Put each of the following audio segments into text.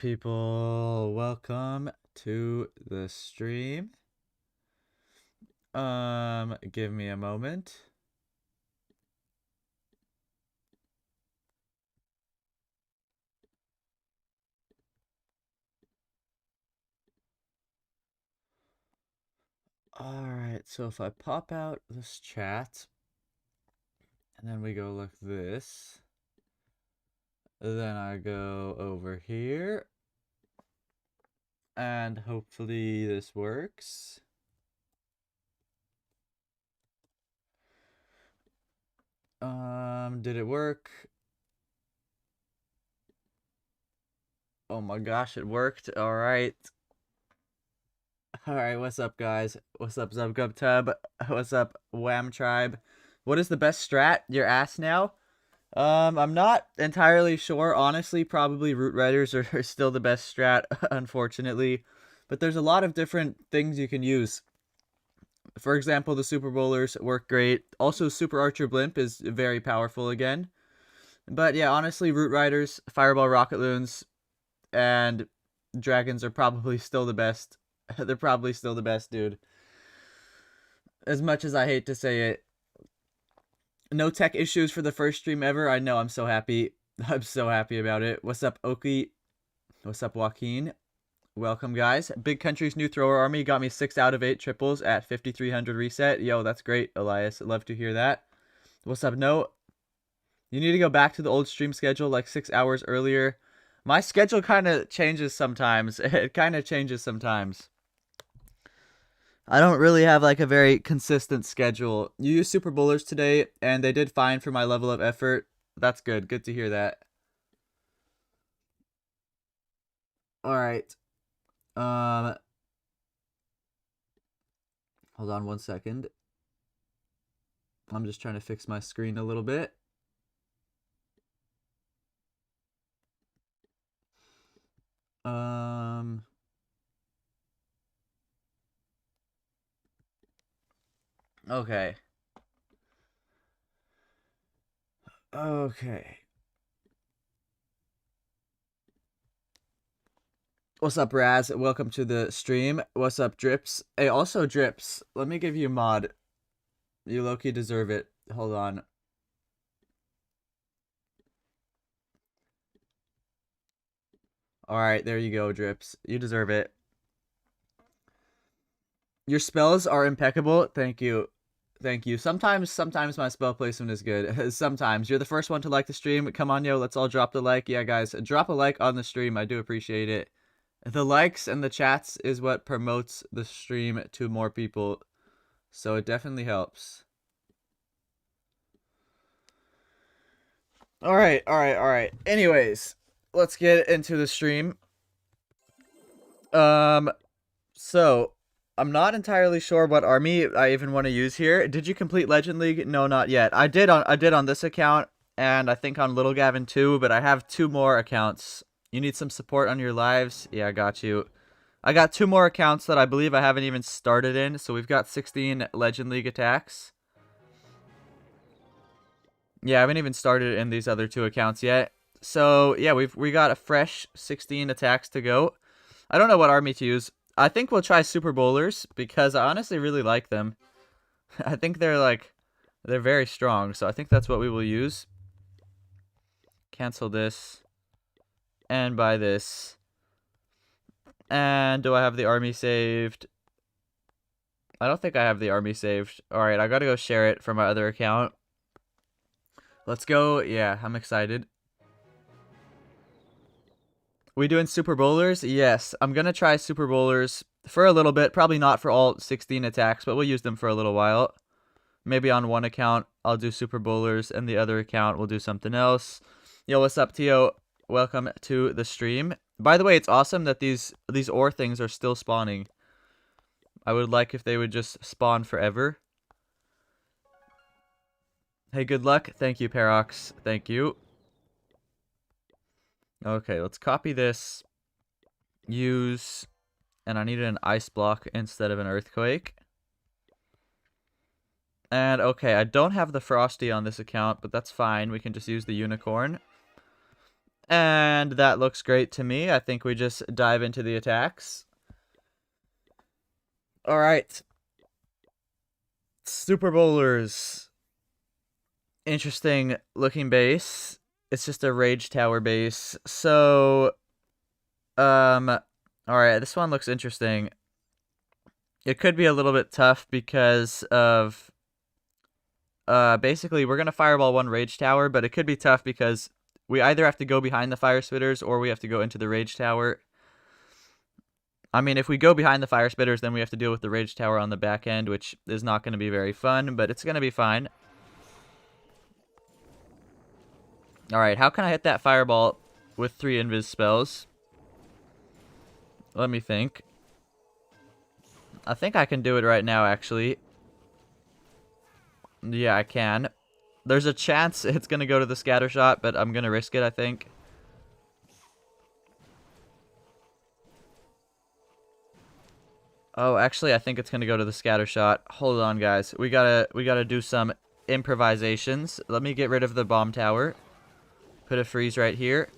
People, welcome to the stream. Give me a moment. Alright, so if I pop out this chat, and then we go like this, then I go over here, and hopefully this works. Did it work? Oh my gosh, it worked. Alright. Alright, what's up, guys? What's up, ZubGubTub? What's up, Wham Tribe? What is the best strat? You're asked now? I'm not entirely sure. Honestly, probably Root Riders are still the best strat, unfortunately. But there's a lot of different things you can use. For example, the Super Bowlers work great. Also, Super Archer Blimp is very powerful again. But yeah, honestly, Root Riders, Fireball Rocket Loons, and Dragons are probably still the best. They're probably still the best, dude. As much as I hate to say it. No tech issues for the first stream ever. I know, I'm so happy. I'm so happy about it. What's up, Oki? What's up, Joaquin? Welcome, guys. Big Country's new thrower army got me 6 out of 8 triples at 5,300 reset. Yo, that's great, Elias. Love to hear that. What's up, No? You need to go back to the old stream schedule like 6 hours earlier. My schedule kind of changes sometimes. It kind of changes sometimes. I don't really have like a very consistent schedule. You used Super Bowlers today, and they did fine for my level of effort. That's good. Good to hear that. All right. Hold on one second. I'm just trying to fix my screen a little bit. Okay. Okay. What's up, Raz? Welcome to the stream. What's up, Drips? Hey, also, Drips, let me give you a mod. You low-key deserve it. Hold on. Alright, there you go, Drips. You deserve it. Your spells are impeccable. Thank you. Thank you. Sometimes my spell placement is good. Sometimes. You're the first one to like the stream. Come on, yo, let's all drop the like. Yeah, guys, drop a like on the stream. I do appreciate it. The likes and the chats is what promotes the stream to more people. So it definitely helps. Alright. Anyways, let's get into the stream. So I'm not entirely sure what army I even want to use here. Did you complete Legend League? No, not yet. I did on this account, and I think on Little Gavin too, but I have 2 more accounts. You need some support on your lives? Yeah, I got you. I got 2 more accounts that I believe I haven't even started in, so we've got 16 Legend League attacks. Yeah, I haven't even started in these other 2 accounts yet. So, yeah, we got a fresh 16 attacks to go. I don't know what army to use. I think we'll try Super Bowlers because I honestly really like them. I think they're very strong, so I think that's what we will use. Cancel this and buy this. And do I have the army saved? I don't think I have the army saved. Alright, I gotta go share it from my other account. Let's go. Yeah, I'm excited. We doing Super Bowlers? Yes, I'm gonna try Super Bowlers for a little bit. Probably not for all 16 attacks, but we'll use them for a little while. Maybe on one account, I'll do Super Bowlers, and the other account will do something else. Yo, what's up, Tio? Welcome to the stream. By the way, it's awesome that these ore things are still spawning. I would like if they would just spawn forever. Hey, good luck. Thank you, Parox. Thank you. Okay, let's copy this. Use... And I needed an ice block instead of an earthquake. And okay, I don't have the Frosty on this account, but that's fine. We can just use the unicorn. And that looks great to me. I think we just dive into the attacks. Alright. Super Bowlers. Interesting looking base. It's just a Rage Tower base. So, alright, this one looks interesting. It could be a little bit tough because of, basically, we're going to fireball one Rage Tower, but it could be tough because we either have to go behind the Fire Spitters or we have to go into the Rage Tower. I mean, if we go behind the Fire Spitters, then we have to deal with the Rage Tower on the back end, which is not going to be very fun, but it's going to be fine. Alright, how can I hit that Fireball with 3 Invis spells? Let me think. I think I can do it right now, actually. Yeah, I can. There's a chance it's going to go to the scatter shot, but I'm going to risk it, I think. Oh, actually, I think it's going to go to the scatter shot. Hold on, guys. We gotta do some improvisations. Let me get rid of the bomb tower. Put a freeze right here.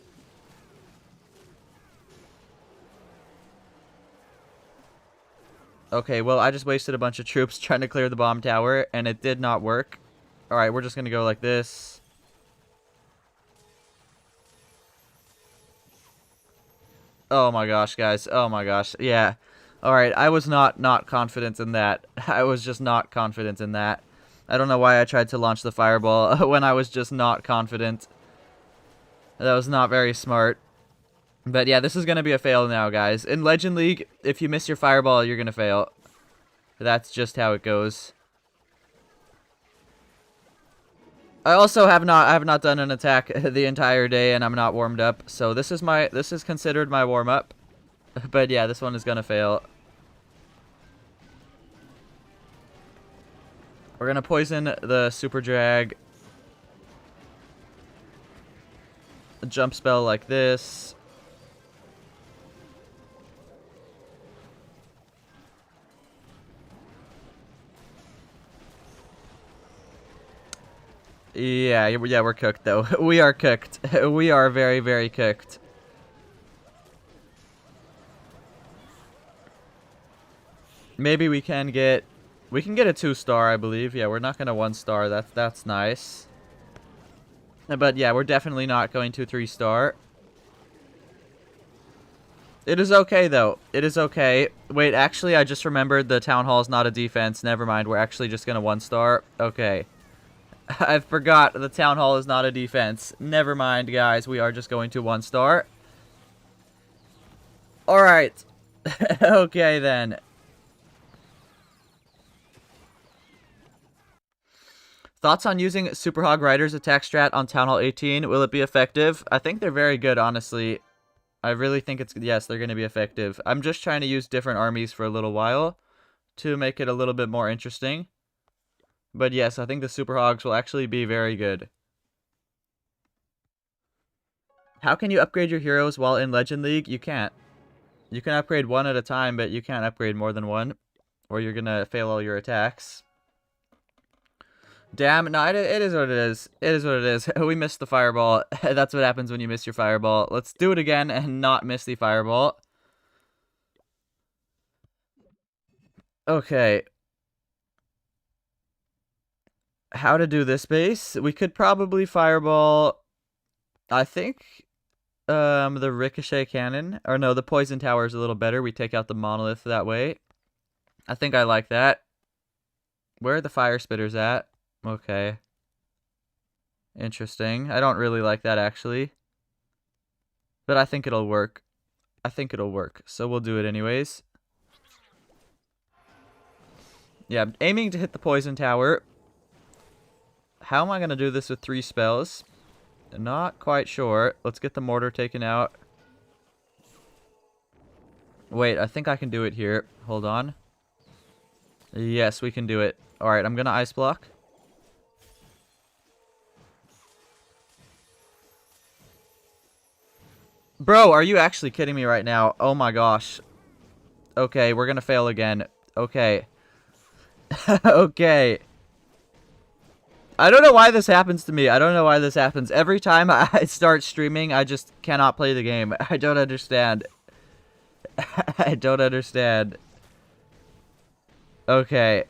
Okay, well, I just wasted a bunch of troops trying to clear the bomb tower, and it did not work. Alright, we're just going to go like this. Oh my gosh, guys. Oh my gosh. Yeah. Alright, I was not confident in that. I was just not confident in that. I don't know why I tried to launch the fireball when I was just not confident. That was not very smart. But yeah, this is going to be a fail now, guys. In Legend League, if you miss your fireball, you're going to fail. That's just how it goes. I also have not done an attack the entire day, and I'm not warmed up. So this is considered my warm up. But yeah, this one is going to fail. We're going to poison the Super Drag. A jump spell like this. Yeah, we're cooked, though. We are cooked. We are very, very cooked. Maybe we can get a 2-star, I believe. Yeah, we're not going to 1-star. That's nice. But yeah, we're definitely not going to 3-star. It is okay, though. It is okay. Wait, actually, I just remembered the Town Hall is not a defense. Never mind. We're actually just going to 1-star. Okay. I forgot the Town Hall is not a defense. Never mind, guys. We are just going to 1-star. Alright. Okay, then. Thoughts on using Super Hog Rider's attack strat on Town Hall 18? Will it be effective? I think they're very good, honestly. I really think yes, they're going to be effective. I'm just trying to use different armies for a little while to make it a little bit more interesting. But yes, I think the Super Hogs will actually be very good. How can you upgrade your heroes while in Legend League? You can't. You can upgrade one at a time, but you can't upgrade more than one, or you're going to fail all your attacks. Damn, no, it is what it is. It is what it is. We missed the fireball. That's what happens when you miss your fireball. Let's do it again and not miss the fireball. Okay. How to do this base? We could probably fireball, I think, the ricochet cannon. Or no, the poison tower is a little better. We take out the monolith that way. I think I like that. Where are the fire spitters at? Okay. Interesting. I don't really like that, actually. But I think it'll work. I think it'll work. So we'll do it anyways. Yeah, I'm aiming to hit the poison tower. How am I going to do this with 3 spells? Not quite sure. Let's get the mortar taken out. Wait, I think I can do it here. Hold on. Yes, we can do it. Alright, I'm going to ice block. Bro, are you actually kidding me right now? Oh my gosh. Okay, we're gonna fail again. Okay. Okay. I don't know why this happens to me. I don't know why this happens. Every time I start streaming, I just cannot play the game. I don't understand. I don't understand. Okay.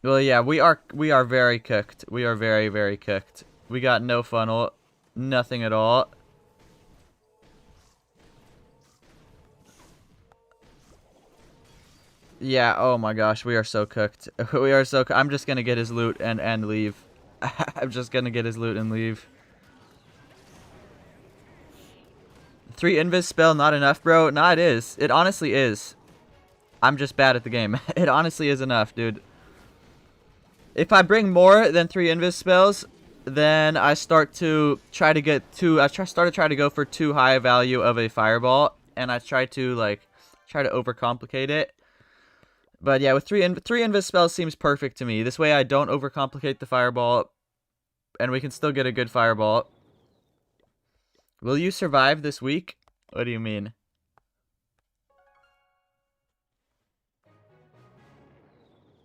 Well, yeah, we are very cooked. We are very, very cooked. We got no funnel. Nothing at all. Yeah, oh my gosh, we are so cooked. We are so I'm just gonna get his loot and leave. I'm just gonna get his loot and leave. 3 invis spell not enough, bro? Nah, it is. It honestly is. I'm just bad at the game. It honestly is enough, dude. If I bring more than 3 invis spells, then I start to try to get started trying to go for too high a value of a fireball, and I try to overcomplicate it. But yeah, with 3 invis spells seems perfect to me. This way I don't overcomplicate the fireball, and we can still get a good fireball. Will you survive this week? What do you mean?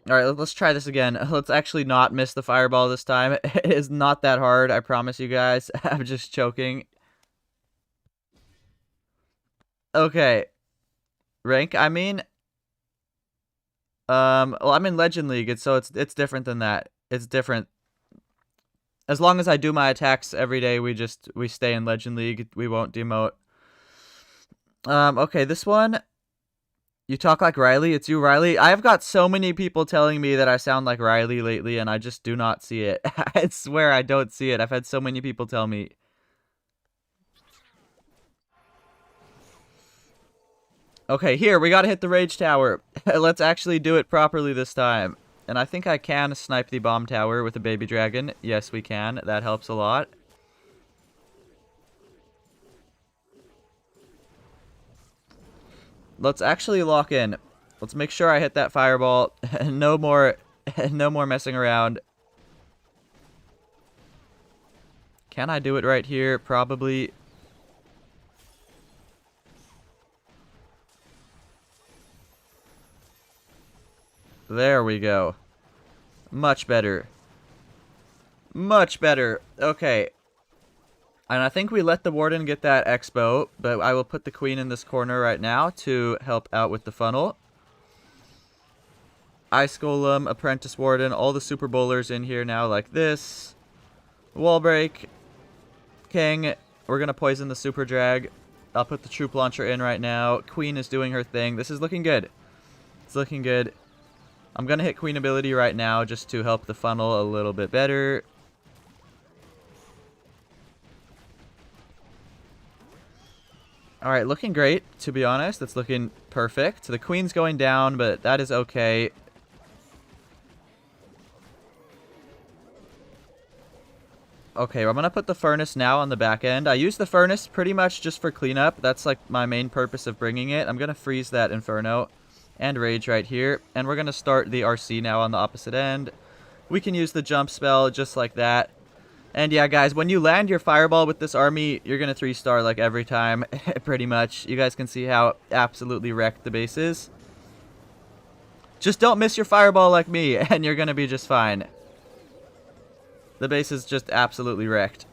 Alright, let's try this again. Let's actually not miss the fireball this time. It is not that hard, I promise you guys. I'm just choking. Okay. Rank, I mean... well, I'm in Legend League, so it's different than that. It's different. As long as I do my attacks every day, we stay in Legend League. We won't demote. Okay, this one... You talk like Riley? It's you, Riley? I've got so many people telling me that I sound like Riley lately, and I just do not see it. I swear I don't see it. I've had so many people tell me. Okay, here, we gotta hit the Rage Tower. Let's actually do it properly this time. And I think I can snipe the Bomb Tower with a Baby Dragon. Yes, we can. That helps a lot. Let's actually lock in. Let's make sure I hit that fireball. No more messing around. Can I do it right here? Probably. There we go. Much better. Much better. Okay. And I think we let the Warden get that Expo, but I will put the Queen in this corner right now to help out with the funnel. Ice Golem, Apprentice Warden, all the Super Bowlers in here now like this. Wall Break. King. We're going to poison the Super Drag. I'll put the Troop Launcher in right now. Queen is doing her thing. This is looking good. It's looking good. I'm going to hit Queen ability right now just to help the funnel a little bit better. Alright, looking great, to be honest. It's looking perfect. The Queen's going down, but that is okay. Okay, I'm going to put the Furnace now on the back end. I use the Furnace pretty much just for cleanup. That's like my main purpose of bringing it. I'm going to freeze that Inferno and Rage right here. And we're going to start the RC now on the opposite end. We can use the jump spell just like that. And yeah, guys, when you land your fireball with this army, you're going to 3-star like every time, pretty much. You guys can see how absolutely wrecked the base is. Just don't miss your fireball like me, and you're going to be just fine. The base is just absolutely wrecked.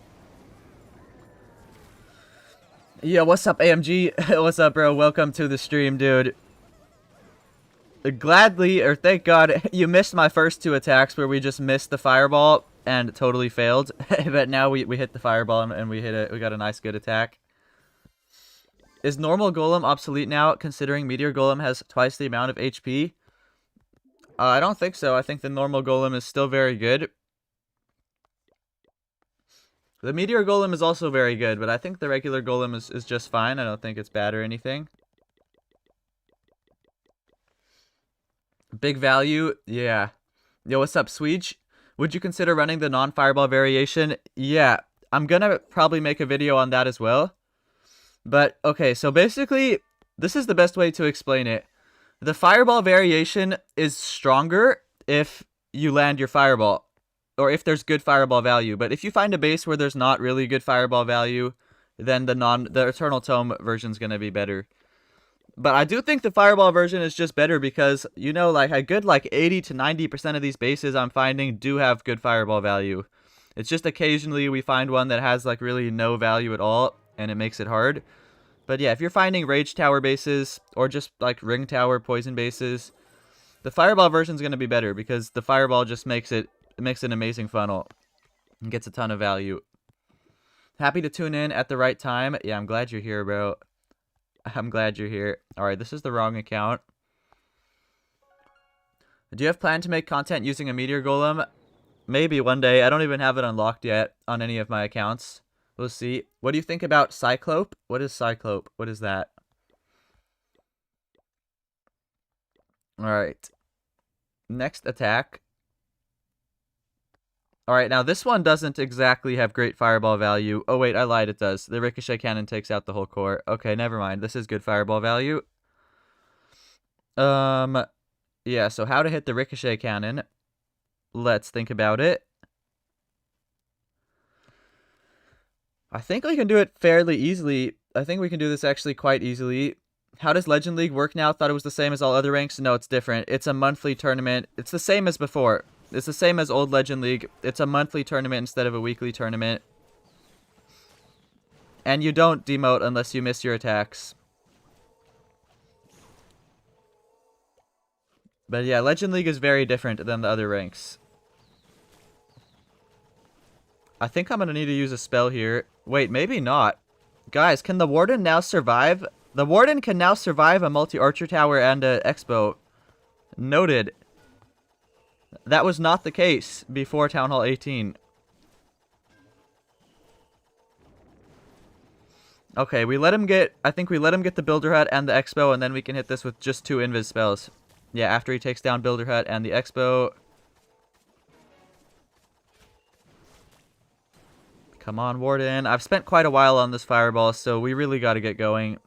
Yo, what's up, AMG? What's up, bro? Welcome to the stream, dude. Gladly, or thank God, you missed my first 2 attacks where we just missed the fireball and totally failed. But now we hit the fireball and we hit it. We got a nice good attack. Is normal golem obsolete now, considering meteor golem has twice the amount of HP? I don't think so. I think the normal golem is still very good. The meteor golem is also very good, but I think the regular golem is just fine. I don't think it's bad or anything. Big value, yeah. Yo, what's up, Sweej? Would you consider running the non-fireball variation? Yeah, I'm gonna probably make a video on that as well. But, okay, so basically, this is the best way to explain it. The fireball variation is stronger if you land your fireball, or if there's good fireball value. But if you find a base where there's not really good fireball value, then the Eternal Tome version is gonna be better. But I do think the fireball version is just better because, you know, like a good like 80 to 90% of these bases I'm finding do have good fireball value. It's just occasionally we find one that has like really no value at all and it makes it hard. But yeah, if you're finding rage tower bases or just like ring tower poison bases, the fireball version is going to be better because the fireball just makes an amazing funnel and gets a ton of value. Happy to tune in at the right time. Yeah, I'm glad you're here, bro. I'm glad you're here. Alright, this is the wrong account. Do you have plan to make content using a meteor golem? Maybe one day. I don't even have it unlocked yet on any of my accounts. We'll see. What do you think about Cyclope? What is Cyclope? What is that? Alright. Next attack. Alright, now this one doesn't exactly have great fireball value. Oh wait, I lied, it does. The ricochet cannon takes out the whole core. Okay, never mind. This is good fireball value. Yeah, so how to hit the ricochet cannon. Let's think about it. I think we can do it fairly easily. I think we can do this actually quite easily. How does Legend League work now? Thought it was the same as all other ranks. No, it's different. It's a monthly tournament. It's the same as before. It's the same as old Legend League. It's a monthly tournament instead of a weekly tournament. And you don't demote unless you miss your attacks. But yeah, Legend League is very different than the other ranks. I think I'm going to need to use a spell here. Wait, maybe not. Guys, can the Warden now survive? The Warden can now survive a multi-archer tower and a Expo. Noted. That was not the case before Town Hall 18. Okay, we let him get... I think we let him get the Builder Hut and the Expo, and then we can hit this with just 2 invis spells. Yeah, after he takes down Builder Hut and the Expo. Come on, Warden. I've spent quite a while on this fireball, so we really got to get going.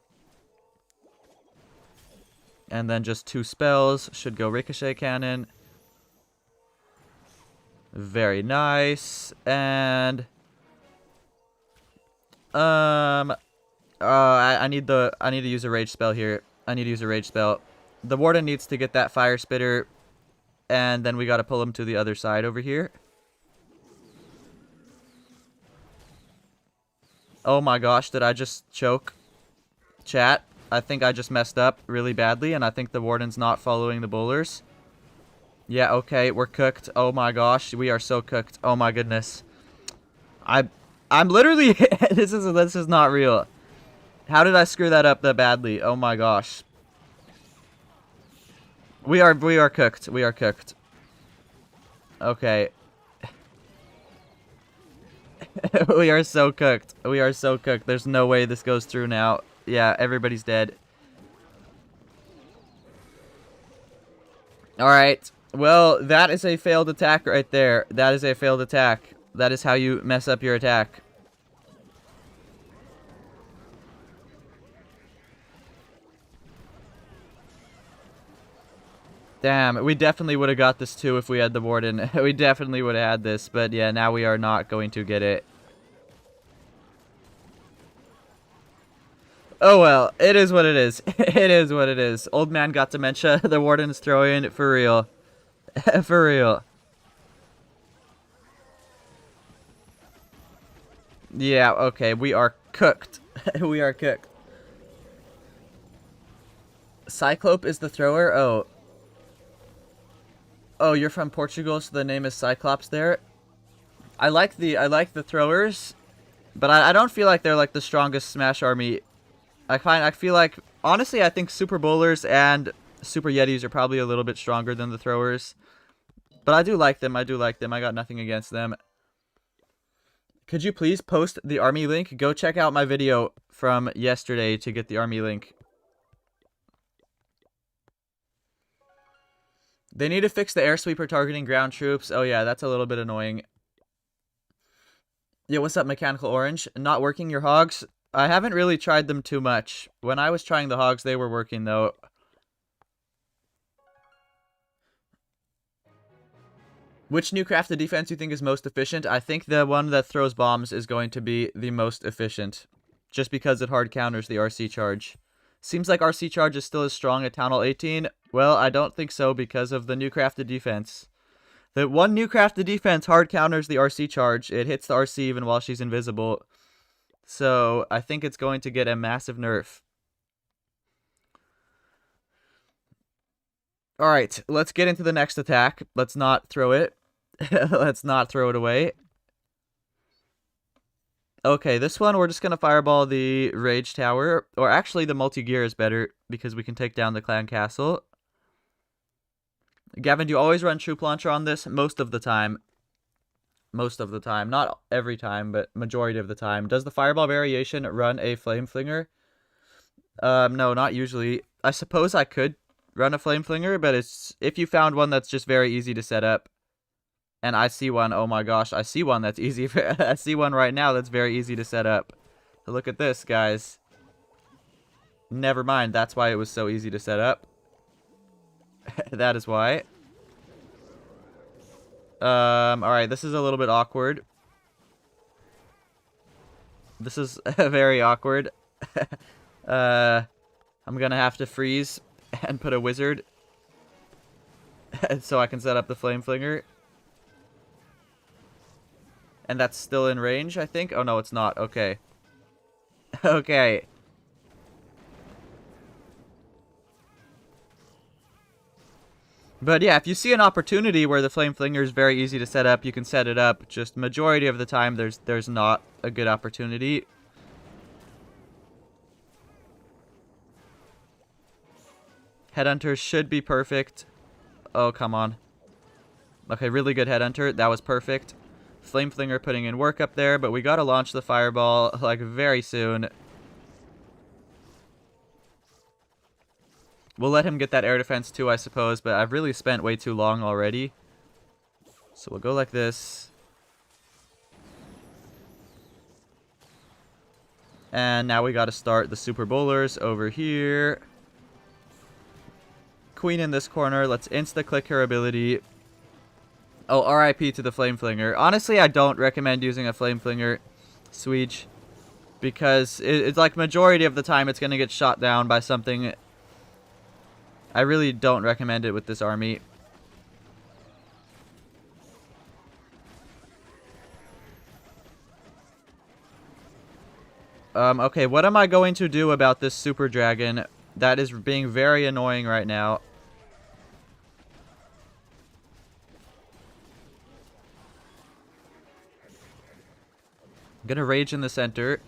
And then just 2 spells. Should go Ricochet Cannon. Very nice. And I need to use a rage spell here. I need to use a rage spell. The Warden needs to get that fire spitter, and then we got to pull him to the other side over here. Oh my gosh, did I just choke? Chat, I think I just messed up really badly, and I think the Warden's not following the bowlers. Yeah, okay, we're cooked. Oh my gosh, we are so cooked. Oh my goodness. I'm literally this is not real. How did I screw that up that badly? Oh my gosh. We are cooked. We are cooked. Okay. We are so cooked. We are so cooked. There's no way this goes through now. Yeah, everybody's dead. Alright. Well, that is a failed attack right there. That is a failed attack. That is how you mess up your attack. Damn, we definitely would have got this too if we had the Warden. We definitely would have had this, but yeah, now we are not going to get it. Oh well, it is what it is. It is what it is. Old man got dementia. The Warden's throwing for real. For real. Yeah, okay, we are cooked. We are cooked. Cyclope is the thrower? Oh. Oh, you're from Portugal, so the name is Cyclops there? I like the throwers, but I don't feel like they're like the strongest Smash army. I feel like, honestly, I think Super Bowlers and Super Yetis are probably a little bit stronger than the throwers. But I do like them. I do like them. I got nothing against them. Could you please post the army link? Go check out my video from yesterday to get the army link. They need to fix the air sweeper targeting ground troops. Oh yeah, that's a little bit annoying. Yeah, what's up, Mechanical Orange? Not working your hogs? I haven't really tried them too much. When I was trying the hogs, they were working though. Which new crafted defense do you think is most efficient? I think the one that throws bombs is going to be the most efficient. Just because it hard counters the RC charge. Seems like RC charge is still as strong at TownHall 18. Well, I don't think so because of the new crafted defense. The one new crafted defense hard counters the RC charge. It hits the RC even while she's invisible. So I think it's going to get a massive nerf. Alright, let's get into the next attack. Let's not throw it. Let's not throw it away. Okay, this one we're just going to fireball the Rage Tower. Or actually the multi-gear is better because we can take down the Clan Castle. Gavin, do you always run Troop Launcher on this? Most of the time. Most of the time. Not every time, but majority of the time. Does the Fireball variation run a Flame Flinger? No, not usually. I suppose I could run a Flame Flinger, but it's if you found one that's just very easy to set up. And I see one. Oh my gosh, I see one that's easy. I see one right now that's very easy to set up. Look at this, guys. Never mind, that's why it was so easy to set up. That is why. Alright, this is a little bit awkward. This is very awkward. I'm gonna have to freeze and put a wizard so I can set up the Flame Flinger. And that's still in range, I think? Oh, no, it's not. Okay. Okay. But yeah, if you see an opportunity where the Flame Flinger is very easy to set up, you can set it up. Just majority of the time, there's not a good opportunity. Headhunter should be perfect. Oh, come on. Okay, really good Headhunter. That was perfect. Flame Flinger putting in work up there, but we gotta launch the fireball, like, very soon. We'll let him get that air defense too, I suppose, but I've really spent way too long already. So we'll go like this. And now we gotta start the Super Bowlers over here. Queen in this corner. Let's insta-click her ability. Oh, RIP to the Flame Flinger. Honestly, I don't recommend using a Flame Flinger, Swede, because it's like majority of the time it's going to get shot down by something. I really don't recommend it with this army. Okay, what am I going to do about this Super Dragon? That is being very annoying right now. I'm gonna rage in the center.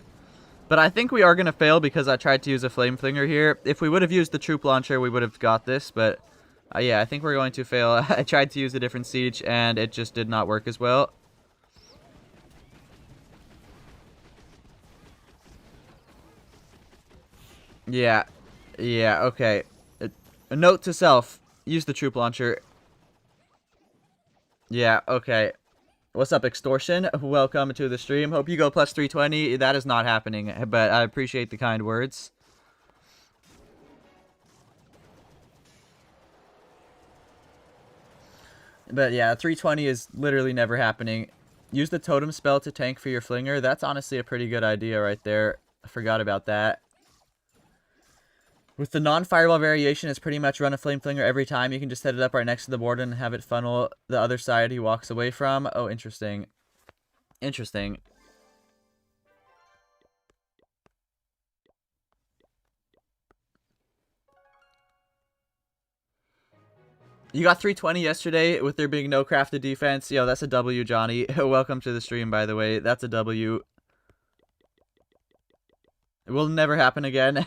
But I think we are gonna fail because I tried to use a Flame Flinger here. If we would have used the Troop Launcher, we would have got this. But yeah, I think we're going to fail. I tried to use a different siege, and it just did not work as well. Yeah. Yeah, okay. A note to self. Use the Troop Launcher. Yeah, okay. What's up, Extortion? Welcome to the stream. Hope you go plus 320. That is not happening, but I appreciate the kind words. But yeah, 320 is literally never happening. Use the totem spell to tank for your flinger. That's honestly a pretty good idea right there. I forgot about that. With the non-fireball variation, it's pretty much run a Flame Flinger every time. You can just set it up right next to the board and have it funnel the other side he walks away from. Oh, interesting. Interesting. You got 320 yesterday with there being no crafted defense. Yo, that's a W, Johnny. Welcome to the stream, by the way. That's a W. It will never happen again.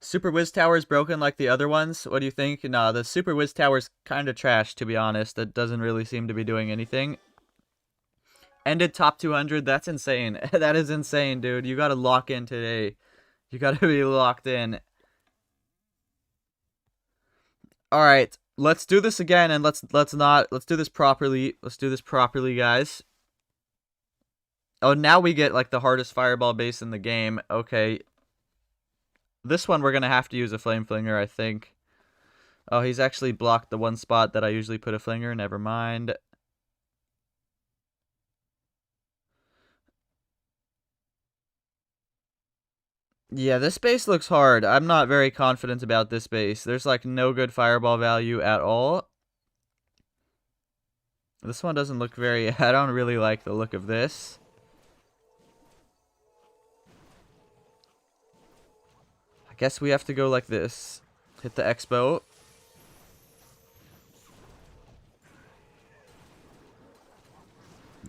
Super Wiz Tower is broken like the other ones. What do you think? Nah, the Super Wiz Tower's kind of trash, to be honest. That doesn't really seem to be doing anything. Ended top 200. That's insane. That is insane, dude. You gotta lock in today. You gotta be locked in. Alright, let's do this again, and let's do this properly. Let's do this properly, guys. Oh, now we get, like, the hardest fireball base in the game. Okay. This one we're going to have to use a Flame Flinger, I think. Oh, he's actually blocked the one spot that I usually put a Flinger. Never mind. Yeah, this base looks hard. I'm not very confident about this base. There's like no good fireball value at all. This one doesn't look very... I don't really like the look of this. I guess we have to go like this. Hit the expo.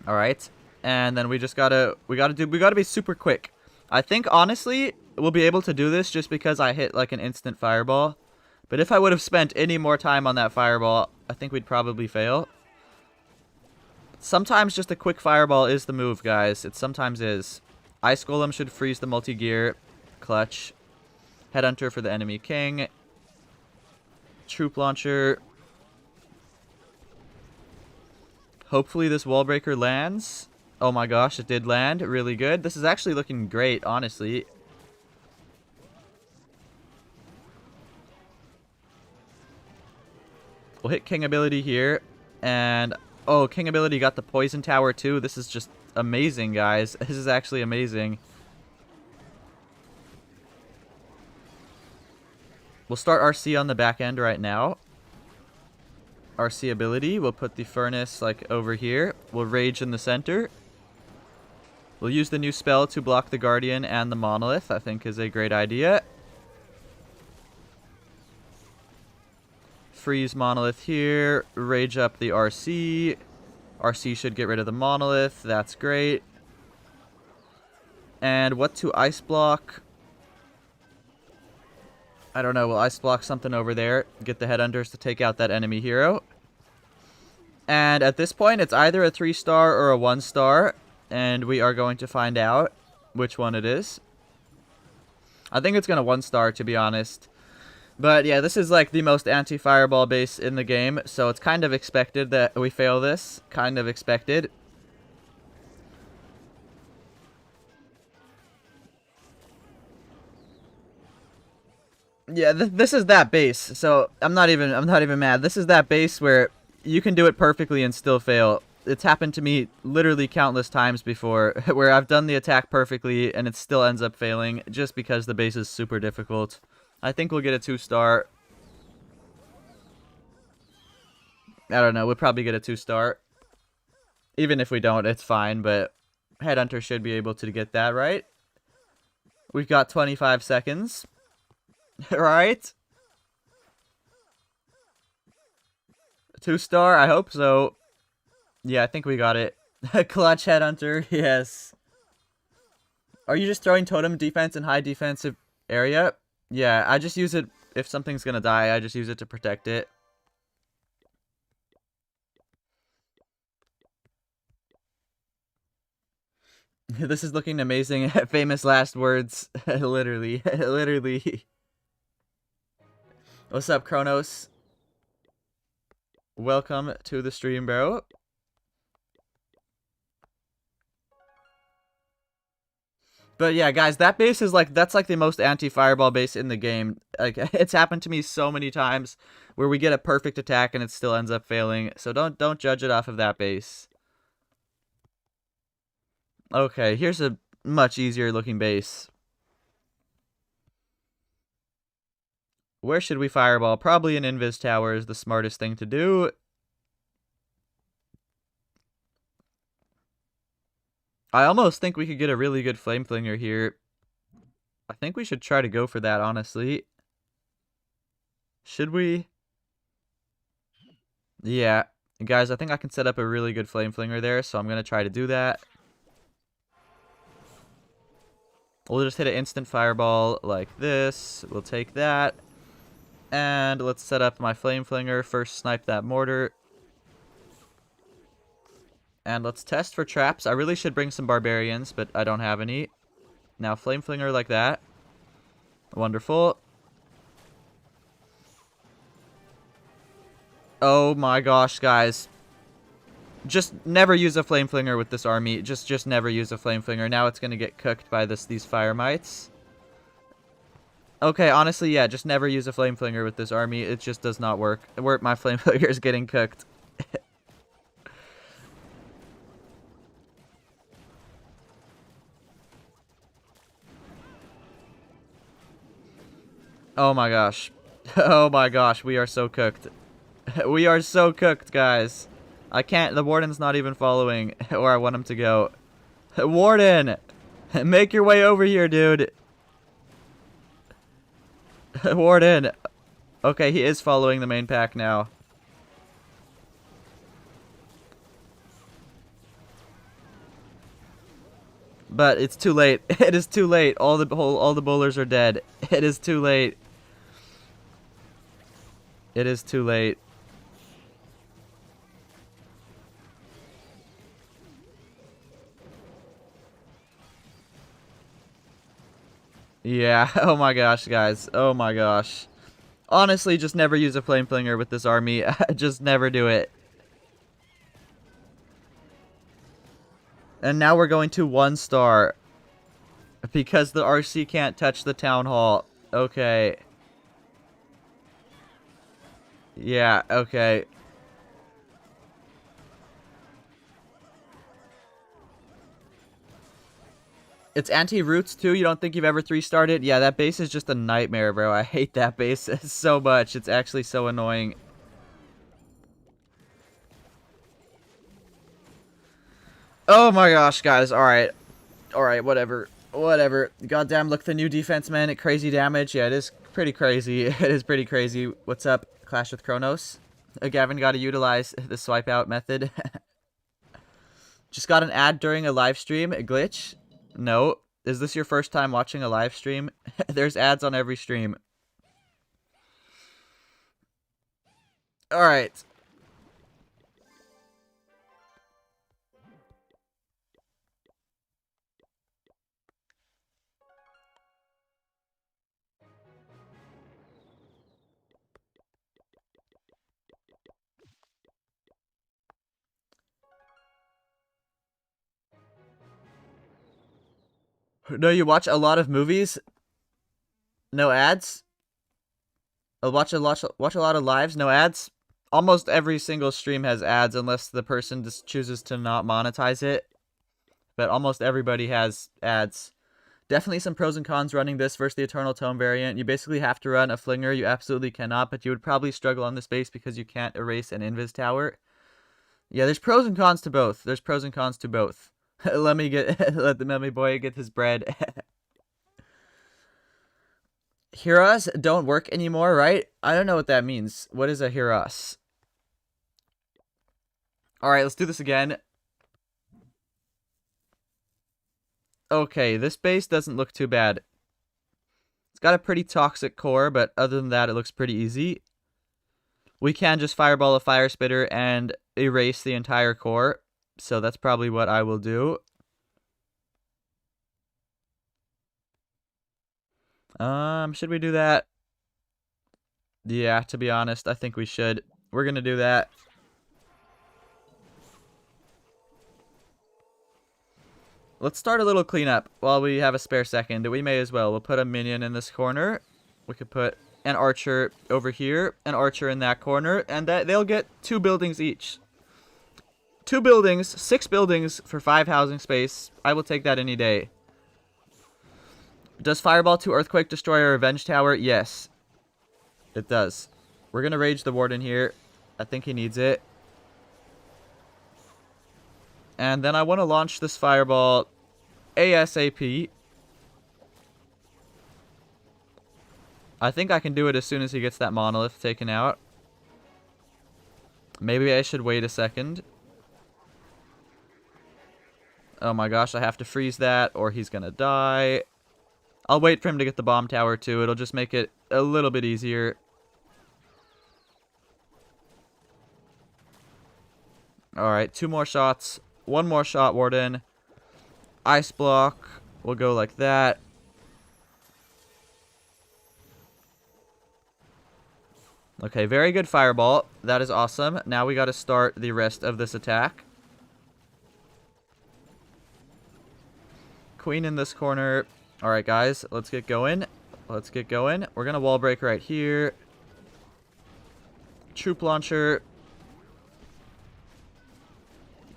All right. And then we gotta be super quick. I think honestly, we'll be able to do this just because I hit like an instant fireball. But if I would have spent any more time on that fireball, I think we'd probably fail. Sometimes just a quick fireball is the move, guys. It sometimes is. Ice Golem should freeze the multi-gear. Clutch. Headhunter for the enemy king. Troop launcher. Hopefully this wall breaker lands. Oh my gosh, it did land. Really good. This is actually looking great, honestly. We'll hit king ability here. And, oh, king ability got the poison tower too. This is just amazing, guys. This is actually amazing. We'll start RC on the back end right now. RC ability. We'll put the furnace like over here. We'll rage in the center. We'll use the new spell to block the guardian and the monolith. I think is a great idea. Freeze monolith here. Rage up the RC. RC should get rid of the monolith. That's great. And what to ice block? I don't know. We'll ice block something over there. Get the headhunters to take out that enemy hero. And at this point, it's either a 3-star or a 1-star. And we are going to find out which one it is. I think it's going to 1-star, to be honest. But yeah, this is like the most anti-fireball base in the game. So it's kind of expected that we fail this. Kind of expected. Yeah, this is that base. So I'm not even mad. This is that base where you can do it perfectly and still fail. It's happened to me literally countless times before where I've done the attack perfectly and it still ends up failing just because the base is super difficult. I think we'll get a 2-star. I don't know. We'll probably get a 2-star. Even if we don't, it's fine. But Headhunter should be able to get that, right? We've got 25 seconds. Right? 2-star? I hope so. Yeah, I think we got it. Clutch Headhunter, yes. Are you just throwing totem defense in high defensive area? Yeah, I just use it if something's gonna die. I just use it to protect it. This is looking amazing. Famous last words. Literally. Literally. What's up, Kronos? Welcome to the stream, bro. But yeah, guys, that base is like, that's like the most anti-fireball base in the game. Like, it's happened to me so many times where we get a perfect attack and it still ends up failing. So don't judge it off of that base. Okay, here's a much easier looking base. Where should we fireball? Probably an invis tower is the smartest thing to do. I almost think we could get a really good flame flinger here. I think we should try to go for that, honestly. Should we? Yeah. Guys, I think I can set up a really good flame flinger there, so I'm going to try to do that. We'll just hit an instant fireball like this. We'll take that. And let's set up my flame flinger. First snipe that mortar. And let's test for traps. I really should bring some barbarians, but I don't have any. Now flame flinger like that. Wonderful. Oh my gosh, guys. Just never use a flame flinger with this army. Just never use a flame flinger. Now it's gonna get cooked by these fire mites. Okay, honestly, yeah, just never use a flame flinger with this army. It just does not work. My flame flinger is getting cooked. Oh my gosh. Oh my gosh, we are so cooked. We are so cooked, guys. I can't, the warden's not even following where I want him to go. Warden! Make your way over here, dude. Warden. Okay, he is following the main pack now. But it's too late. It is too late. All the bowlers are dead. It is too late. It is too late. Yeah. Oh my gosh, guys. Oh my gosh. Honestly, just never use a flame flinger with this army. Just never do it. And now we're going to 1 star. Because the RC can't touch the town hall. Okay. Yeah, okay. It's anti-roots too? You don't think you've ever 3-starred it? Yeah, that base is just a nightmare, bro. I hate that base so much. It's actually so annoying. Oh my gosh, guys. Alright. Alright, whatever. Whatever. Goddamn, look, the new defense, man. Crazy damage. Yeah, it is pretty crazy. It is pretty crazy. What's up, Clash with Kronos? Gavin got to utilize the swipe out method. Just got an ad during a live stream. A glitch? No. Is this your first time watching a live stream? There's ads on every stream. Alright. No, you watch a lot of movies? No ads? Watch a lot of lives? No ads? Almost every single stream has ads unless the person just chooses to not monetize it. But almost everybody has ads. Definitely some pros and cons running this versus the Eternal Tome variant. You basically have to run a Flinger. You absolutely cannot, but you would probably struggle on this base because you can't erase an Invis Tower. Yeah, there's pros and cons to both. There's pros and cons to both. Let the Mummy Boy get his bread. Heroes don't work anymore, right? I don't know what that means. What is a Heroes? Alright, let's do this again. Okay, this base doesn't look too bad. It's got a pretty toxic core, but other than that, it looks pretty easy. We can just fireball a fire spitter and erase the entire core. So that's probably what I will do. Should we do that? Yeah, to be honest, I think we should. We're gonna do that. Let's start a little cleanup while we have a spare second. We may as well. We'll put a minion in this corner. We could put an archer over here, an archer in that corner, and they'll get 2 buildings each. 2 buildings, 6 buildings for 5 housing space. I will take that any day. Does Fireball 2 Earthquake destroy our Revenge Tower? Yes. It does. We're going to Rage the Warden here. I think he needs it. And then I want to launch this Fireball ASAP. I think I can do it as soon as he gets that Monolith taken out. Maybe I should wait a second. Oh my gosh, I have to freeze that or he's gonna die. I'll wait for him to get the bomb tower too. It'll just make it a little bit easier. Alright, 2 more shots. 1 more shot, Warden. Ice block. We'll go like that. Okay, very good fireball. That is awesome. Now we got to start the rest of this attack. Queen in this corner. Alright, guys. Let's get going. Let's get going. We're going to wall break right here. Troop launcher.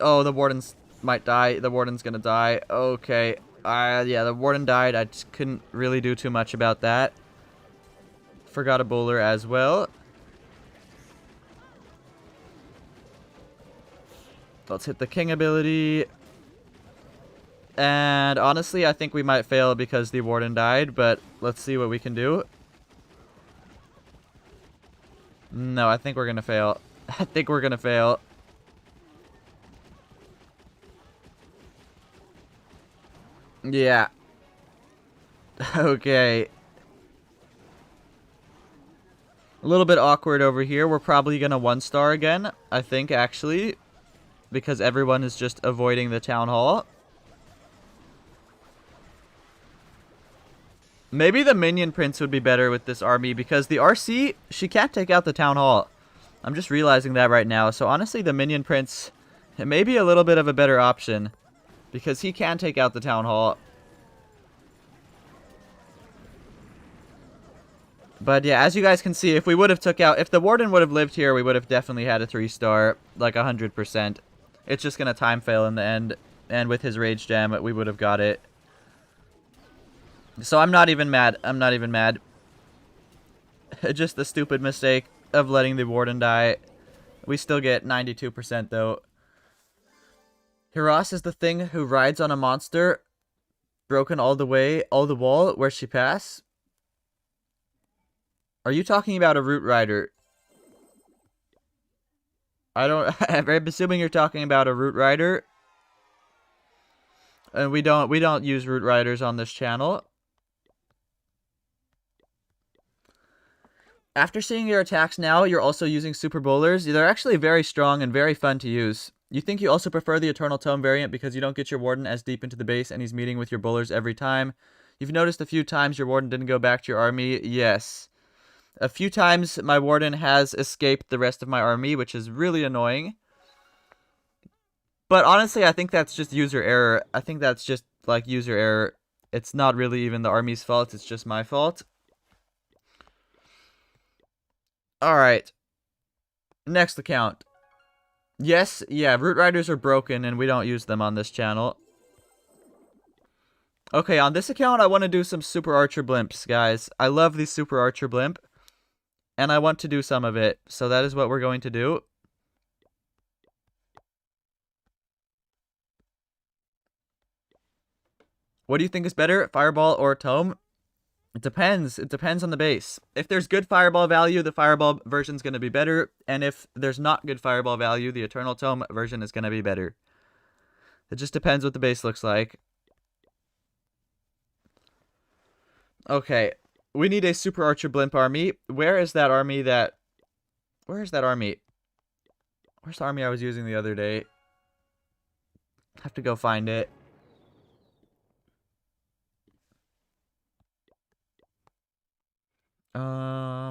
Oh, the Wardens might die. The Warden's going to die. Okay. Yeah, the Warden died. I just couldn't really do too much about that. forgot a bowler as well. Let's hit the king ability. And honestly, I think we might fail because the warden died, but let's see what we can do. No, I think we're gonna fail. I think we're gonna fail. Yeah. Okay. A little bit awkward over here. We're probably gonna 1-star again, I think, actually. Because everyone is just avoiding the town hall. Maybe the minion prince would be better with this army because the RC, she can't take out the town hall. I'm just realizing that right now. So honestly, the minion prince, it may be a little bit of a better option because he can take out the town hall. But yeah, as you guys can see, if we would have if the warden would have lived here, we would have definitely had a 3-star, like 100%. It's just gonna time fail in the end, and with his rage gem, we would have got it. So I'm not even mad. I'm not even mad. Just the stupid mistake of letting the warden die. We still get 92% though. Hiras is the thing who rides on a monster, broken all the wall where she pass. Are you talking about a root rider? I'm assuming you're talking about a root rider. And we don't use root riders on this channel. After seeing your attacks now, you're also using super bowlers. They're actually very strong and very fun to use. You think you also prefer the Eternal Tome variant because you don't get your warden as deep into the base and he's meeting with your bowlers every time. You've noticed a few times your warden didn't go back to your army. Yes. A few times my warden has escaped the rest of my army, which is really annoying. But honestly, I think that's just user error. I think that's just like user error. It's not really even the army's fault. It's just my fault. Alright. Next account. Yes, yeah, root riders are broken and we don't use them on this channel. Okay, on this account I want to do some super archer blimps, guys. I love the super archer blimp. And I want to do some of it. So that is what we're going to do. What do you think is better, Fireball or Tome? It depends. It depends on the base. If there's good Fireball value, the Fireball version's going to be better. And if there's not good Fireball value, the Eternal Tome version is going to be better. It just depends what the base looks like. Okay. We need a Super Archer Blimp army. Where is that army that... Where is that army? Where's the army I was using the other day? I have to go find it.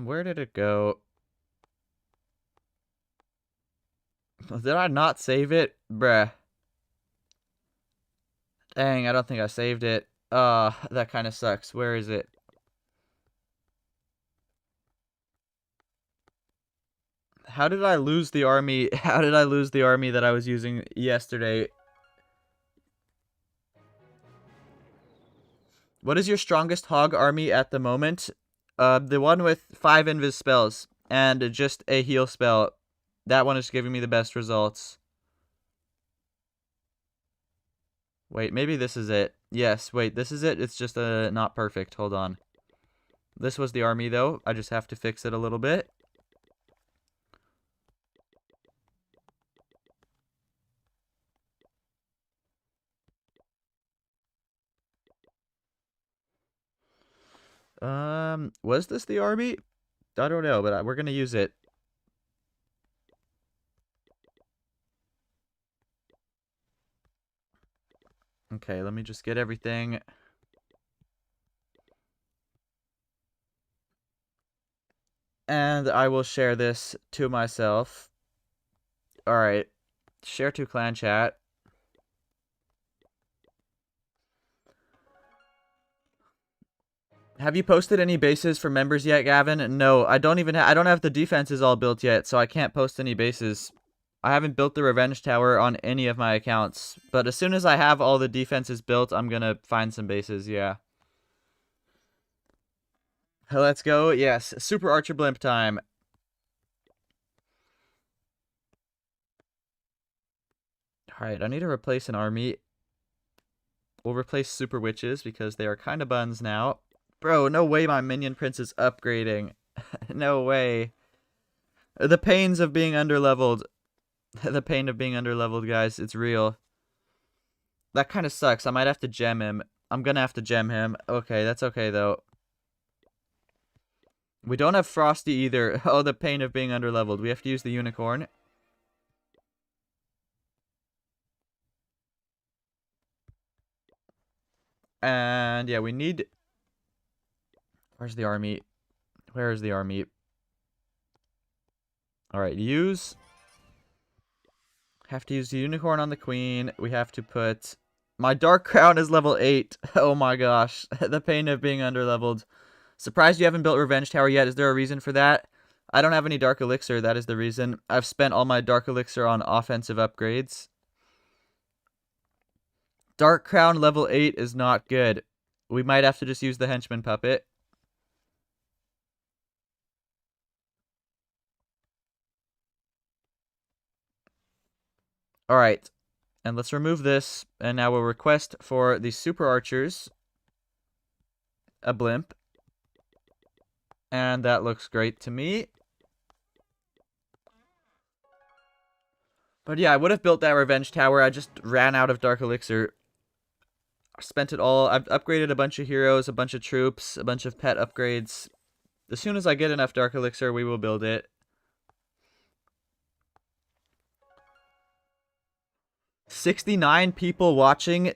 Where did it go? Did I not save it? Bruh. Dang, I don't think I saved it. That kind of sucks. Where is it? How did I lose the army? How did I lose the army that I was using yesterday? What is your strongest hog army at the moment? The one with 5 invis spells and just a heal spell. That one is giving me the best results. Wait, maybe this is it. Yes, wait, this is it. It's just not perfect. Hold on. This was the army, though. I just have to fix it a little bit. Was this the army? I don't know, but we're gonna use it. Okay, let me just get everything. And I will share this to myself. Alright. Share to clan chat. Have you posted any bases for members yet, Gavin? No, I don't even I don't have the defenses all built yet, so I can't post any bases. I haven't built the Revenge Tower on any of my accounts, but as soon as I have all the defenses built, I'm gonna find some bases, yeah. Let's go. Yes, Super Archer Blimp time. Alright, I need to replace an army. We'll replace Super Witches because they are kind of buns now. Bro, no way my Minion Prince is upgrading. No way. The pains of being underleveled. The pain of being underleveled, guys. It's real. That kind of sucks. I might have to gem him. I'm gonna have to gem him. Okay, that's okay, though. We don't have Frosty either. Oh, the pain of being underleveled. We have to use the Unicorn. And, yeah, we need... Where's the army? Where is the army? Alright, use... Have to use the Unicorn on the Queen. We have to put... My Dark Crown is level 8. Oh my gosh. The pain of being underleveled. Surprised you haven't built Revenge Tower yet. Is there a reason for that? I don't have any Dark Elixir. That is the reason. I've spent all my Dark Elixir on offensive upgrades. Dark Crown level 8 is not good. We might have to just use the Henchman Puppet. Alright. And let's remove this. And now we'll request for the Super Archers a blimp. And that looks great to me. But yeah, I would have built that Revenge Tower. I just ran out of Dark Elixir. I spent it all. I've upgraded a bunch of heroes, a bunch of troops, a bunch of pet upgrades. As soon as I get enough Dark Elixir, we will build it. 69 people watching.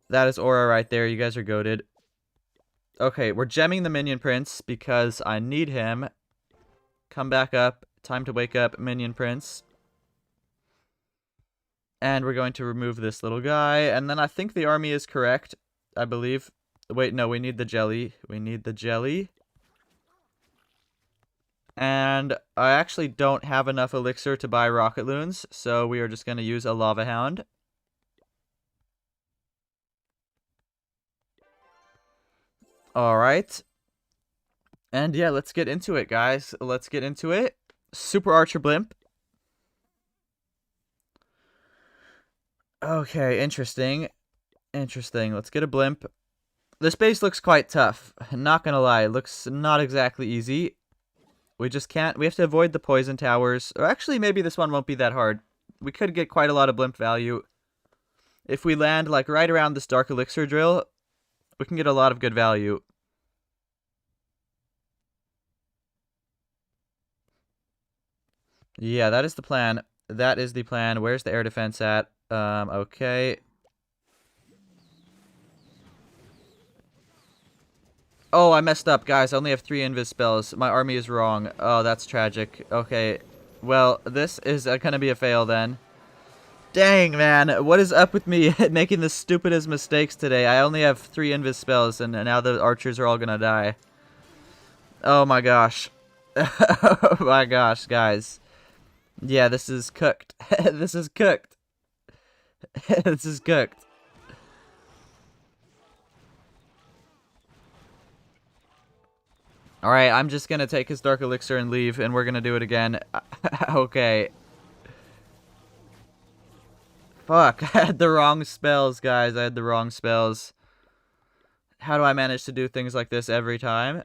That is Aura right there. You guys are goated. Okay, we're gemming the Minion Prince because I need him. Come back up. Time to wake up, Minion Prince. And we're going to remove this little guy. And then I think the army is correct, I believe. Wait, no, we need the jelly. We need the jelly. And I actually don't have enough elixir to buy rocket loons, so we are just going to use a lava hound. Alright. And yeah, let's get into it, guys. Let's get into it. Super Archer Blimp. Okay, interesting. Interesting. Let's get a blimp. This base looks quite tough. Not gonna lie, it looks not exactly easy. We just can't... We have to avoid the poison towers. Or actually, maybe this one won't be that hard. We could get quite a lot of blimp value. If we land, like, right around this Dark Elixir drill, we can get a lot of good value. Yeah, that is the plan. That is the plan. Where's the air defense at? Okay. Oh, I messed up, guys. I only have 3 invis spells. My army is wrong. Oh, that's tragic. Okay. Well, this is gonna be a fail then. Dang, man. What is up with me making the stupidest mistakes today? I only have 3 invis spells, and now the archers are all gonna die. Oh my gosh. Oh my gosh, guys. Yeah, this is cooked. This is cooked. This is cooked. Alright, I'm just gonna take his Dark Elixir and leave, and we're gonna do it again. Okay. Fuck, I had the wrong spells, guys. I had the wrong spells. How do I manage to do things like this every time?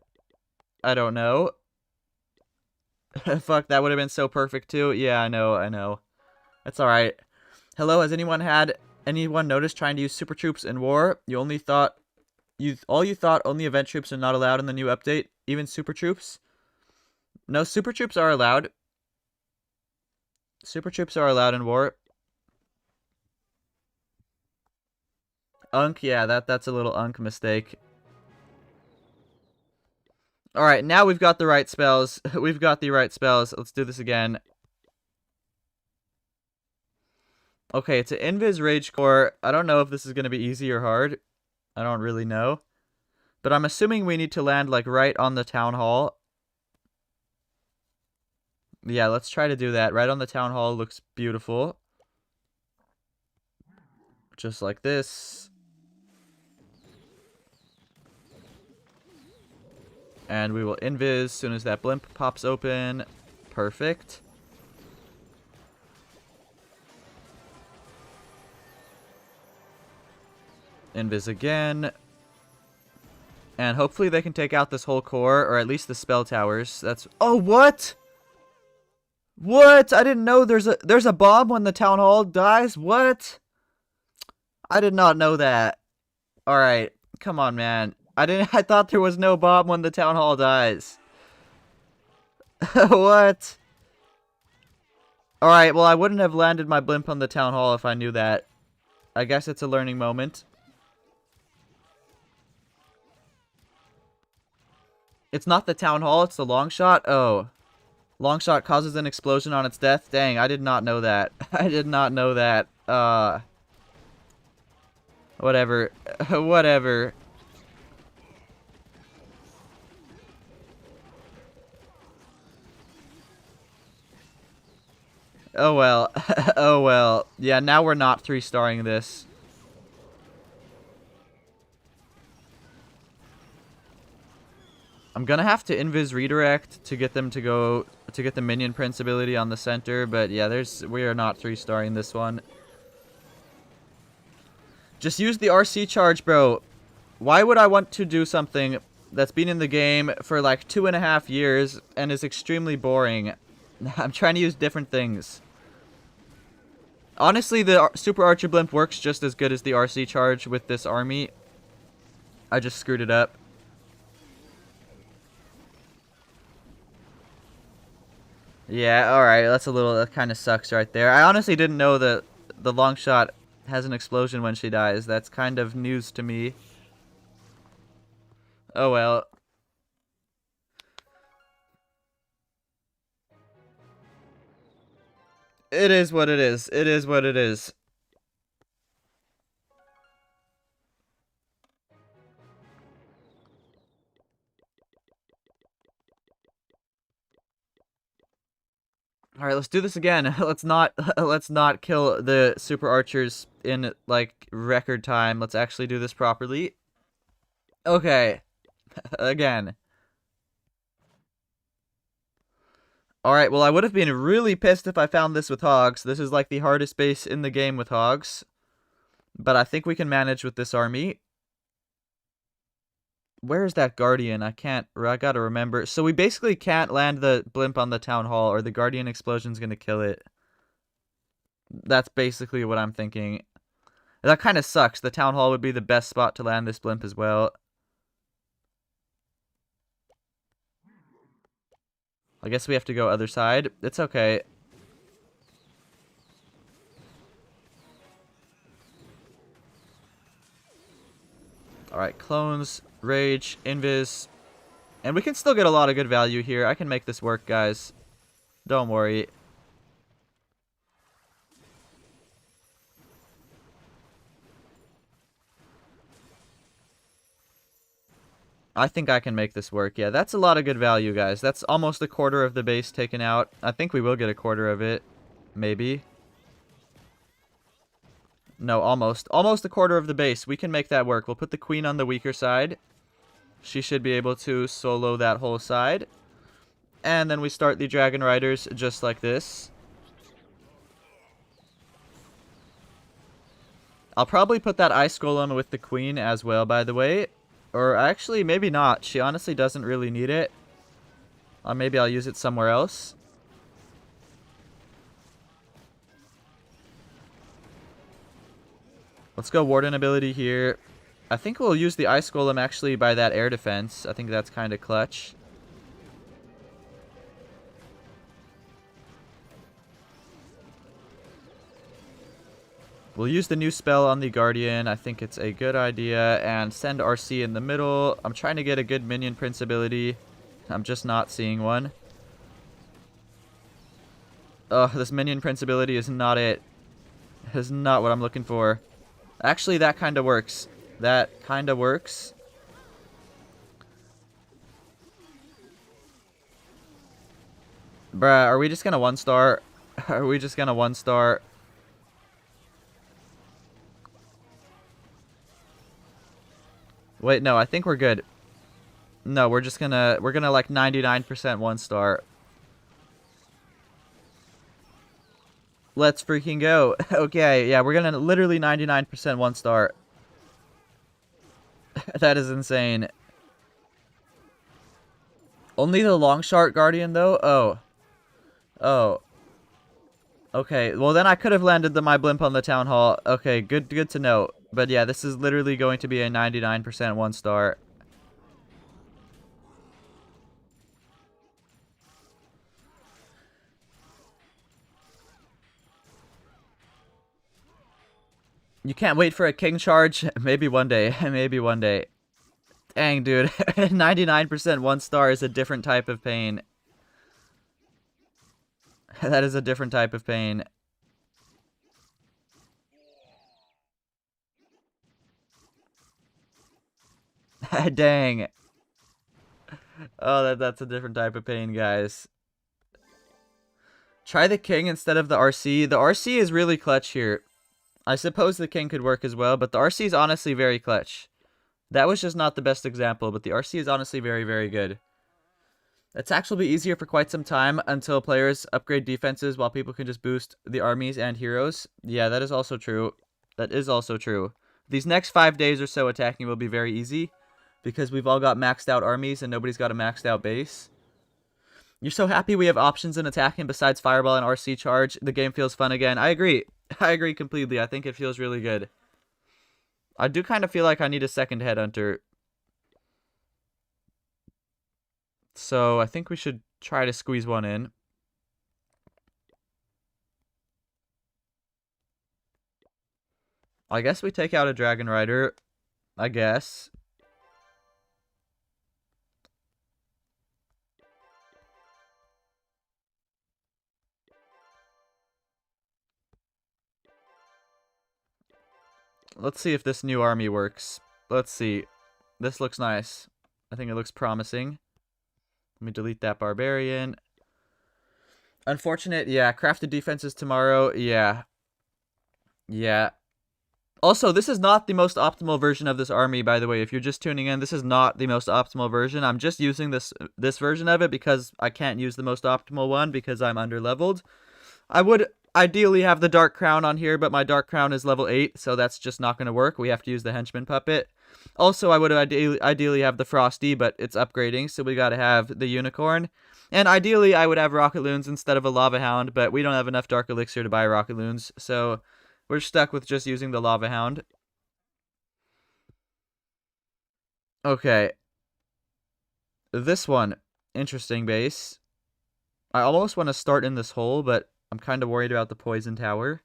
I don't know. Fuck, that would have been so perfect, too. Yeah, I know. That's alright. Hello, has anyone noticed trying to use super troops in war? All you thought only event troops are not allowed in the new update? Even super troops? No, super troops are allowed. Super troops are allowed in war. Unk, yeah, that's a little unk mistake. Alright, now we've got the right spells. We've got the right spells. Let's do this again. Okay, it's an Invis Rage Core. I don't know if this is going to be easy or hard. I don't really know. But I'm assuming we need to land, like, right on the Town Hall. Yeah, let's try to do that. Right on the Town Hall looks beautiful. Just like this. And we will invis as soon as that blimp pops open. Perfect. Invis again. And hopefully they can take out this whole core, or at least the spell towers. That's... Oh, what? What? I didn't know there's a bomb when the town hall dies. What? I did not know that. Alright. Come on, man. I thought there was no bomb when the town hall dies. What? Alright, well, I wouldn't have landed my blimp on the town hall if I knew that. I guess it's a learning moment. It's not the town hall, it's the long shot? Oh. Long shot causes an explosion on its death? Dang, I did not know that. I did not know that. Whatever. Whatever. Oh well. Oh well. Yeah, now we're not 3-starring this. I'm gonna have to invis redirect to get them to go to get the minion prince ability on the center, but yeah, we are not 3-starring this one. Just use the RC charge, bro. Why would I want to do something that's been in the game for like 2.5 years and is extremely boring? I'm trying to use different things. Honestly, the Super Archer Blimp works just as good as the RC charge with this army. I just screwed it up. Yeah, alright, that kind of sucks right there. I honestly didn't know that the long shot has an explosion when she dies. That's kind of news to me. Oh well. It is what it is. It is what it is. All right, let's do this again. Let's not kill the super archers in like record time. Let's actually do this properly. Okay. Again. All right, well, I would have been really pissed if I found this with hogs. This is like the hardest base in the game with hogs. But I think we can manage with this army. Where is that Guardian? I gotta remember. So we basically can't land the blimp on the town hall, or the Guardian explosion's gonna kill it. That's basically what I'm thinking. That kind of sucks. The town hall would be the best spot to land this blimp as well. I guess we have to go other side. It's okay. Alright, clones, rage, invis. And we can still get a lot of good value here. I can make this work, guys. Don't worry. I think I can make this work. Yeah, that's a lot of good value, guys. That's almost a quarter of the base taken out. I think we will get a quarter of it. Maybe. No, almost. Almost a quarter of the base. We can make that work. We'll put the queen on the weaker side. She should be able to solo that whole side. And then we start the Dragon Riders just like this. I'll probably put that Ice Golem with the queen as well, by the way. Or actually, maybe not. She honestly doesn't really need it. Or maybe I'll use it somewhere else. Let's go Warden ability here. I think we'll use the Ice Golem actually by that air defense. I think that's kind of clutch. We'll use the new spell on the Guardian. I think it's a good idea. And send RC in the middle. I'm trying to get a good Minion Prince ability. I'm just not seeing one. Oh, this Minion Prince ability is not it. Is not what I'm looking for. Actually, that kind of works. That kind of works. Bruh, are we just gonna 1-star? Are we just gonna 1-star? Wait, no, I think we're good. No, we're gonna like 99% 1-star. Let's freaking go. Okay, yeah, we're gonna literally 99% 1-star. That is insane. Only the long shot guardian though? Oh. Oh. Okay, well then I could have landed my blimp on the town hall. Okay, good to know. But yeah, this is literally going to be a 99% 1-star. You can't wait for a king charge? Maybe one day. Maybe one day. Dang, dude. 99% 1-star is a different type of pain. That is a different type of pain. Dang. Oh, that's a different type of pain, guys. Try the king instead of the RC. The RC is really clutch here. I suppose the king could work as well, but the RC is honestly very clutch. That was just not the best example, but the RC is honestly very, very good. It's actually easier for quite some time until players upgrade defenses while people can just boost the armies and heroes. Yeah, that is also true. That is also true. These next 5 days or so attacking will be very easy because we've all got maxed out armies and nobody's got a maxed out base. You're so happy we have options in attacking besides Fireball and RC Charge. The game feels fun again. I agree. I agree completely. I think it feels really good. I do kind of feel like I need a second Headhunter. So I think we should try to squeeze one in. I guess we take out a Dragon Rider. I guess. Let's see if this new army works. Let's see. This looks nice. I think it looks promising. Let me delete that Barbarian. Unfortunate, yeah. Crafted defenses tomorrow, yeah. Yeah. Also, this is not the most optimal version of this army, by the way. If you're just tuning in, this is not the most optimal version. I'm just using this version of it because I can't use the most optimal one because I'm underleveled. I would ideally have the Dark Crown on here, but my Dark Crown is level 8, so that's just not going to work. We have to use the Henchman Puppet. Also, I would ideally have the Frosty, but it's upgrading, so we got to have the Unicorn. And ideally, I would have Rocket Loons instead of a Lava Hound, but we don't have enough Dark Elixir to buy Rocket Loons, so we're stuck with just using the Lava Hound. Okay. This one, interesting base. I almost want to start in this hole, but I'm kind of worried about the Poison Tower.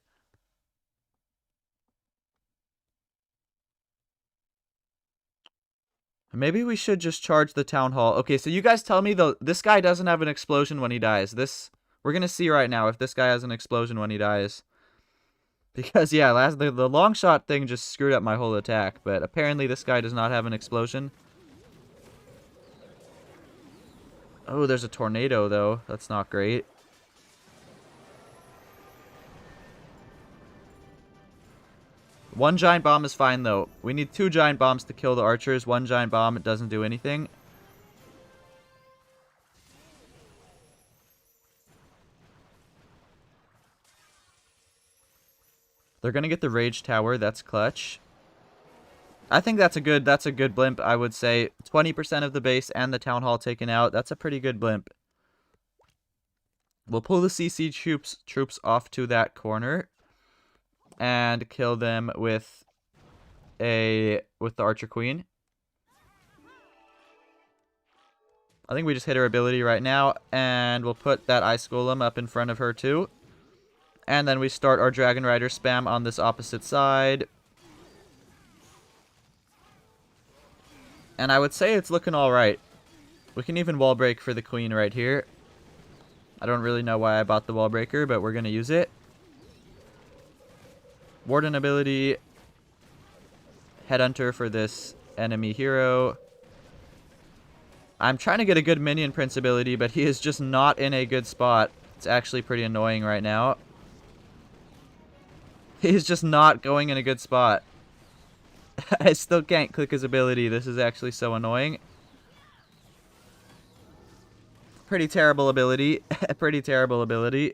Maybe we should just charge the Town Hall. Okay, so you guys tell me, though, this guy doesn't have an explosion when he dies. We're going to see right now if this guy has an explosion when he dies. Because, yeah, the long shot thing just screwed up my whole attack. But apparently this guy does not have an explosion. Oh, there's a tornado, though. That's not great. One giant bomb is fine, though. We need 2 giant bombs to kill the archers. 1 giant bomb, it doesn't do anything. They're gonna get the Rage Tower. That's clutch. I think that's a good blimp, I would say. 20% of the base and the Town Hall taken out. That's a pretty good blimp. We'll pull the CC troops off to that corner. And kill them with the Archer Queen. I think we just hit her ability right now, and we'll put that Ice Golem up in front of her too. And then we start our Dragon Rider spam on this opposite side. And I would say it's looking alright. We can even wall break for the Queen right here. I don't really know why I bought the wall breaker, but we're going to use it. Warden ability, Headhunter for this enemy hero. I'm trying to get a good minion prince ability, but he is just not in a good spot. It's actually pretty annoying right now. He's just not going in a good spot. I still can't click his ability. This is actually so annoying. Pretty terrible ability. Pretty terrible ability.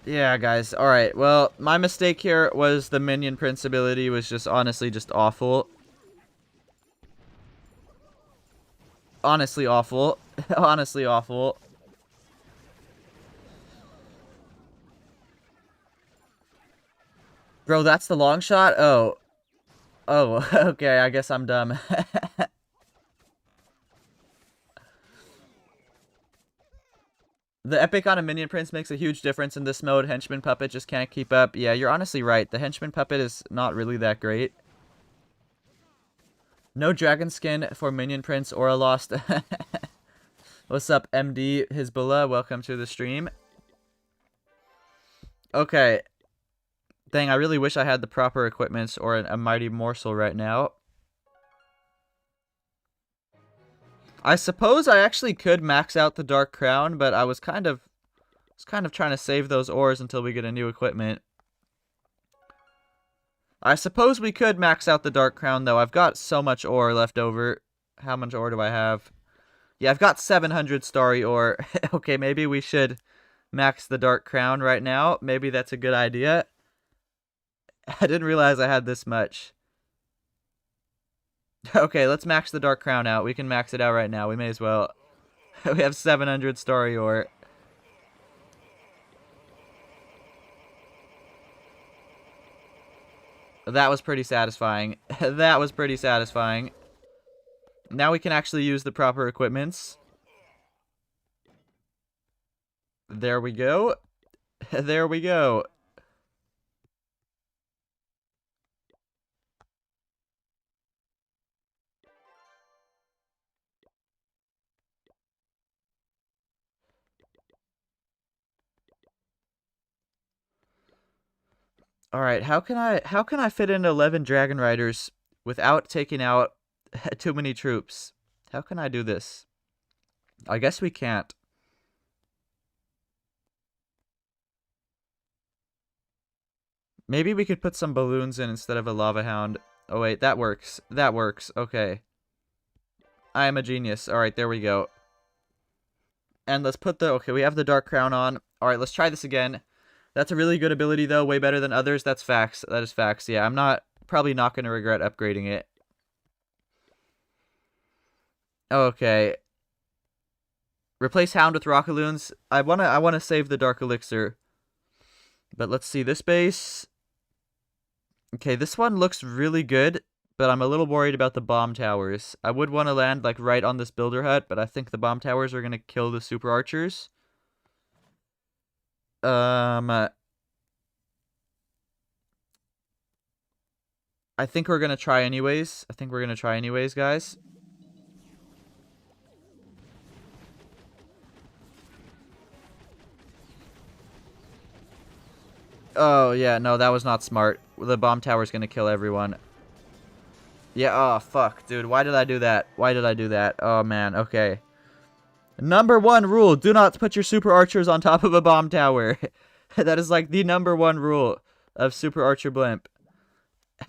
Yeah, guys. Alright, well, my mistake here was the Minion Prince ability was just honestly just awful. Honestly awful. Honestly awful. Bro, that's the long shot? Oh. Oh, okay, I guess I'm dumb. The epic on a Minion Prince makes a huge difference in this mode. Henchman Puppet just can't keep up. Yeah, you're honestly right. The Henchman Puppet is not really that great. No dragon skin for Minion Prince or a lost. What's up, MD Hezbollah? Welcome to the stream. Okay. Dang, I really wish I had the proper equipment or a mighty morsel right now. I suppose I actually could max out the Dark Crown, but I was kind of trying to save those ores until we get a new equipment. I suppose we could max out the Dark Crown, though. I've got so much ore left over. How much ore do I have? Yeah, I've got 700 starry ore. Okay, maybe we should max the Dark Crown right now. Maybe that's a good idea. I didn't realize I had this much. Okay, let's max the Dark Crown out. We can max it out right now. We may as well. We have 700 starry ore. That was pretty satisfying. That was pretty satisfying. Now we can actually use the proper equipments. There we go. There we go. All right, how can I fit in 11 Dragon Riders without taking out too many troops? How can I do this? I guess we can't. Maybe we could put some balloons in instead of a lava hound. Oh wait, that works. That works. Okay. I am a genius. All right, there we go. And let's put the okay, we have the Dark Crown on. All right, let's try this again. That's a really good ability, though. Way better than others. That's facts. That is facts. Yeah, I'm probably not going to regret upgrading it. Okay. Replace Hound with Rockaloons. I wanna save the Dark Elixir. But let's see this base. Okay, this one looks really good, but I'm a little worried about the bomb towers. I would want to land like right on this builder hut, but I think the bomb towers are going to kill the super archers. I think we're going to try anyways. Guys. Oh, yeah, no, that was not smart. The bomb tower's going to kill everyone. Yeah, oh, fuck, dude. Why did I do that? Oh, man, okay. Number 1 rule, do not put your super archers on top of a bomb tower. That is like the number 1 rule of Super Archer Blimp.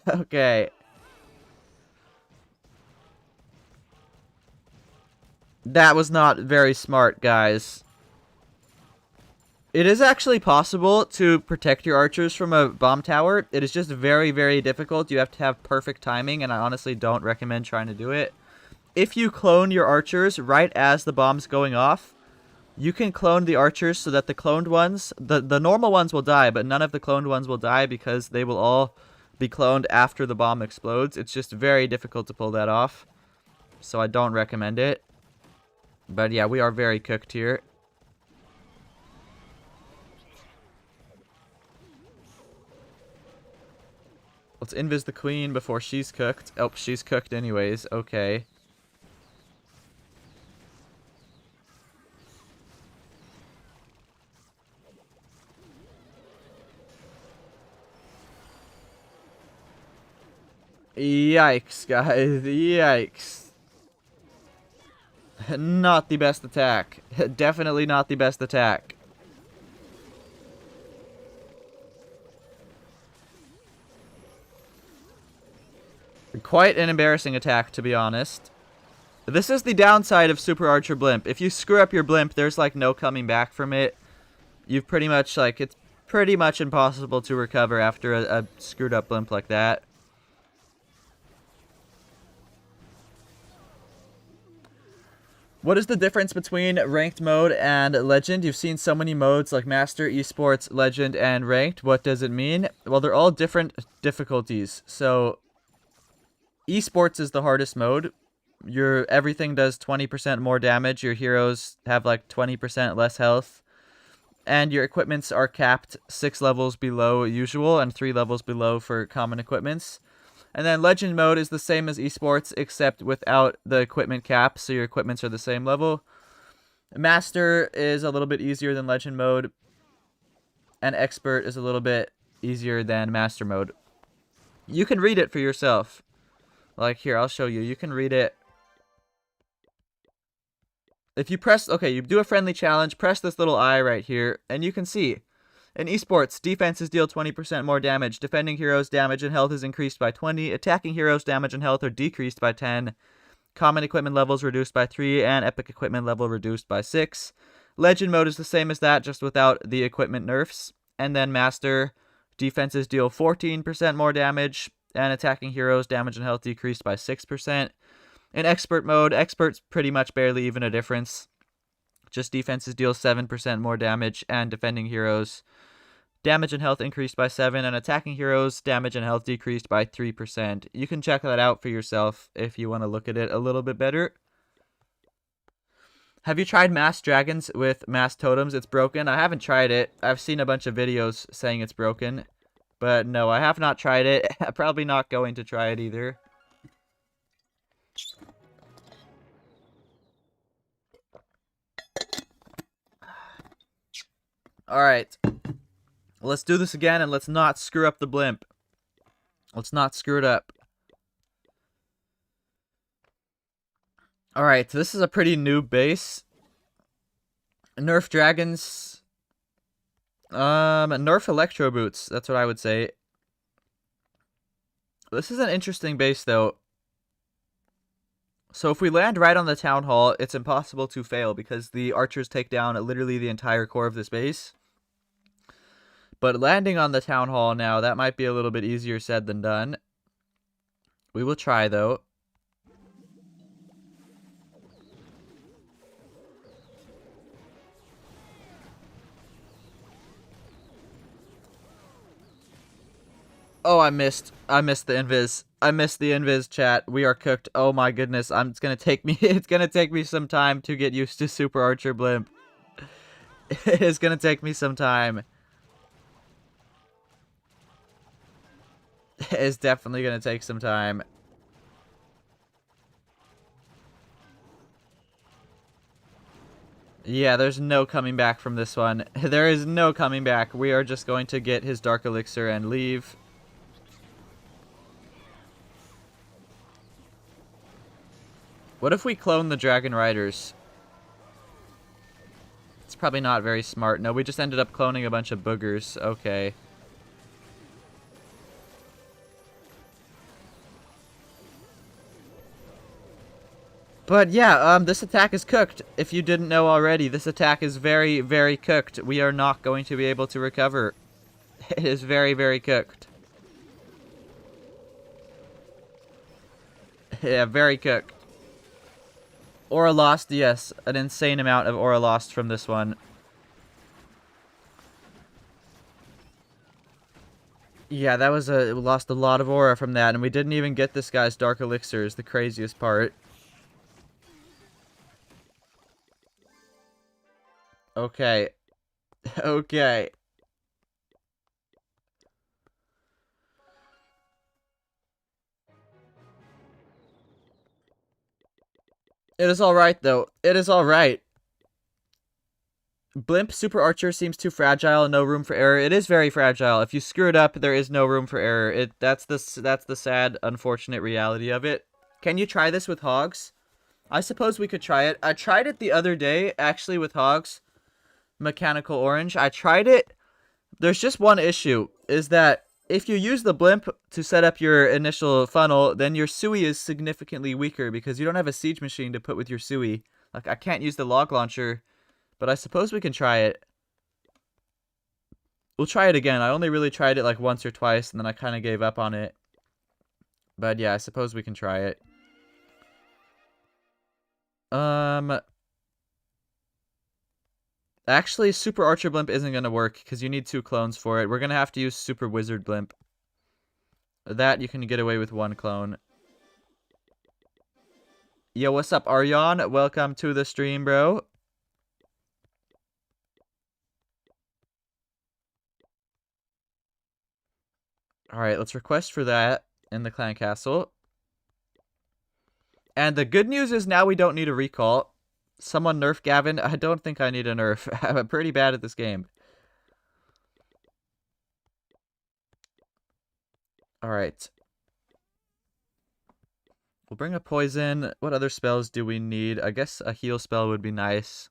Okay. That was not very smart, guys. It is actually possible to protect your archers from a bomb tower. It is just very, very difficult. You have to have perfect timing, and I honestly don't recommend trying to do it. If you clone your archers right as the bomb's going off, you can clone the archers so that the cloned ones, the normal ones will die, but none of the cloned ones will die because they will all be cloned after the bomb explodes. It's just very difficult to pull that off, so I don't recommend it. But yeah, we are very cooked here. Let's invis the queen before she's cooked. Oh, she's cooked anyways. Okay. Yikes, guys. Yikes. Not the best attack. Definitely not the best attack. Quite an embarrassing attack, to be honest. This is the downside of Super Archer Blimp. If you screw up your Blimp, there's like no coming back from it. You've pretty much like, it's pretty much impossible to recover after a screwed up Blimp like that. What is the difference between ranked mode and legend? You've seen so many modes like Master, Esports, Legend, and Ranked. What does it mean? Well, they're all different difficulties. So, Esports is the hardest mode. Everything does 20% more damage. Your heroes have like 20% less health. And your equipments are capped 6 levels below usual and 3 levels below for common equipments. And then Legend mode is the same as Esports, except without the equipment cap, so your equipments are the same level. Master is a little bit easier than Legend mode, and Expert is a little bit easier than Master mode. You can read it for yourself. Like, here, I'll show you. You can read it. If you press, okay, you do a friendly challenge, press this little eye right here, and you can see. In Esports, defenses deal 20% more damage. Defending heroes' damage and health is increased by 20. Attacking heroes' damage and health are decreased by 10. Common equipment levels reduced by 3, and epic equipment level reduced by 6. Legend mode is the same as that, just without the equipment nerfs. And then Master, defenses deal 14% more damage, and attacking heroes' damage and health decreased by 6%. In Expert mode, Expert's pretty much barely even a difference. Just defenses deal 7% more damage, and defending heroes' damage and health increased by 7, and attacking heroes' damage and health decreased by 3%. You can check that out for yourself if you want to look at it a little bit better. Have you tried masked dragons with masked totems? It's broken. I haven't tried it. I've seen a bunch of videos saying it's broken. But no, I have not tried it. I'm probably not going to try it either. Alright. Let's do this again, and let's not screw up the Blimp. Let's not screw it up. Alright, so this is a pretty new base. Nerf dragons. Nerf electro boots. That's what I would say. This is an interesting base, though. So if we land right on the Town Hall, it's impossible to fail because the archers take down literally the entire core of this base. But landing on the Town Hall now, that might be a little bit easier said than done. We will try, though. Oh, I missed the invis. I missed the invis, chat. We are cooked. Oh my goodness. It's gonna take me some time to get used to Super Archer Blimp. It is gonna take me some time. It is definitely gonna take some time. Yeah, there's no coming back from this one. There is no coming back. We are just going to get his Dark Elixir and leave. What if we clone the Dragon Riders? It's probably not very smart. No, we just ended up cloning a bunch of boogers. Okay. But yeah, this attack is cooked. If you didn't know already, this attack is very, very cooked. We are not going to be able to recover. It is very, very cooked. Yeah, very cooked. Aura lost, yes. An insane amount of aura lost from this one. Yeah, that was we lost a lot of aura from that, and we didn't even get this guy's Dark Elixir is the craziest part. Okay. Okay. It is alright, though. It is alright. Blimp Super Archer seems too fragile, no room for error. It is very fragile. If you screw it up, there is no room for error. That's the sad, unfortunate reality of it. Can you try this with hogs? I suppose we could try it. I tried it the other day, actually, with hogs. Mechanical Orange. I tried it. There's just one issue, is that if you use the blimp to set up your initial funnel, then your Sui is significantly weaker because you don't have a siege machine to put with your Sui. Like, I can't use the log launcher, but I suppose we can try it. We'll try it again. I only really tried it like once or twice, and then I kind of gave up on it. But yeah, I suppose we can try it. Actually, Super Archer Blimp isn't going to work because you need 2 clones for it. We're going to have to use Super Wizard Blimp. That you can get away with 1 clone. Yo, what's up, Aryan? Welcome to the stream, bro. Alright, let's request for that in the clan castle. And the good news is now we don't need a recall. Someone nerf Gavin. I don't think I need a nerf. I'm pretty bad at this game. Alright. We'll bring a poison. What other spells do we need? I guess a heal spell would be nice.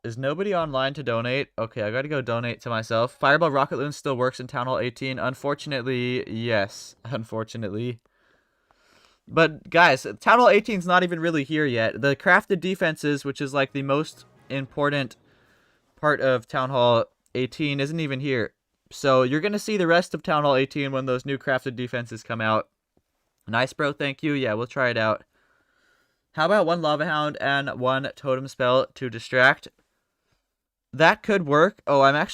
Is nobody online to donate? Okay, I gotta go donate to myself. Fireball Rocket Loon still works in Town Hall 18. Unfortunately, yes. Unfortunately. But guys, Town Hall 18 is not even really here yet. The crafted defenses, which is like the most important part of Town Hall 18, isn't even here. So you're going to see the rest of Town Hall 18 when those new crafted defenses come out. Nice, bro. Thank you. Yeah, we'll try it out. How about 1 Lava Hound and 1 Totem Spell to distract? That could work. Oh,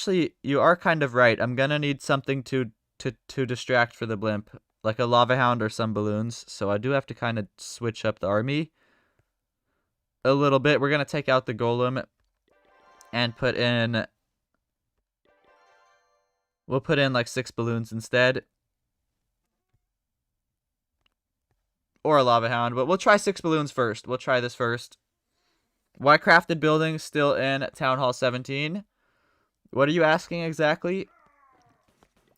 you are kind of right. I'm going to need something to distract for the blimp. Like a Lava Hound or some balloons. So I do have to kind of switch up the army a little bit. We're going to take out the Golem and put in... We'll put in like 6 balloons instead. Or a Lava Hound. But we'll try 6 balloons first. We'll try this first. Why crafted buildings still in Town Hall 17? What are you asking exactly?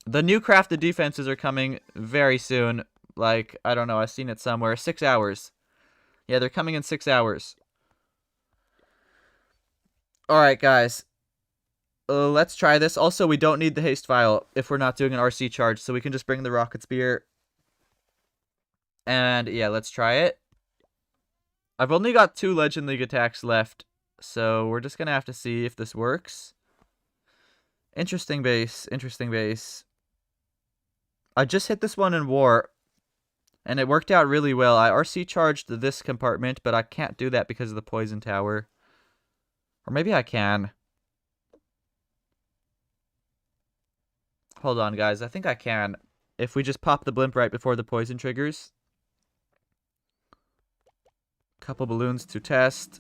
The new crafted defenses are coming very soon. Like, I don't know, I've seen it somewhere. 6 hours. Yeah, they're coming in 6 hours. Alright, guys. Let's try this. Also, we don't need the haste vial if we're not doing an RC charge, so we can just bring the rocket spear. And, yeah, let's try it. I've only got 2 Legend League attacks left, so we're just gonna have to see if this works. Interesting base. Interesting base. I just hit this one in war, and it worked out really well. I RC charged this compartment, but I can't do that because of the poison tower. Or maybe I can. Hold on, guys. I think I can. If we just pop the blimp right before the poison triggers. Couple balloons to test.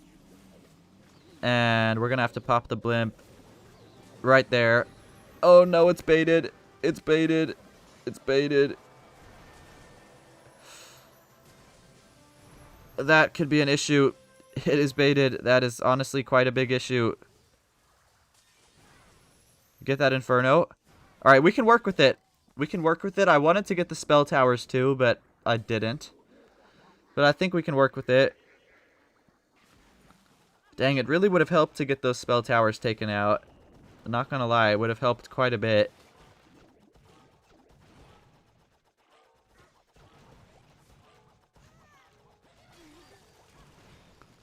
And we're going to have to pop the blimp right there. Oh, no, it's baited. It's baited. It's baited. That could be an issue. It is baited. That is honestly quite a big issue. Get that Inferno. Alright, we can work with it. We can work with it. I wanted to get the spell towers too, but I didn't. But I think we can work with it. Dang, it really would have helped to get those spell towers taken out. I'm not gonna lie, it would have helped quite a bit.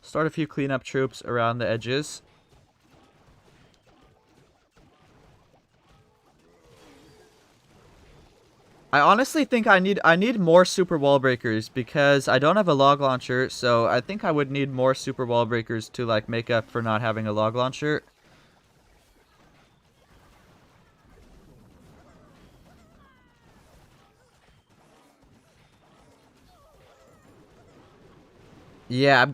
Start a few cleanup troops around the edges. I honestly think I need more super wall breakers because I don't have a log launcher, so I think I would need more super wall breakers to like make up for not having a log launcher. Yeah,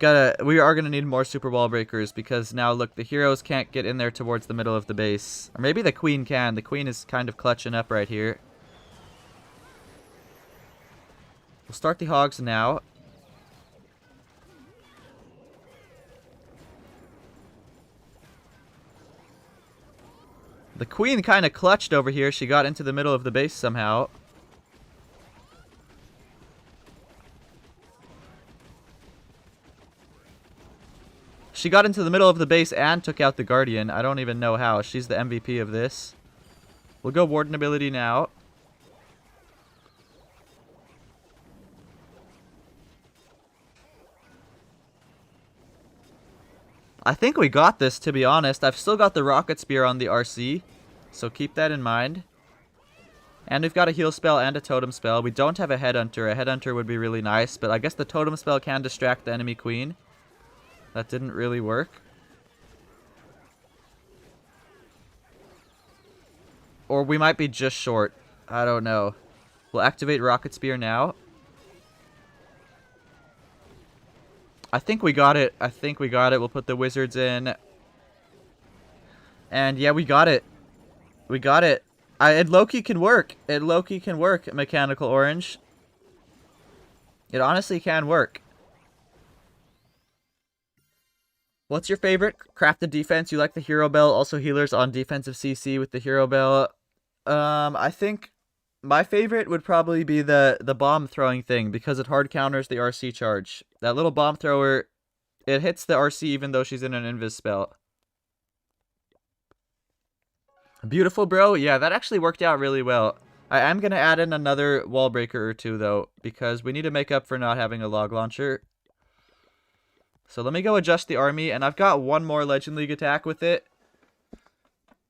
we are gonna need more super wall breakers because now look, the heroes can't get in there towards the middle of the base. Or maybe the queen can. The queen is kind of clutching up right here. We'll start the hogs now. The queen kind of clutched over here. She got into the middle of the base somehow. She got into the middle of the base and took out the Guardian. I don't even know how. She's the MVP of this. We'll go Warden ability now. I think we got this, to be honest. I've still got the Rocket Spear on the RC, so keep that in mind. And we've got a heal spell and a totem spell. We don't have a Headhunter. A Headhunter would be really nice, but I guess the totem spell can distract the enemy queen. That didn't really work. Or we might be just short. I don't know. We'll activate Rocket Spear now. I think we got it. I think we got it. We'll put the wizards in. And yeah, we got it. We got it. And Loki can work. It Loki can work, Mechanical Orange. It honestly can work. What's your favorite crafted defense? You like the Hero Bell, also healers on defensive CC with the Hero Bell. I think my favorite would probably be the bomb throwing thing because it hard counters the RC charge. That little bomb thrower, it hits the RC even though she's in an invis spell. Beautiful, bro. Yeah, that actually worked out really well. I am going to add in another wall breaker or two, though, because we need to make up for not having a log launcher. So let me go adjust the army, and I've got one more Legend League attack with it.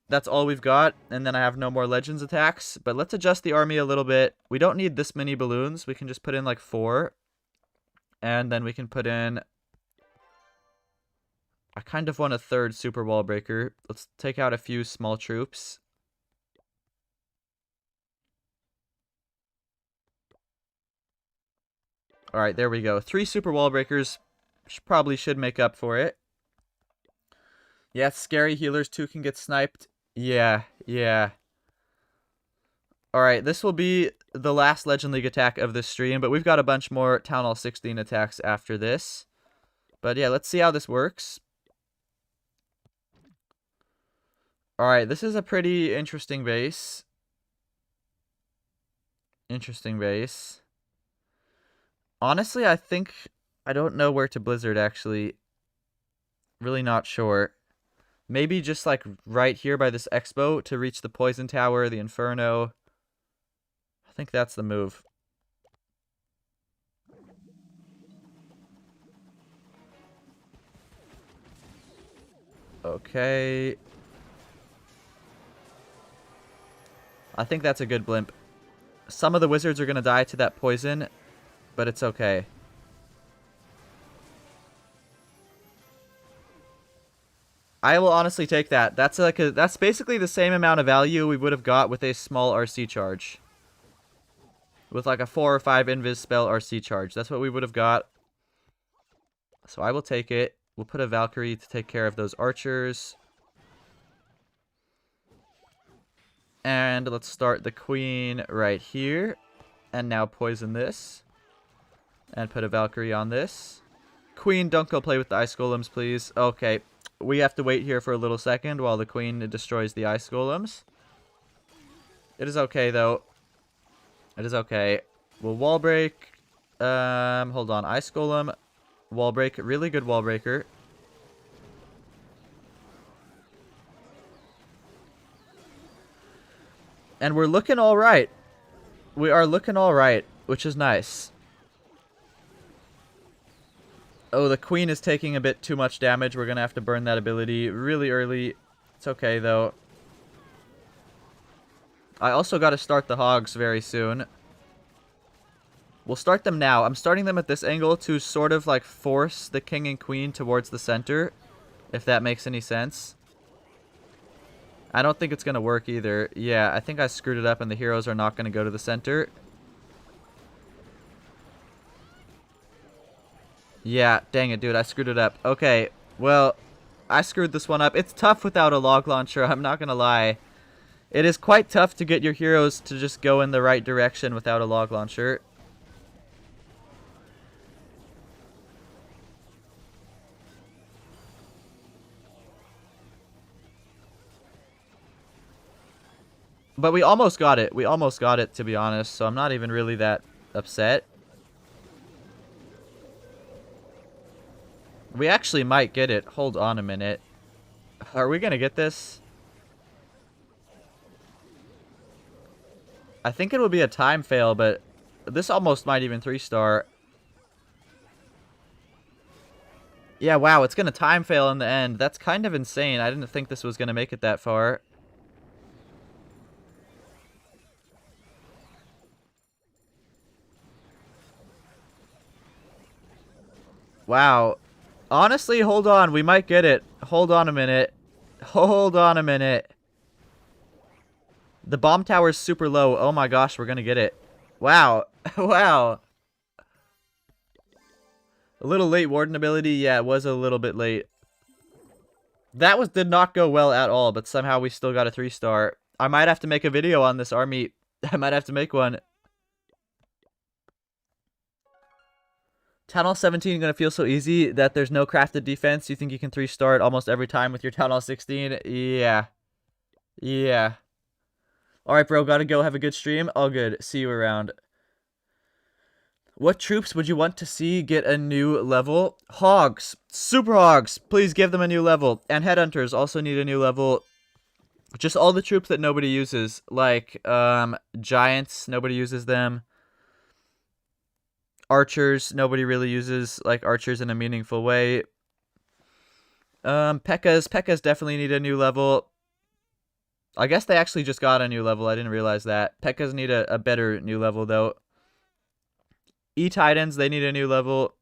That's all we've got, and then I have no more Legends attacks. But let's adjust the army a little bit. We don't need this many balloons. We can just put in like 4. And then we can put in... I kind of want a 3rd super wall breaker. Let's take out a few small troops. Alright, there we go. 3 super wall breakers probably should make up for it. Yeah, scary healers too can get sniped. Yeah. Alright, this will be the last Legend League attack of this stream, but we've got a bunch more TownHall 16 attacks after this. But yeah, let's see how this works. Alright, this is a pretty interesting base. Honestly, I think... I don't know where to Blizzard, actually. Really not sure. Maybe just, like, right here by this expo to reach the Poison Tower, the Inferno. I think that's the move. Okay. I think that's a good blimp. Some of the wizards are going to die to that poison, but it's okay. I will honestly take that. That's basically the same amount of value we would have got with a small RC charge. With like a 4 or 5 invis spell RC charge. That's what we would have got. So I will take it. We'll put a Valkyrie to take care of those archers. And let's start the queen right here. And now poison this. And put a Valkyrie on this. Queen, don't go play with the ice golems, please. Okay. We have to wait here for a little second while the queen destroys the ice golems. It is okay, though. It is okay. We'll wall break. Hold on. Ice golem. Wall break. Really good wall breaker. And we're looking alright. We are looking alright, which is nice. Oh, the queen is taking a bit too much damage. We're going to have to burn that ability really early. It's okay, though. I also got to start the hogs very soon. We'll start them now. I'm starting them at this angle to sort of like force the king and queen towards the center, if that makes any sense. I don't think it's going to work either. Yeah, I think I screwed it up and the heroes are not going to go to the center. Yeah, dang it, dude. I screwed it up. Okay, well, I screwed this one up. It's tough without a log launcher, I'm not going to lie. It is quite tough to get your heroes to just go in the right direction without a log launcher. But we almost got it. We almost got it, to be honest, so I'm not even really that upset. We actually might get it. Hold on a minute. Are we going to get this? I think it would be a time fail, but this almost might even 3-star. Yeah, wow, it's going to time fail in the end. That's kind of insane. I didn't think this was going to make it that far. Wow. Honestly, hold on. We might get it. Hold on a minute. Hold on a minute. The bomb tower's super low. Oh my gosh, we're going to get it. Wow. Wow. A little late Warden ability. Yeah, it was a little bit late. That did not go well at all, but somehow we still got a 3-star. I might have to make a video on this army. I might have to make one. TownHall 17 gonna feel so easy that there's no crafted defense. You think you can 3-star it almost every time with your TownHall 16? Yeah. Yeah. Alright, bro. Gotta go. Have a good stream. All good. See you around. What troops would you want to see get a new level? Hogs. Super Hogs. Please give them a new level. And Headhunters also need a new level. Just all the troops that nobody uses. Like, Giants. Nobody uses them. Archers. Nobody really uses, like, Archers in a meaningful way. P.E.K.K.A.s. P.E.K.K.A.s definitely need a new level. I guess they actually just got a new level. I didn't realize that. P.E.K.K.A.s need a better new level, though. E-Titans, they need a new level.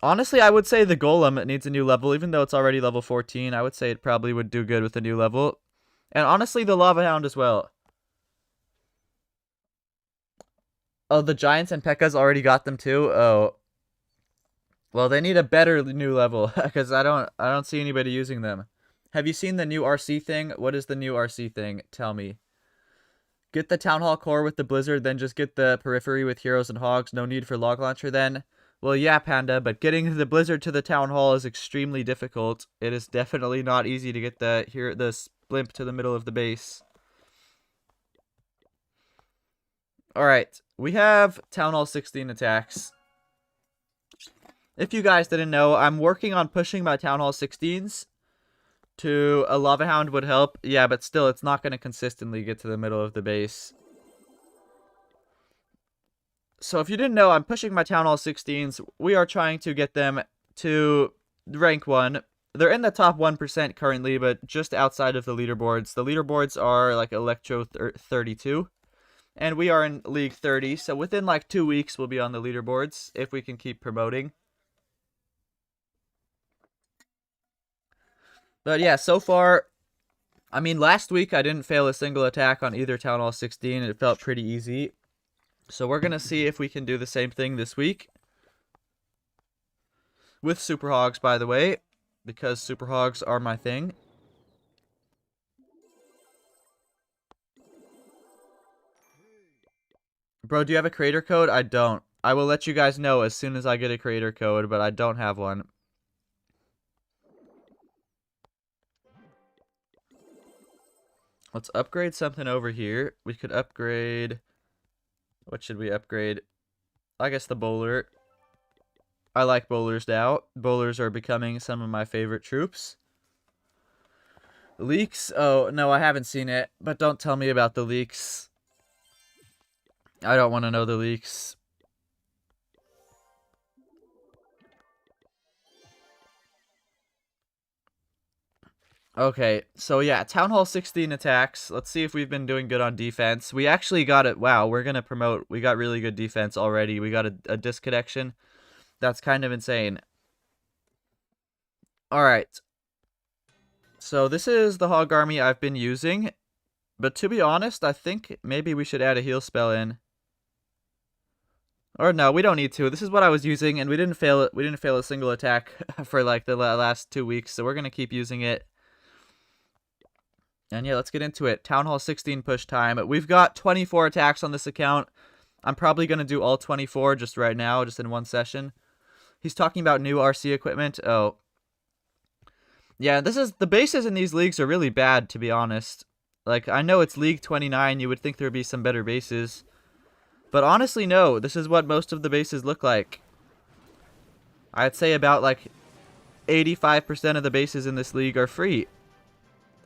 Honestly, I would say the Golem needs a new level, even though it's already level 14. I would say it probably would do good with a new level. And honestly, the Lava Hound as well. Oh, the Giants and P.E.K.K.A.s already got them too? Oh. Well, they need a better new level, because I don't see anybody using them. Have you seen the new RC thing? What is the new RC thing? Tell me. Get the TownHall core with the Blizzard, then just get the Periphery with Heroes and Hogs. No need for Log Launcher then. Well, yeah, Panda, but getting the Blizzard to the TownHall is extremely difficult. It is definitely not easy to get the blimp to the middle of the base. Alright, we have TownHall 16 attacks. If you guys didn't know, I'm working on pushing my TownHall 16s to a Lava Hound would help. Yeah, but still, it's not going to consistently get to the middle of the base. So if you didn't know, I'm pushing my TownHall 16s. We are trying to get them to rank 1. They're in the top 1% currently, but just outside of the leaderboards. The leaderboards are like Electro 32. And we are in League 30, so within like 2 weeks we'll be on the leaderboards if we can keep promoting. But yeah, so far, I mean, last week I didn't fail a single attack on either TownHall 16. It felt pretty easy. So we're going to see if we can do the same thing this week. With Super Hogs, by the way, because Super Hogs are my thing. Bro, do you have a creator code? I don't. I will let you guys know as soon as I get a creator code, but I don't have one. Let's upgrade something over here. We could upgrade... What should we upgrade? I guess the bowler. I like bowlers now. Bowlers are becoming some of my favorite troops. Leaks? Oh, no, I haven't seen it. But don't tell me about the leaks. I don't want to know the leaks. Okay, so yeah, TownHall 16 attacks. Let's see if we've been doing good on defense. We actually got it. Wow, we're going to promote. We got really good defense already. We got a disconnection. That's kind of insane. Alright. So this is the Hog Army I've been using. But to be honest, I think maybe we should add a heal spell in. Or no, we don't need to. This is what I was using, and we didn't fail it. We didn't fail a single attack for like the last 2 weeks, so we're going to keep using it. And yeah, let's get into it. TownHall 16 push time. We've got 24 attacks on this account. I'm probably going to do all 24 just right now, just in one session. He's talking about new RC equipment. Oh. Yeah, the bases in these leagues are really bad, to be honest. Like, I know it's League 29. You would think there would be some better bases. But honestly, no. This is what most of the bases look like. I'd say about, like, 85% of the bases in this league are free.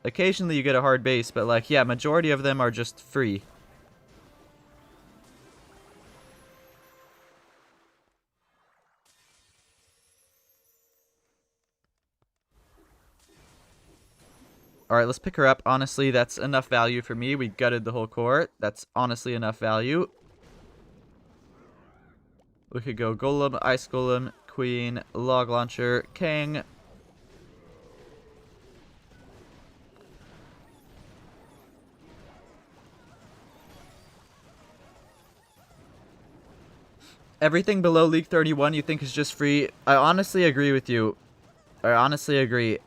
Occasionally you get a hard base, but like, yeah, majority of them are just free. Alright, let's pick her up. Honestly, that's enough value for me. We gutted the whole court. That's honestly enough value. We could go Golem, Ice Golem, Queen, Log Launcher, King. Everything below League 31 you think is just free? I honestly agree with you. I honestly agree.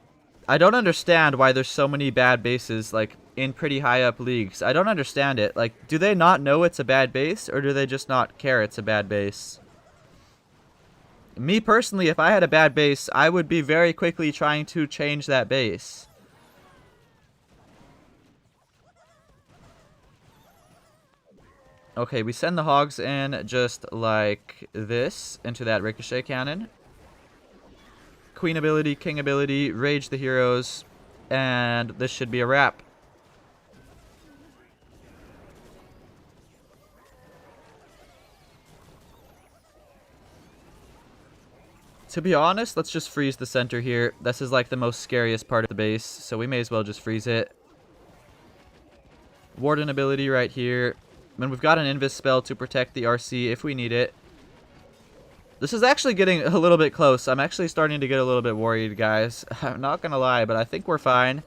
I don't understand why there's so many bad bases, like, in pretty high up leagues. I don't understand it. Like, do they not know it's a bad base, or do they just not care it's a bad base? Me personally, if I had a bad base, I would be very quickly trying to change that base. Okay, we send the hogs in just like this into that ricochet cannon. Queen ability, king ability, rage the heroes, and this should be a wrap. To be honest, let's just freeze the center here. This is like the most scariest part of the base, so we may as well just freeze it. Warden ability right here. And we've got an invis spell to protect the RC if we need it. This is actually getting a little bit close. I'm actually starting to get a little bit worried, guys. I'm not gonna lie, but I think we're fine.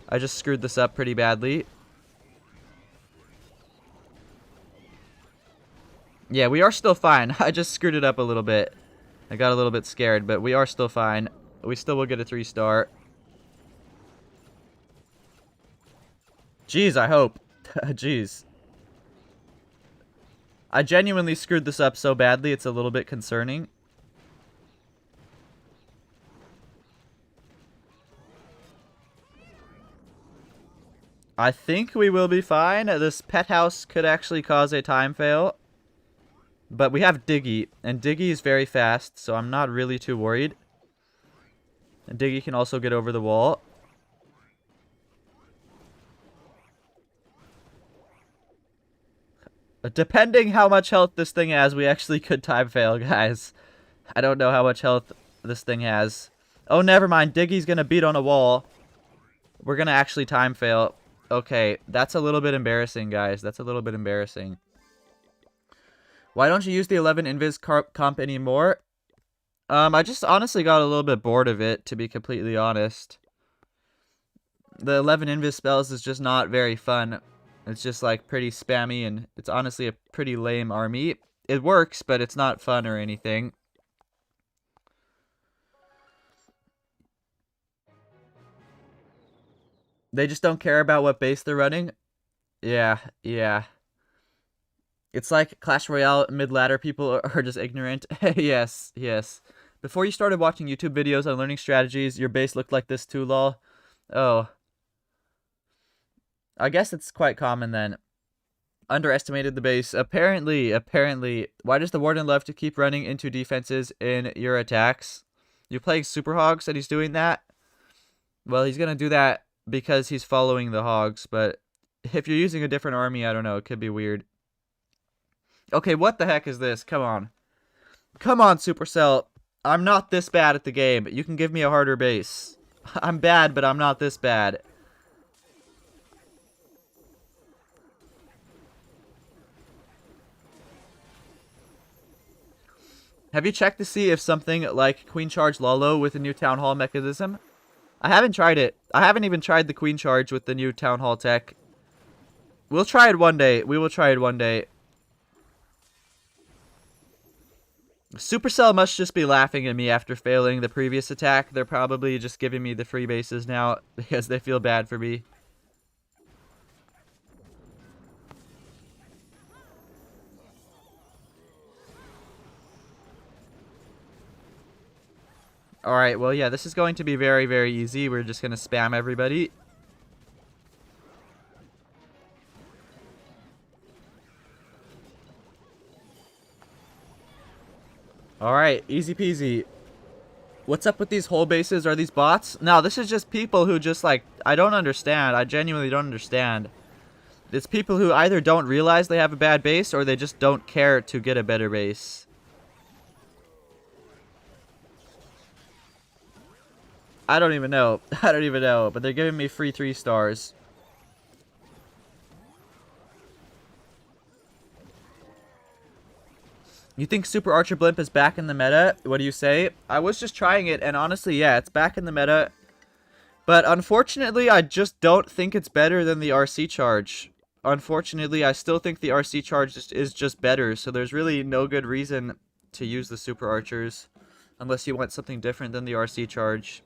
I just screwed this up pretty badly. Yeah, we are still fine. I just screwed it up a little bit. I got a little bit scared, but we are still fine. We still will get a 3-star. Jeez, I hope. Jeez. I genuinely screwed this up so badly, it's a little bit concerning. I think we will be fine. This pet house could actually cause a time fail. But we have Diggy, and Diggy is very fast, so I'm not really too worried. And Diggy can also get over the wall. Depending how much health this thing has, we actually could time fail, guys. I don't know how much health this thing has. Oh, never mind. Diggy's gonna beat on a wall. We're gonna actually time fail. Okay, that's a little bit embarrassing, guys. That's a little bit embarrassing. Why don't you use the 11 invis comp anymore? I just honestly got a little bit bored of it, to be completely honest. The 11 invis spells is just not very fun. It's just like pretty spammy, and it's honestly a pretty lame army. It works, but it's not fun or anything. They just don't care about what base they're running. Yeah, yeah. It's like Clash Royale mid-ladder people are just ignorant. Yes, yes. Before you started watching YouTube videos on learning strategies, your base looked like this too, lol. Oh. I guess it's quite common then. Underestimated the base. Apparently. Why does the Warden love to keep running into defenses in your attacks? You're playing Super Hogs and he's doing that? Well, he's gonna do that because he's following the Hogs, but if you're using a different army, I don't know, it could be weird. Okay, what the heck is this? Come on. Come on, Supercell. I'm not this bad at the game. You can give me a harder base. I'm bad, but I'm not this bad. Have you checked to see if something like Queen Charge Lolo with the new Town Hall mechanism? I haven't tried it. I haven't even tried the Queen Charge with the new Town Hall tech. We'll try it one day. We will try it one day. Supercell must just be laughing at me after failing the previous attack. They're probably just giving me the free bases now because they feel bad for me. Alright, well, yeah, this is going to be very, very easy. We're just going to spam everybody. Alright, easy peasy. What's up with these whole bases? Are these bots? No, this is just people who just like, I don't understand. I genuinely don't understand. It's people who either don't realize they have a bad base or they just don't care to get a better base. I don't even know. I don't even know. But they're giving me free 3 stars. You think Super Archer Blimp is back in the meta? What do you say? I was just trying it, and honestly, yeah, it's back in the meta. But unfortunately, I just don't think it's better than the RC charge. Unfortunately, I still think the RC charge is just better, so there's really no good reason to use the Super Archers. Unless you want something different than the RC charge.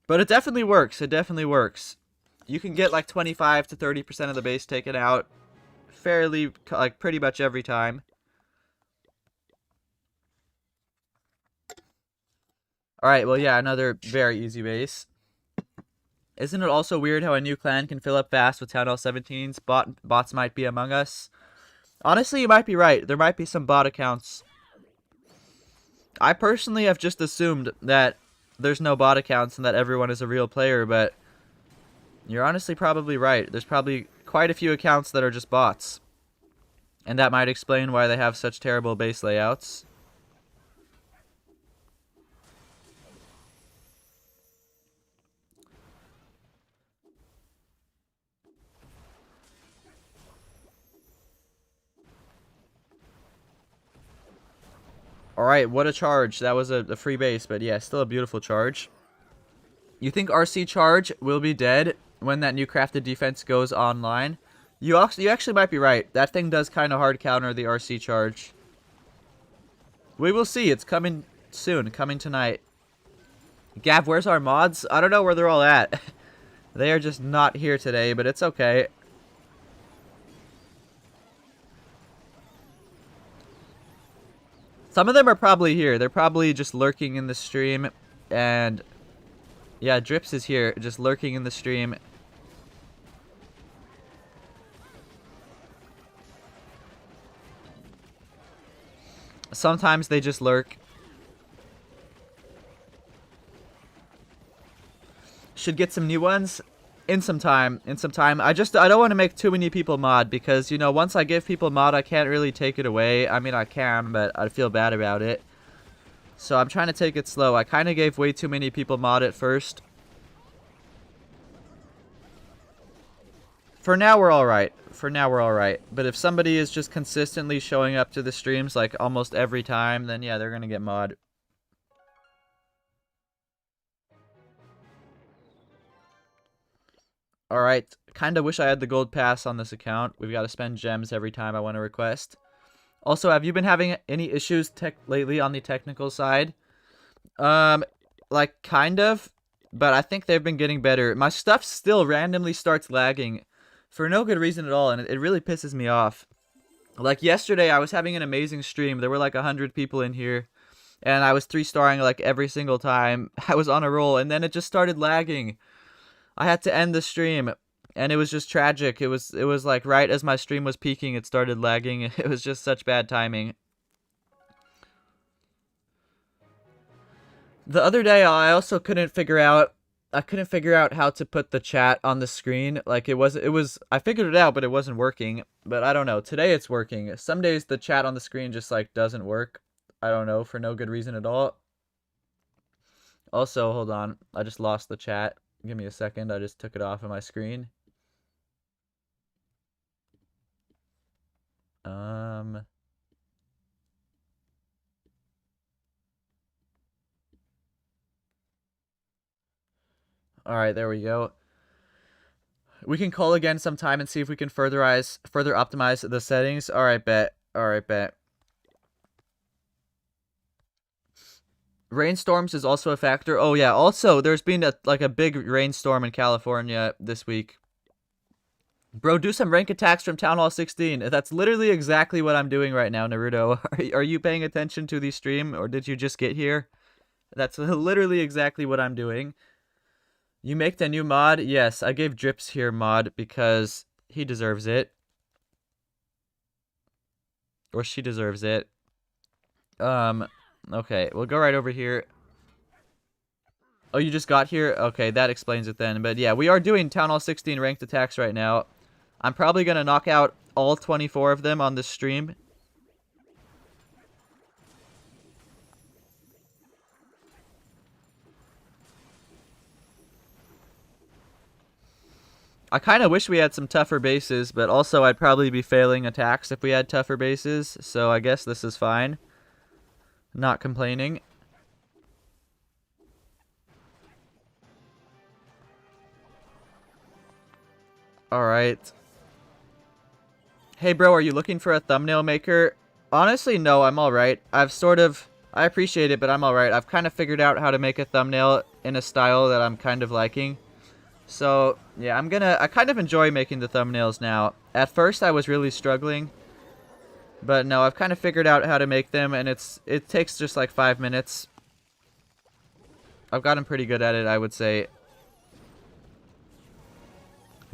But it definitely works. It definitely works. You can get like 25 to 30% of the base taken out fairly, like, pretty much every time. Alright, well, yeah, another very easy base. Isn't it also weird how a new clan can fill up fast with TownHall 17s? Bots might be among us. Honestly, you might be right. There might be some bot accounts. I personally have just assumed that there's no bot accounts and that everyone is a real player, but you're honestly probably right. There's probably quite a few accounts that are just bots. And that might explain why they have such terrible base layouts. Alright, what a charge. That was a free base, but yeah, still a beautiful charge. You think RC charge will be dead when that new crafted defense goes online? You actually might be right. That thing does kind of hard counter the RC charge. We will see. It's coming soon. Coming tonight. Gav, where's our mods? I don't know where they're all at. They are just not here today, but it's okay. Some of them are probably here. They're probably just lurking in the stream. And yeah, Drips is here, just lurking in the stream. Sometimes they just lurk. Should get some new ones in some time. I don't want to make too many people mod because, you know, once I give people mod, I can't really take it away. I mean, I can, but I feel bad about it. So I'm trying to take it slow. I kind of gave way too many people mod at first. For now, we're alright. But if somebody is just consistently showing up to the streams like almost every time, then yeah, they're going to get mod. Alright, kind of wish I had the gold pass on this account. We've got to spend gems every time I want to request. Also, have you been having any issues lately on the technical side? Like, kind of. But I think they've been getting better. My stuff still randomly starts lagging for no good reason at all, and it really pisses me off. Like, yesterday, I was having an amazing stream. There were like 100 people in here, and I was 3-starring like every single time. I was on a roll, and then it just started lagging. I had to end the stream, and it was just tragic. It was like right as my stream was peaking, it started lagging. It was just such bad timing. The other day, I also couldn't figure out how to put the chat on the screen. Like, I figured it out, but it wasn't working. But I don't know. Today it's working. Some days the chat on the screen just like doesn't work. I don't know, for no good reason at all. Also, hold on. I just lost the chat. Give me a second. I just took it off of my screen. Alright, there we go. We can call again sometime and see if we can further optimize the settings. Alright, bet. Alright, bet. Rainstorms is also a factor. Oh, yeah. Also, there's been a big rainstorm in California this week. Bro, do some rank attacks from TownHall 16. That's literally exactly what I'm doing right now, Naruto. Are you paying attention to the stream, or did you just get here? That's literally exactly what I'm doing. You make the new mod? Yes, I gave Drips here mod because he deserves it. Or she deserves it. Okay, we'll go right over here. Oh, you just got here? Okay, that explains it then. But yeah, we are doing Town Hall 16 ranked attacks right now. I'm probably going to knock out all 24 of them on this stream. I kind of wish we had some tougher bases, but also I'd probably be failing attacks if we had tougher bases, so I guess this is fine. Not complaining. Alright. Hey bro, are you looking for a thumbnail maker? Honestly, no, I'm alright. I appreciate it, but I'm alright. I've kind of figured out how to make a thumbnail in a style that I'm kind of liking. So, yeah, I kind of enjoy making the thumbnails now. At first, I was really struggling. But no, I've kind of figured out how to make them, and it takes just like 5 minutes. I've gotten pretty good at it, I would say.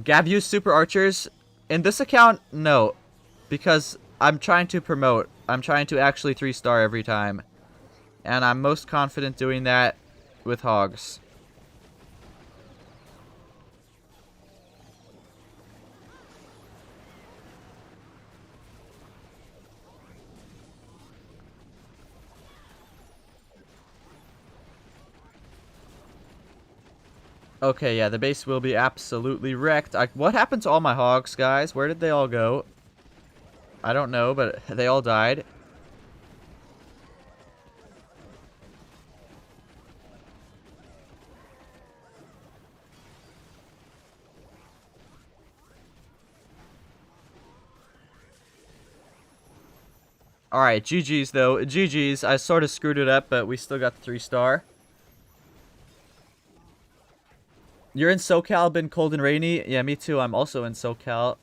Gab used super archers. In this account, no. Because I'm trying to promote. I'm trying to actually 3-star every time. And I'm most confident doing that with hogs. Okay, yeah, the base will be absolutely wrecked. What happened to all my hogs, guys? Where did they all go? I don't know, but they all died. Alright, GG's though. GG's. I sort of screwed it up, but we still got the 3-star. You're in SoCal, been cold and rainy? Yeah, me too. I'm also in SoCal.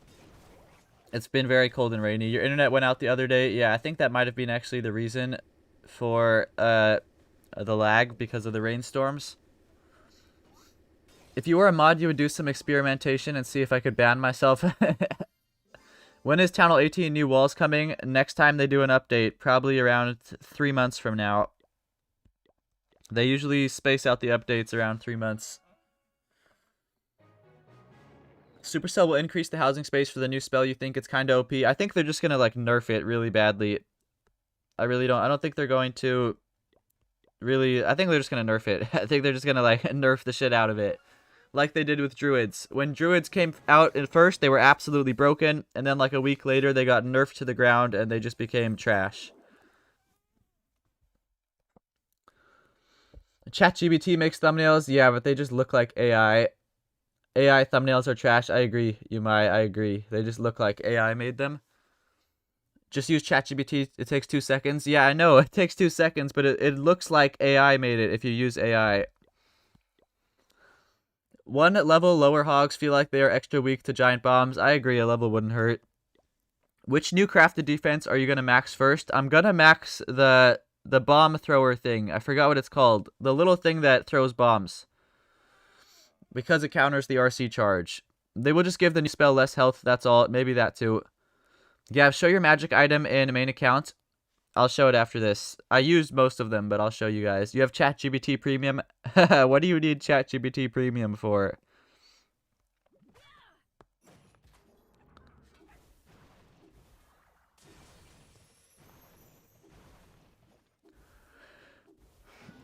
It's been very cold and rainy. Your internet went out the other day. Yeah, I think that might have been actually the reason for the lag because of the rainstorms. If you were a mod, you would do some experimentation and see if I could ban myself. When is Town Hall 18 new walls coming? Next time they do an update, probably around 3 months from now. They usually space out the updates around 3 months. Supercell will increase the housing space for the new spell. You think it's kind of OP? I think they're just going to like nerf it really badly. I don't think they're going to really, I think they're just going to nerf it. I think they're just going to like nerf the shit out of it. Like they did with Druids. When Druids came out at first, they were absolutely broken. And then like a week later, they got nerfed to the ground and they just became trash. ChatGPT makes thumbnails. Yeah, but they just look like AI. AI thumbnails are trash. I agree, Yumai. I agree. They just look like AI made them. Just use ChatGPT. It takes 2 seconds. Yeah, I know. It takes 2 seconds, but it looks like AI made it if you use AI. 1 level lower hogs feel like they are extra weak to giant bombs. I agree. A level wouldn't hurt. Which new crafted defense are you going to max first? I'm going to max the bomb thrower thing. I forgot what it's called. The little thing that throws bombs. Because it counters the RC charge. They will just give the new spell less health, that's all. Maybe that too. Yeah, show your magic item in main account. I'll show it after this. I used most of them, but I'll show you guys. You have ChatGPT Premium? What do you need ChatGPT Premium for?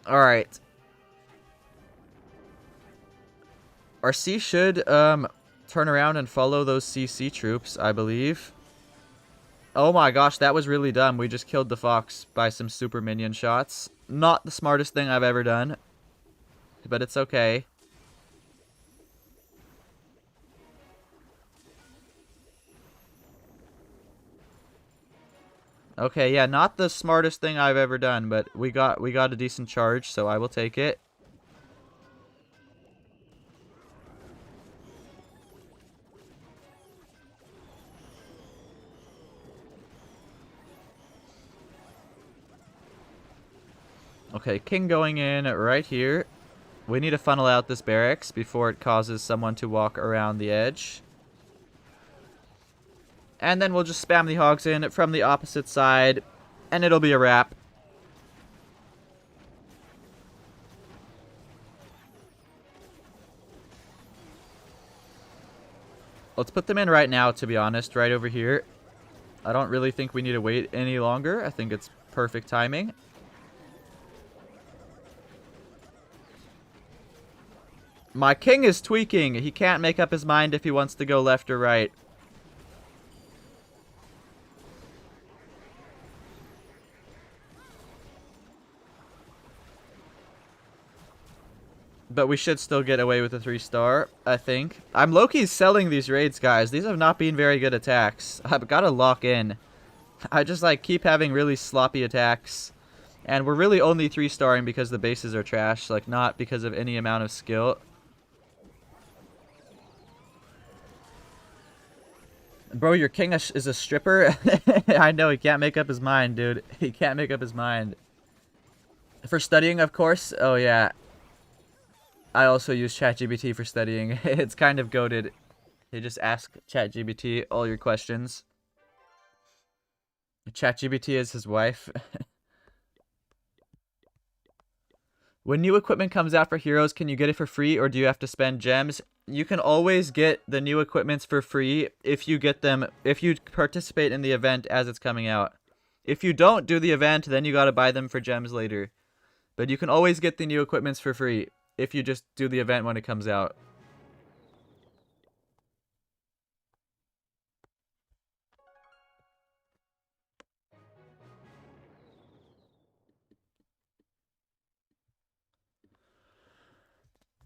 Alright. Our C should turn around and follow those CC troops, I believe. Oh my gosh, that was really dumb. We just killed the fox by some super minion shots. Not the smartest thing I've ever done. But it's okay. Okay, yeah, not the smartest thing I've ever done, but we got a decent charge, so I will take it. Okay, king going in right here. We need to funnel out this barracks before it causes someone to walk around the edge. And then we'll just spam the hogs in from the opposite side, and it'll be a wrap. Let's put them in right now, to be honest, right over here. I don't really think we need to wait any longer. I think it's perfect timing. My king is tweaking. He can't make up his mind if he wants to go left or right. But we should still get away with a 3-star, I think. I'm low-key selling these raids, guys. These have not been very good attacks. I've got to lock in. I just, like, keep having really sloppy attacks. And we're really only 3-starring because the bases are trash. Like, not because of any amount of skill. Bro, your king is a stripper? I know, he can't make up his mind, dude. He can't make up his mind. For studying, of course. Oh, yeah. I also use ChatGPT for studying. It's kind of goated. You just ask ChatGPT all your questions. ChatGPT is his wife. When new equipment comes out for heroes, can you get it for free or do you have to spend gems? You can always get the new equipments for free if you get them, if you participate in the event as it's coming out. If you don't do the event, then you gotta buy them for gems later. But you can always get the new equipments for free if you just do the event when it comes out.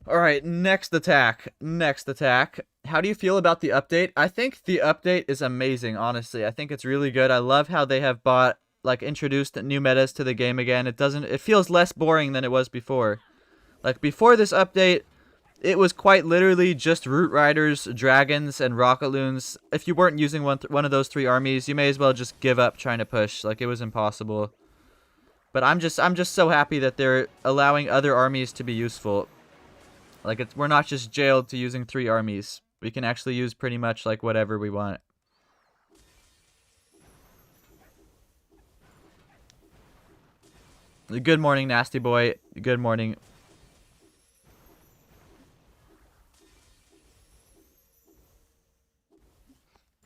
Alright, next attack. Next attack. How do you feel about the update? I think the update is amazing, honestly. I think it's really good. I love how they have introduced new metas to the game again. It feels less boring than it was before. Like, before this update, it was quite literally just Root Riders, Dragons, and Rocket Loons. If you weren't using one of those 3 armies, you may as well just give up trying to push. Like, it was impossible. But I'm just so happy that they're allowing other armies to be useful. Like, we're not just jailed to using 3 armies. We can actually use pretty much, like, whatever we want. Good morning, Nasty Boy. Good morning.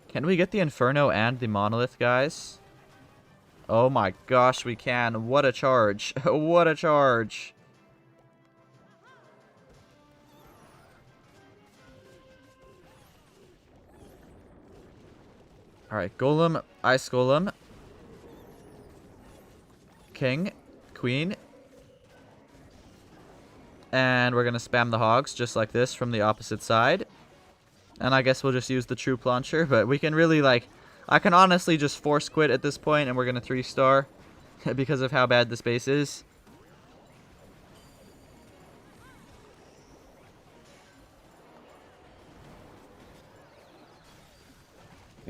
Can we get the Inferno and the Monolith, guys? Oh my gosh, we can. What a charge. What a charge. Alright, Golem, Ice Golem. King, Queen. And we're going to spam the Hogs just like this from the opposite side. And I guess we'll just use the Troop Launcher, but we can really, like... I can honestly just force quit at this point, and we're going to 3-star because of how bad this base is.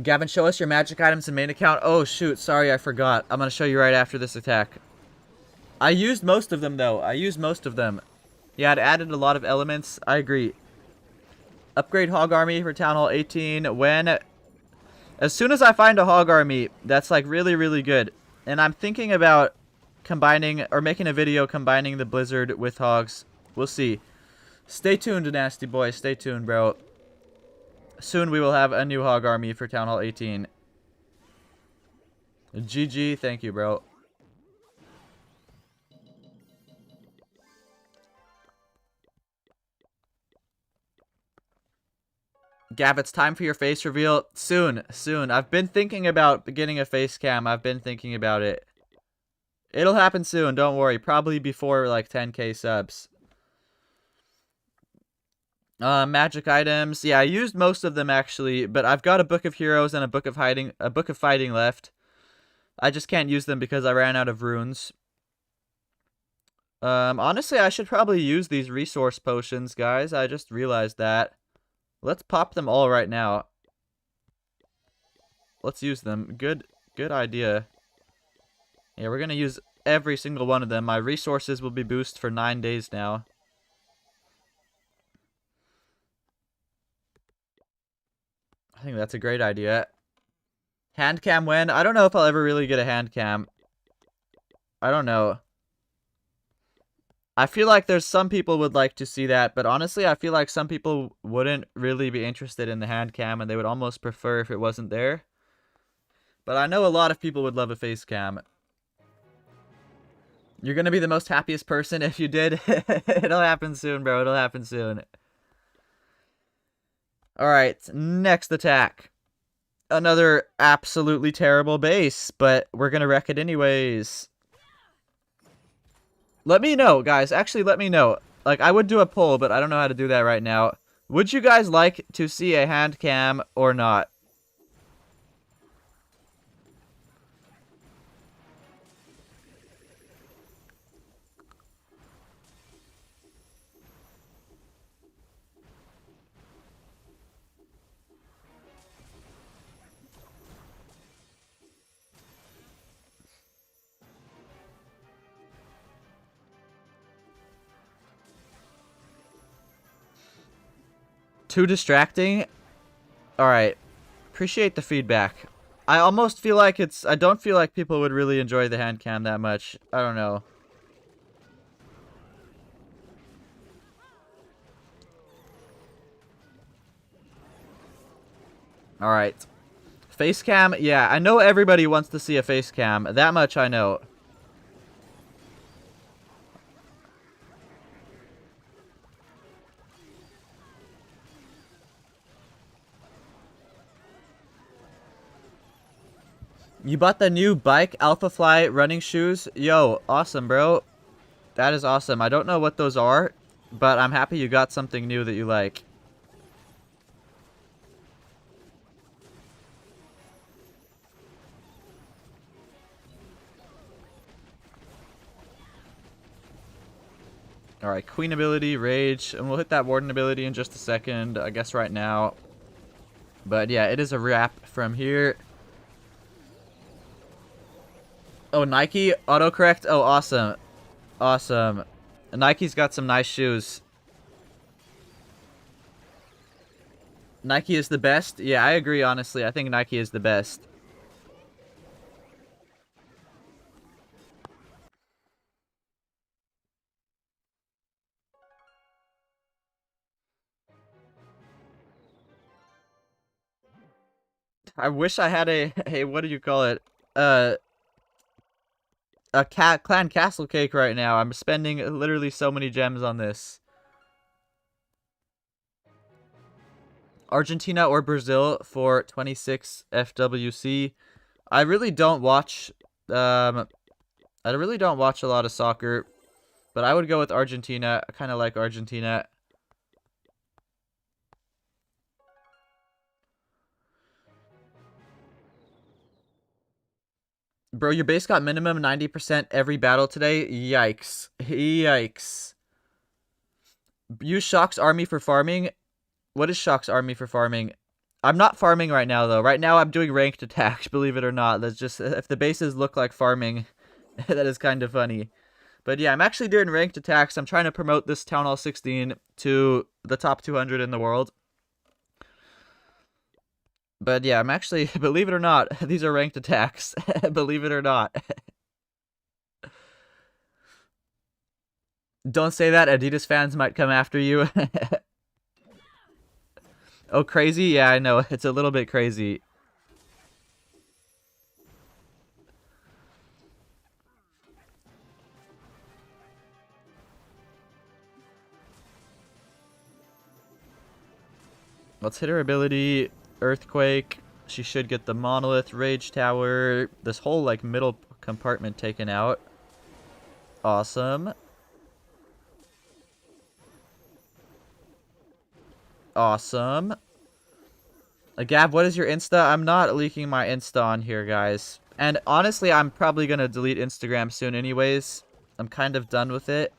Gavin, show us your magic items and main account. Oh, shoot. Sorry, I forgot. I'm going to show you right after this attack. I used most of them, though. I used most of them. Yeah, it added a lot of elements. I agree. Upgrade Hog Army for Town Hall 18 when... As soon as I find a Hog Army, that's, like, really, really good. And I'm thinking about combining, or making a video combining the Blizzard with Hogs. We'll see. Stay tuned, Nasty Boy. Stay tuned, bro. Soon we will have a new Hog Army for Town Hall 18. GG, thank you, bro. Gav, it's time for your face reveal. Soon, soon. I've been thinking about getting a face cam. I've been thinking about it. It'll happen soon, don't worry. Probably before, like, 10k subs. Magic items. Yeah, I used most of them actually, but I've got a Book of Heroes and a Book of Fighting left. I just can't use them because I ran out of runes. Honestly, I should probably use these resource potions, guys. I just realized that. Let's pop them all right now. Let's use them. Good idea. Yeah, we're gonna use every single one of them. My resources will be boosted for 9 days now. I think that's a great idea. Hand cam when? I don't know if I'll ever really get a hand cam. I don't know. I feel like there's some people would like to see that, but honestly, I feel like some people wouldn't really be interested in the hand cam, and they would almost prefer if it wasn't there. But I know a lot of people would love a face cam. You're gonna be the most happiest person if you did. It'll happen soon, bro. It'll happen soon. Alright, next attack. Another absolutely terrible base, but we're gonna wreck it anyways. Let me know, guys. Actually, let me know. Like, I would do a poll, but I don't know how to do that right now. Would you guys like to see a hand cam or not? Too distracting? Alright. Appreciate the feedback. I almost feel like I don't feel like people would really enjoy the hand cam that much. I don't know. Alright. Face cam? Yeah, I know everybody wants to see a face cam. That much I know. You bought the new bike Alpha Fly running shoes? Yo, awesome, bro. That is awesome. I don't know what those are, but I'm happy you got something new that you like. Alright, Queen ability, Rage, and we'll hit that Warden ability in just a second, I guess right now. But yeah, it is a wrap from here. Oh, Nike autocorrect? Oh, awesome. Awesome. Nike's got some nice shoes. Nike is the best? Yeah, I agree, honestly. I think Nike is the best. I wish I had a what do you call it? A clan castle cake right now. I'm spending literally so many gems on this. Argentina or Brazil for 26 FWC. I really don't watch I really don't watch a lot of soccer, but I would go with Argentina. I kind of like Argentina. Bro, your base got minimum 90% every battle today? Yikes. Yikes. Use Shock's army for farming? What is Shock's army for farming? I'm not farming right now, though. Right now, I'm doing ranked attacks, believe it or not. That's just, if the bases look like farming, that is kind of funny. But yeah, I'm actually doing ranked attacks. I'm trying to promote this TownHall 16 to the top 200 in the world. But yeah, I'm actually, believe it or not, these are ranked attacks. Believe it or not. Don't say that, Adidas fans might come after you. Oh, crazy? Yeah, I know. It's a little bit crazy. Let's hit her ability. Earthquake. She should get the Monolith, Rage Tower. This whole, like, middle compartment taken out. Awesome. Awesome. Gab, what is your Insta? I'm not leaking my Insta on here, guys. And honestly, I'm probably going to delete Instagram soon anyways. I'm kind of done with it.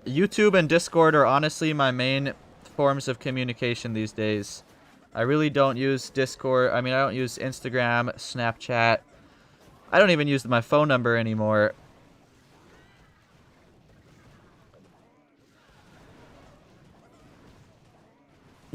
YouTube and Discord are honestly my main forms of communication these days. I really don't use Discord. I mean, I don't use Instagram, Snapchat. I don't even use my phone number anymore.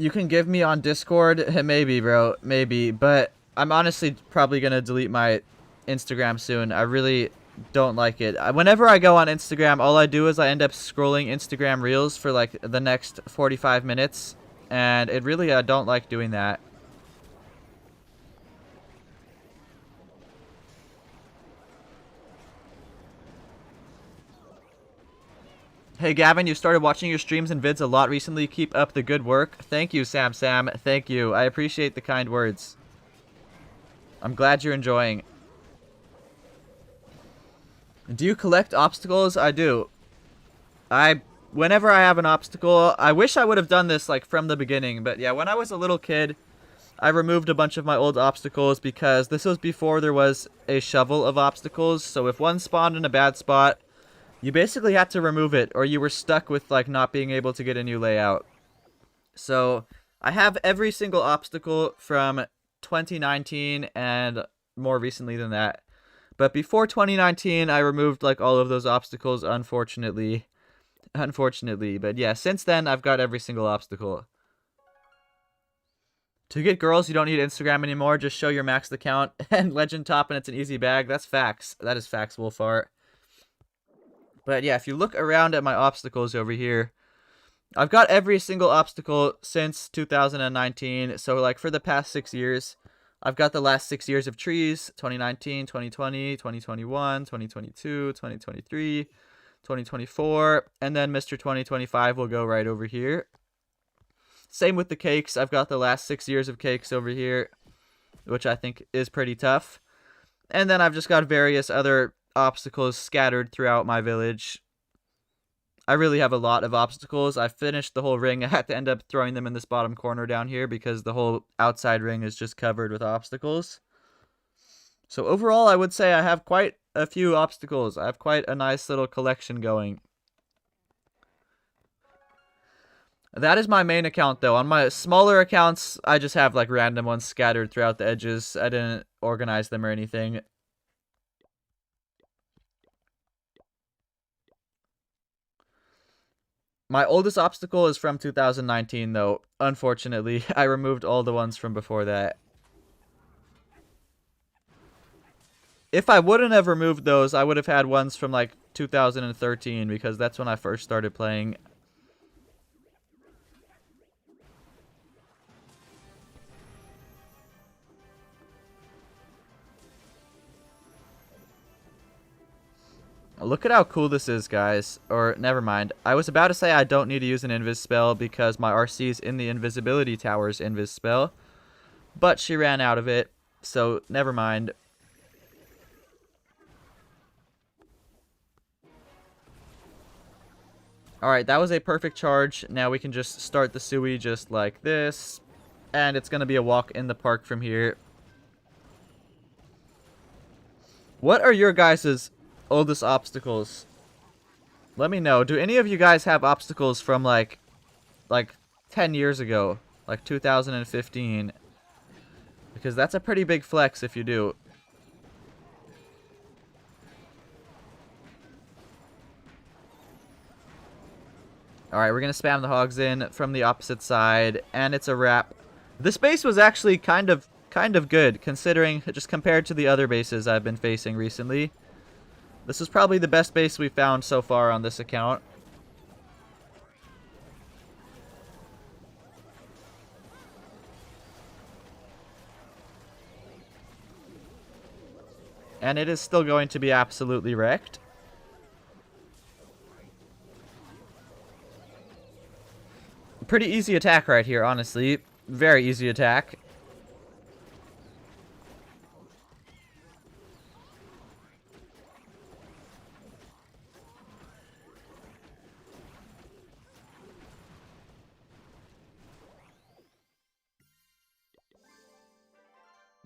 You can give me on Discord? Maybe, bro. Maybe. But I'm honestly probably going to delete my Instagram soon. I really don't like it. Whenever I go on Instagram, all I do is I end up scrolling Instagram Reels for like the next 45 minutes. And it really, I don't like doing that. Hey Gavin, you started watching your streams and vids a lot recently. Keep up the good work. Thank you, Sam. Thank you. I appreciate the kind words. I'm glad you're enjoying. Do you collect obstacles? I do. Whenever I have an obstacle, I wish I would have done this like from the beginning, but yeah, when I was a little kid, I removed a bunch of my old obstacles because this was before there was a shovel of obstacles, so if one spawned in a bad spot, you basically had to remove it, or you were stuck with, like, not being able to get a new layout. So, I have every single obstacle from 2019 and more recently than that. But before 2019, I removed, like, all of those obstacles, unfortunately. But yeah, since then, I've got every single obstacle. To get girls, you don't need Instagram anymore. Just show your maxed account and legend top, and it's an easy bag. That's facts. That is facts, Wolfart. But yeah, if you look around at my obstacles over here, I've got every single obstacle since 2019. So like for the past 6 years, I've got the last 6 years of trees, 2019, 2020, 2021, 2022, 2023, 2024, and then Mr. 2025 will go right over here. Same with the cakes. I've got the last 6 years of cakes over here, which I think is pretty tough. And then I've just got various other obstacles scattered throughout my village. I really have a lot of obstacles. I finished the whole ring. I had to end up throwing them in this bottom corner down here because the whole outside ring is just covered with obstacles. So overall, I would say I have quite a few obstacles. I have quite a nice little collection going. That is my main account, though. On my smaller accounts, I just have like random ones scattered throughout the edges. I didn't organize them or anything. My oldest obstacle is from 2019, though. Unfortunately, I removed all the ones from before that. If I wouldn't have removed those, I would have had ones from, like, 2013, because that's when I first started playing. Look at how cool this is, guys. Or, never mind. I was about to say I don't need to use an invis spell because my RC's in the invisibility tower's invis spell. But she ran out of it, so never mind. Alright, that was a perfect charge. Now we can just start the Sui just like this. And it's going to be a walk in the park from here. What are your guys' oldest obstacles? Let me know. Do any of you guys have obstacles from like 10 years ago? Like 2015? Because that's a pretty big flex if you do. Alright, we're going to spam the hogs in from the opposite side, and it's a wrap. This base was actually kind of good, considering, just compared to the other bases I've been facing recently. This is probably the best base we've found so far on this account. And it is still going to be absolutely wrecked. Pretty easy attack right here, honestly. Very easy attack.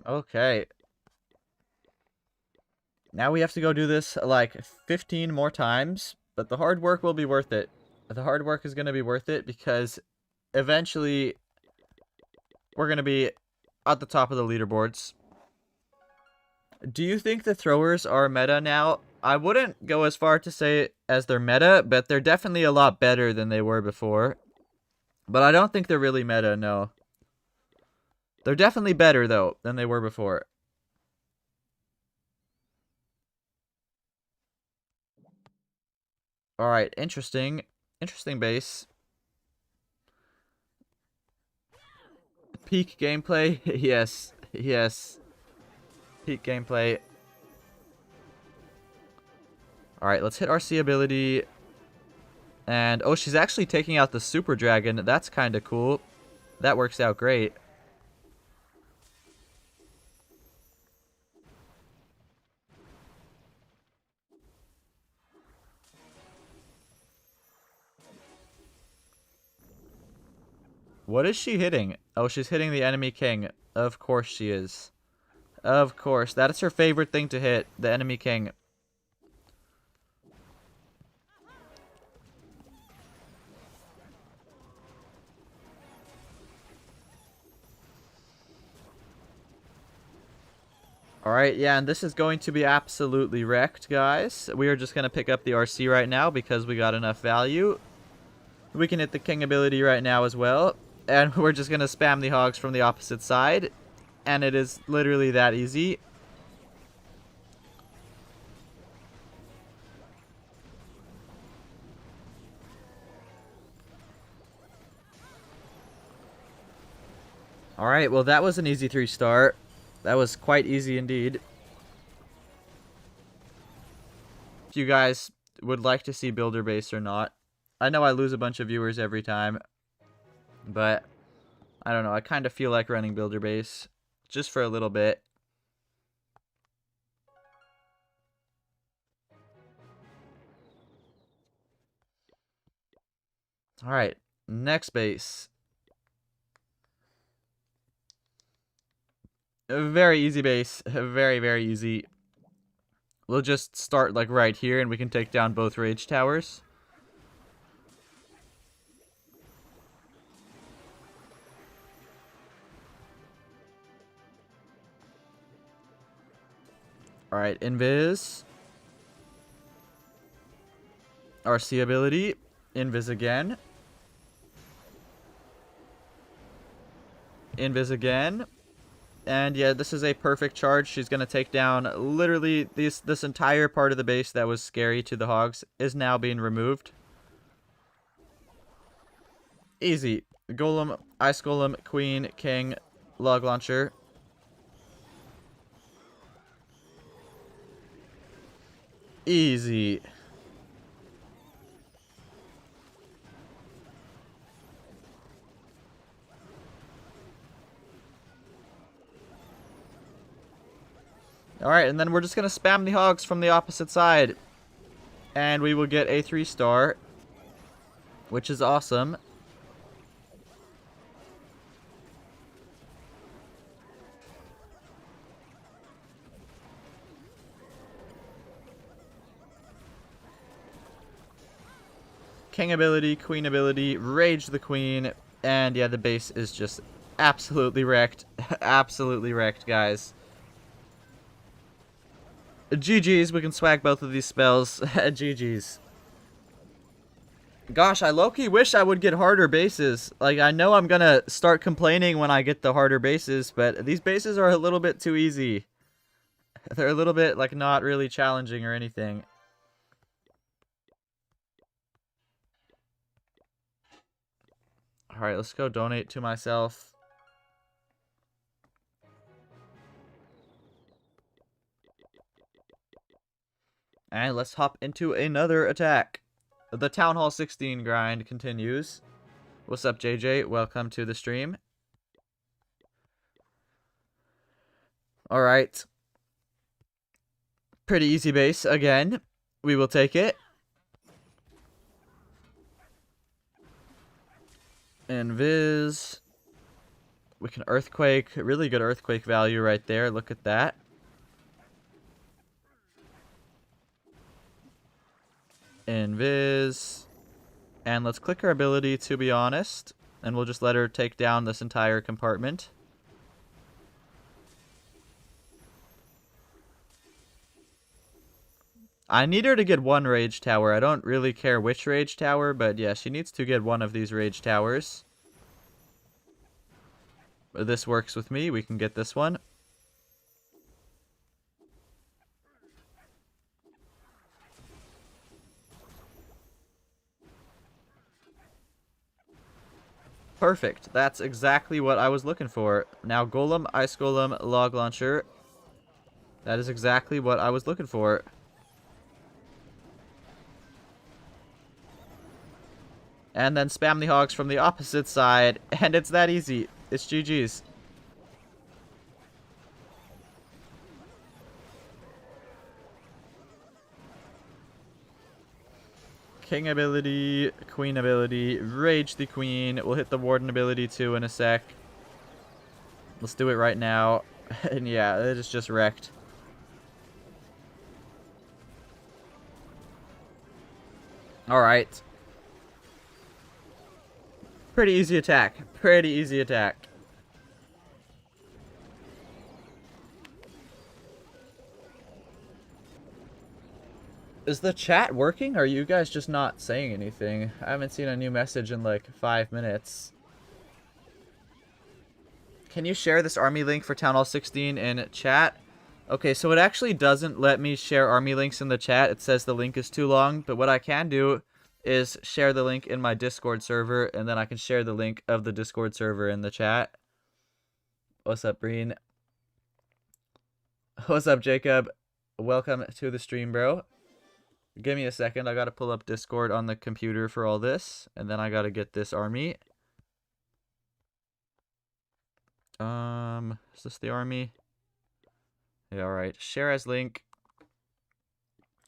Okay. Now we have to go do this like 15 more times, but the hard work will be worth it. The hard work is going to be worth it because eventually we're going to be at the top of the leaderboards. Do you think the throwers are meta now? I wouldn't go as far to say as they're meta, but they're definitely a lot better than they were before. But I don't think they're really meta, no. They're definitely better, though, than they were before. Alright, interesting. Interesting base. Peak gameplay? Yes. Yes. Peak gameplay. Alright, let's hit RC ability. And, oh, she's actually taking out the Super Dragon. That's kind of cool. That works out great. What is she hitting? Oh, she's hitting the enemy king. Of course she is. Of course. That is her favorite thing to hit. The enemy king. Alright, yeah, and this is going to be absolutely wrecked, guys. We are just going to pick up the RC right now because we got enough value. We can hit the king ability right now as well. And we're just going to spam the hogs from the opposite side. And it is literally that easy. Alright, well that was an easy 3-star. That was quite easy indeed. If you guys would like to see Builder Base or not. I know I lose a bunch of viewers every time. But, I don't know, I kind of feel like running Builder Base. Just for a little bit. Alright, next base. A very easy base. Very, very easy. We'll just start like right here and we can take down both rage towers. Alright, Invis. RC ability. Invis again. Invis again. And yeah, this is a perfect charge. She's going to take down literally this entire part of the base that was scary to the hogs is now being removed. Easy. Golem, Ice Golem, Queen, King, Log Launcher. Easy. Alright, and then we're just going to spam the hogs from the opposite side. And we will get a 3-star. Which is awesome. King ability, Queen ability, Rage the Queen. And yeah, the base is just absolutely wrecked. Absolutely wrecked, guys. GG's, we can swag both of these spells. GG's. Gosh, I low-key wish I would get harder bases. Like, I know I'm gonna start complaining when I get the harder bases, but these bases are a little bit too easy. They're a little bit, like, not really challenging or anything. Alright, let's go donate to myself. And let's hop into another attack. The TownHall 16 grind continues. What's up, JJ? Welcome to the stream. Alright. Pretty easy base again. We will take it. Invis. We can Earthquake. Really good Earthquake value right there. Look at that. Invis. And let's click her ability, to be honest. And we'll just let her take down this entire compartment. I need her to get one rage tower. I don't really care which rage tower, but yeah, she needs to get one of these rage towers. This works with me. We can get this one. Perfect. That's exactly what I was looking for. Now Golem, Ice Golem, Log Launcher. That is exactly what I was looking for. And then spam the hogs from the opposite side. And it's that easy. It's GG's. King ability, Queen ability, Rage the Queen. We'll hit the Warden ability too in a sec. Let's do it right now. And yeah, it is just wrecked. Alright. Pretty easy attack. Pretty easy attack. Is the chat working? Or are you guys just not saying anything? I haven't seen a new message in like 5 minutes. Can you share this army link for TownHall 16 in chat? Okay, so it actually doesn't let me share army links in the chat. It says the link is too long. But what I can do is share the link in my Discord server. And then I can share the link of the Discord server in the chat. What's up, Breen? What's up, Jacob? Welcome to the stream, bro. Give me a second. I gotta pull up Discord on the computer for all this. And then I gotta get this army. Is this the army? Yeah, alright. Share as link.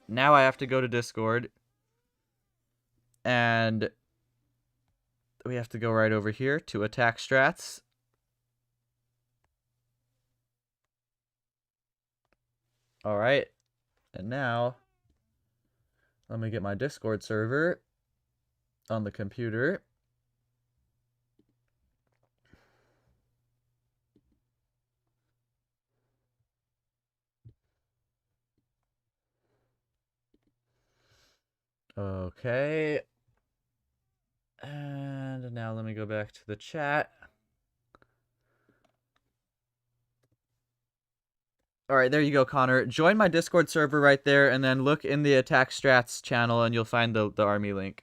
Now I have to go to Discord. And we have to go right over here to attack strats. Alright. And now let me get my Discord server on the computer. Okay. And now let me go back to the chat. Alright, there you go, Connor. Join my Discord server right there, and then look in the Attack Strats channel, and you'll find the army link.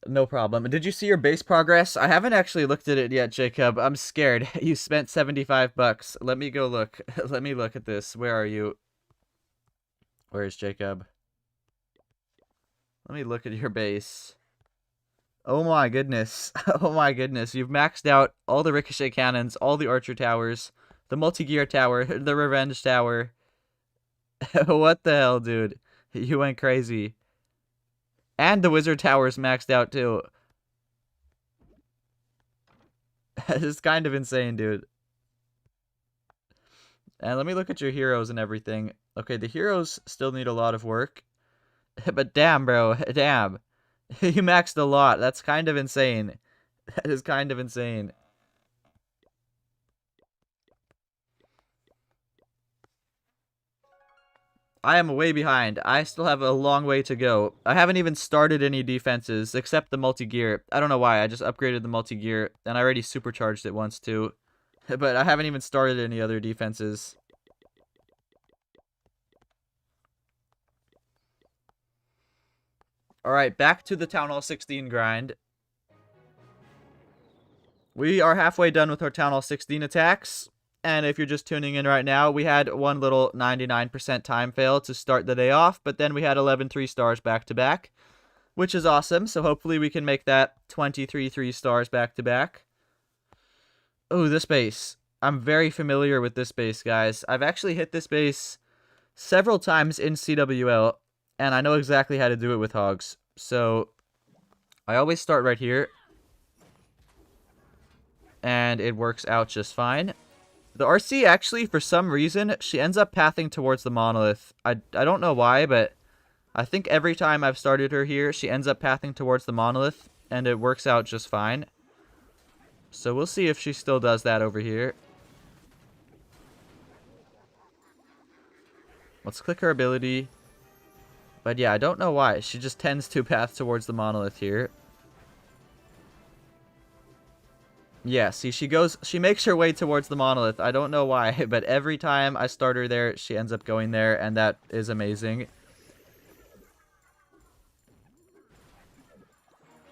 No problem. Did you see your base progress? I haven't actually looked at it yet, Jacob. I'm scared. You spent 75 bucks. Let me go look. Let me look at this. Where are you? Where is Jacob? Let me look at your base. Oh my goodness. Oh my goodness. You've maxed out all the ricochet cannons, all the archer towers, the multi-gear tower, the revenge tower. What the hell, dude? You went crazy. And the wizard tower's maxed out too. It's kind of insane, dude. And let me look at your heroes and everything. Okay, the heroes still need a lot of work. But damn, bro. Damn. You maxed a lot. That's kind of insane. That is kind of insane. I am way behind. I still have a long way to go. I haven't even started any defenses, except the multi-gear. I don't know why. I just upgraded the multi-gear, and I already supercharged it once, too. But I haven't even started any other defenses. Alright, back to the TownHall 16 grind. We are halfway done with our TownHall 16 attacks. And if you're just tuning in right now, we had one little 99% time fail to start the day off. But then we had 11 3 stars back to back, which is awesome. So hopefully we can make that 23 3 stars back to back. Oh, this base. I'm very familiar with this base, guys. I've actually hit this base several times in CWL. And I know exactly how to do it with hogs. So I always start right here. And it works out just fine. The RC actually, for some reason, she ends up pathing towards the monolith. I don't know why, but I think every time I've started her here, she ends up pathing towards the monolith. And it works out just fine. So we'll see if she still does that over here. Let's click her ability. But yeah, I don't know why. She just tends to path towards the monolith here. Yeah, see, she makes her way towards the monolith. I don't know why, but every time I start her there, she ends up going there, and that is amazing.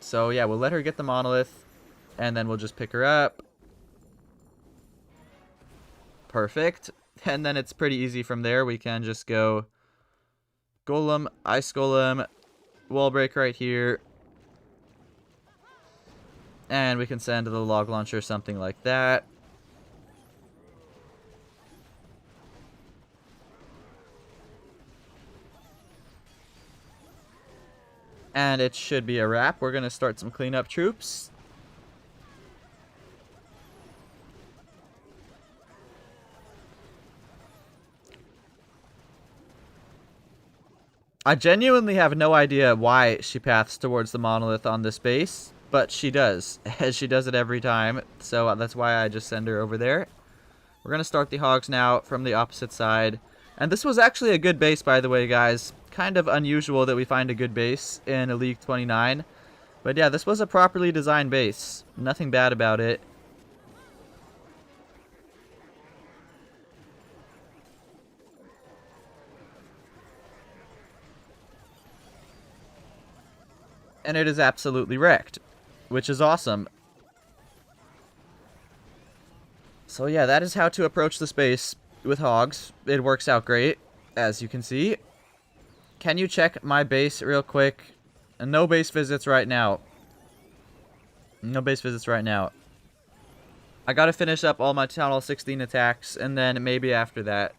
So, yeah, we'll let her get the monolith, and then we'll just pick her up. Perfect. And then it's pretty easy from there. We can just go Golem, Ice Golem, Wall Break right here. And we can send the log launcher, something like that. And it should be a wrap. We're going to start some cleanup troops. I genuinely have no idea why she paths towards the monolith on this base. But she does. She does it every time. So that's why I just send her over there. We're going to start the hogs now from the opposite side. And this was actually a good base, by the way, guys. Kind of unusual that we find a good base in a League 29. But yeah, this was a properly designed base. Nothing bad about it. And it is absolutely wrecked, which is awesome. So yeah, that is how to approach the space with hogs. It works out great, as you can see. Can you check my base real quick? No base visits right now. No base visits right now. I gotta finish up all my TownHall 16 attacks, and then maybe after that.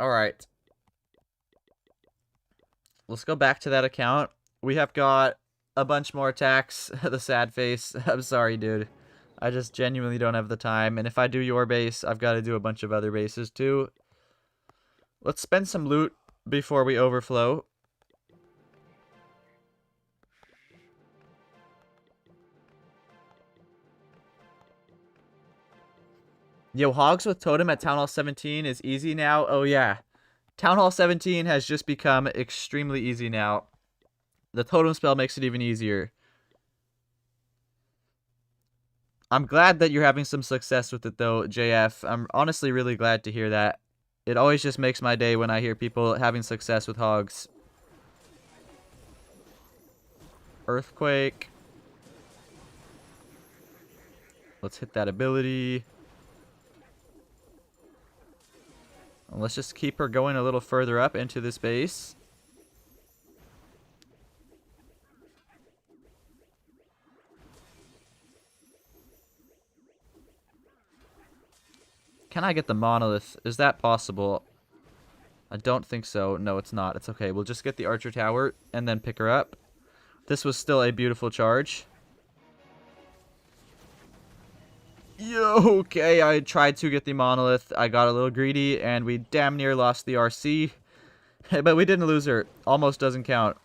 Alright. Let's go back to that account. We have got a bunch more attacks. The sad face. I'm sorry, dude. I just genuinely don't have the time. And if I do your base, I've got to do a bunch of other bases too. Let's spend some loot before we overflow. Yo, hogs with totem at TownHall 17 is easy now. Oh, yeah. TownHall 17 has just become extremely easy now. The totem spell makes it even easier. I'm glad that you're having some success with it, though, JF. I'm honestly really glad to hear that. It always just makes my day when I hear people having success with hogs. Earthquake. Let's hit that ability. Let's just keep her going a little further up into this base. Can I get the monolith? Is that possible? I don't think so. No, it's not. It's okay. We'll just get the archer tower and then pick her up. This was still a beautiful charge. Yo, okay, I tried to get the monolith. I got a little greedy, and we damn near lost the RC. But we didn't lose her. Almost doesn't count.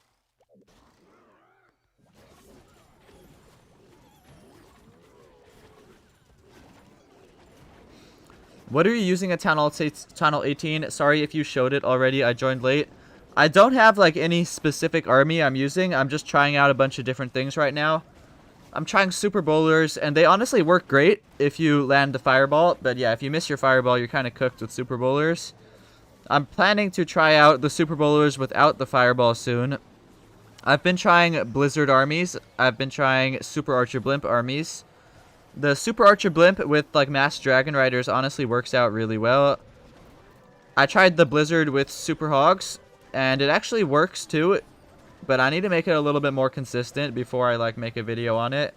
What are you using at TownHall 18? Sorry if you showed it already. I joined late. I don't have, like, any specific army I'm using. I'm just trying out a bunch of different things right now. I'm trying super bowlers, and they honestly work great if you land the fireball. But yeah, if you miss your fireball, you're kind of cooked with super bowlers. I'm planning to try out the super bowlers without the fireball soon. I've been trying blizzard armies. I've been trying super archer blimp armies. The super archer blimp with like mass dragon riders honestly works out really well. I tried the blizzard with super hogs, and it actually works too. But I need to make it a little bit more consistent before I, like, make a video on it.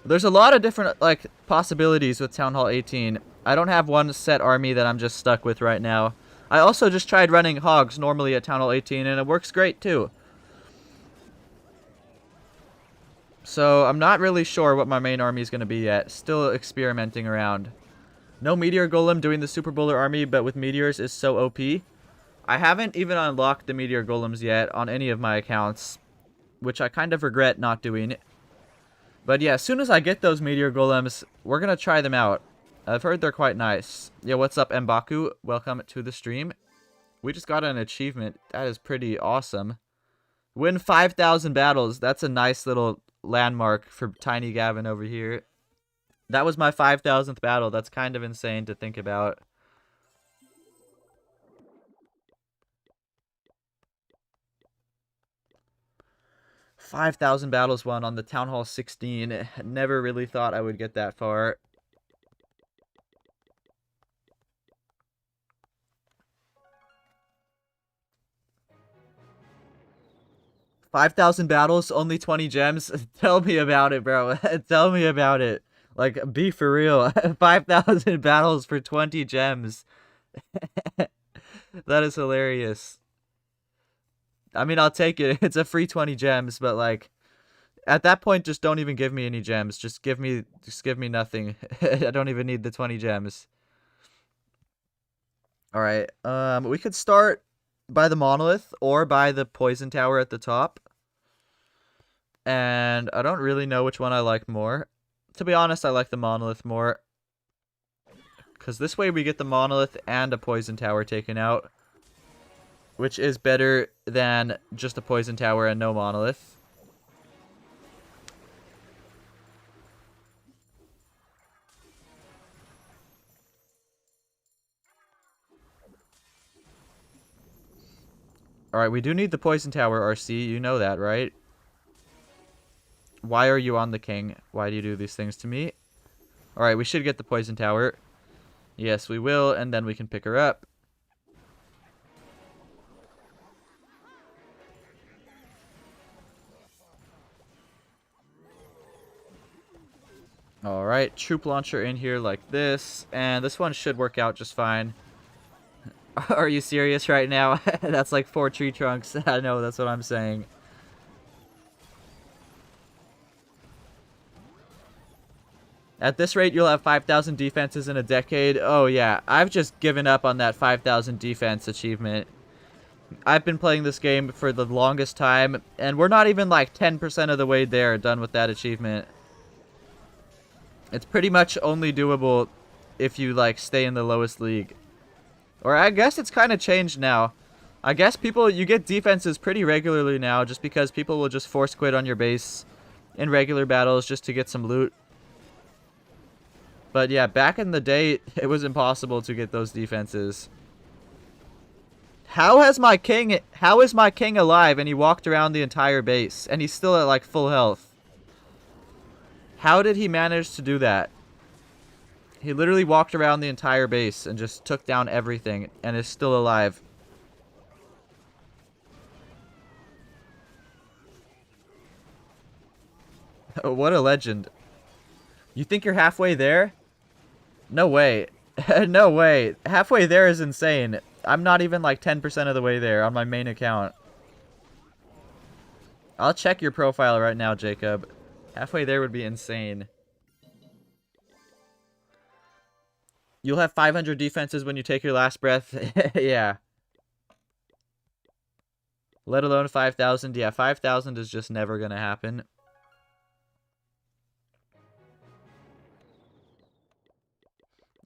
There's a lot of different, like, possibilities with TownHall 18. I don't have one set army that I'm just stuck with right now. I also just tried running hogs normally at TownHall 18, and it works great, too. So, I'm not really sure what my main army is going to be yet. Still experimenting around. No Meteor Golem doing the Super Bowler army, but with Meteors is so OP. I haven't even unlocked the Meteor Golems yet on any of my accounts, which I kind of regret not doing. But yeah, as soon as I get those meteor golems, we're gonna try them out. I've heard they're quite nice. Yeah, what's up, Mbaku? Welcome to the stream. We just got an achievement. That is pretty awesome. Win 5,000 battles. That's a nice little landmark for Tiny Gavin over here. That was my 5,000th battle. That's kind of insane to think about. $5,000 battles won on the TownHall 16. Never really thought I would get that far. $5,000 battles, only 20 gems. Tell me about it, bro. Tell me about it. Like, be for real. 5,000 battles for 20 gems. That is hilarious. I mean, I'll take it. It's a free 20 gems, but like, at that point, just don't even give me any gems. Just give me nothing. I don't even need the 20 gems. All right. We could start by the monolith or by the poison tower at the top. And I don't really know which one I like more. To be honest, I like the monolith more. Because this way we get the monolith and a poison tower taken out. Which is better than just a poison tower and no monolith. Alright, we do need the poison tower, RC. You know that, right? Why are you on the king? Why do you do these things to me? Alright, we should get the poison tower. Yes, we will, and then we can pick her up. Alright, troop launcher in here like this. And this one should work out just fine. Are you serious right now? That's like 4 tree trunks. I know, that's what I'm saying. At this rate, you'll have 5,000 defenses in a decade. Oh yeah, I've just given up on that 5,000 defense achievement. I've been playing this game for the longest time, and we're not even like 10% of the way there done with that achievement. It's pretty much only doable if you like stay in the lowest league. Or I guess it's kind of changed now. I guess you get defenses pretty regularly now just because people will just force quit on your base in regular battles just to get some loot. But yeah, back in the day, it was impossible to get those defenses. How is my king alive and he walked around the entire base and he's still at like full health? How did he manage to do that? He literally walked around the entire base and just took down everything and is still alive. What a legend. You think you're halfway there? No way. No way. Halfway there is insane. I'm not even like 10% of the way there on my main account. I'll check your profile right now, Jacob. Halfway there would be insane. You'll have 500 defenses when you take your last breath. Yeah. Let alone 5,000. Yeah, 5,000 is just never going to happen.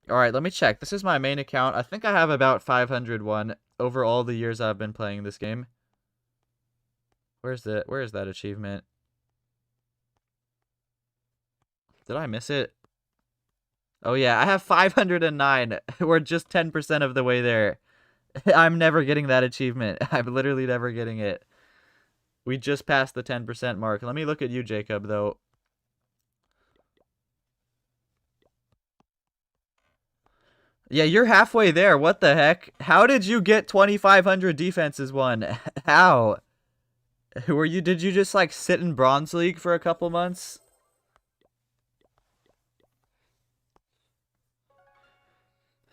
Alright, let me check. This is my main account. I think I have about 501 over all the years I've been playing this game. Where is that achievement? Did I miss it? Oh yeah, I have 509. We're just 10% of the way there. I'm never getting that achievement. I'm literally never getting it. We just passed the 10% mark. Let me look at you, Jacob, though. Yeah, you're halfway there. What the heck? How did you get 2,500 defenses won? How? Did you just like sit in Bronze League for a couple months?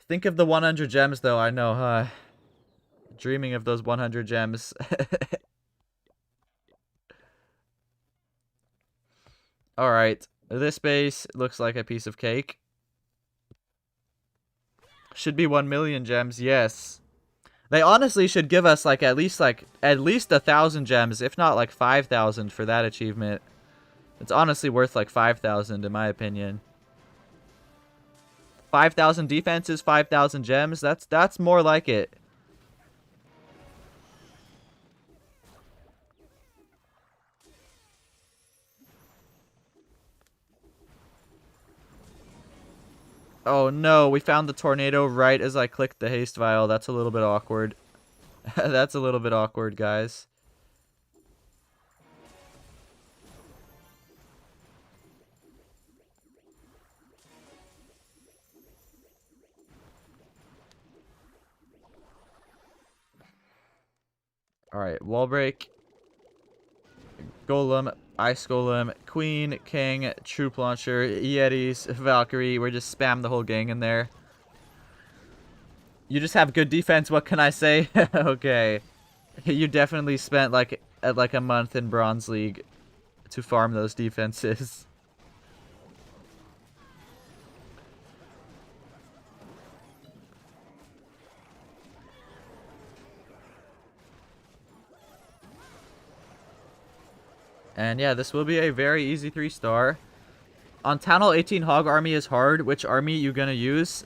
Think of the 100 gems, though. I know, huh? Dreaming of those 100 gems. Alright. This base looks like a piece of cake. Should be 1 million gems, yes. They honestly should give us at least 1,000 gems, if not like 5,000 for that achievement. It's honestly worth like 5,000 in my opinion. 5,000 defenses, 5,000 gems. That's more like it. Oh no, we found the tornado right as I clicked the haste vial. That's a little bit awkward. That's a little bit awkward, guys. Alright, wall break. Golem, Ice Golem, Queen, King, Troop Launcher, Yetis, Valkyrie. We're just spam the whole gang in there. You just have good defense, what can I say? Okay. You definitely spent like a month in Bronze League to farm those defenses. And yeah, this will be a very easy 3-star. On TownHall 18, Hog Army is hard. Which army you gonna use?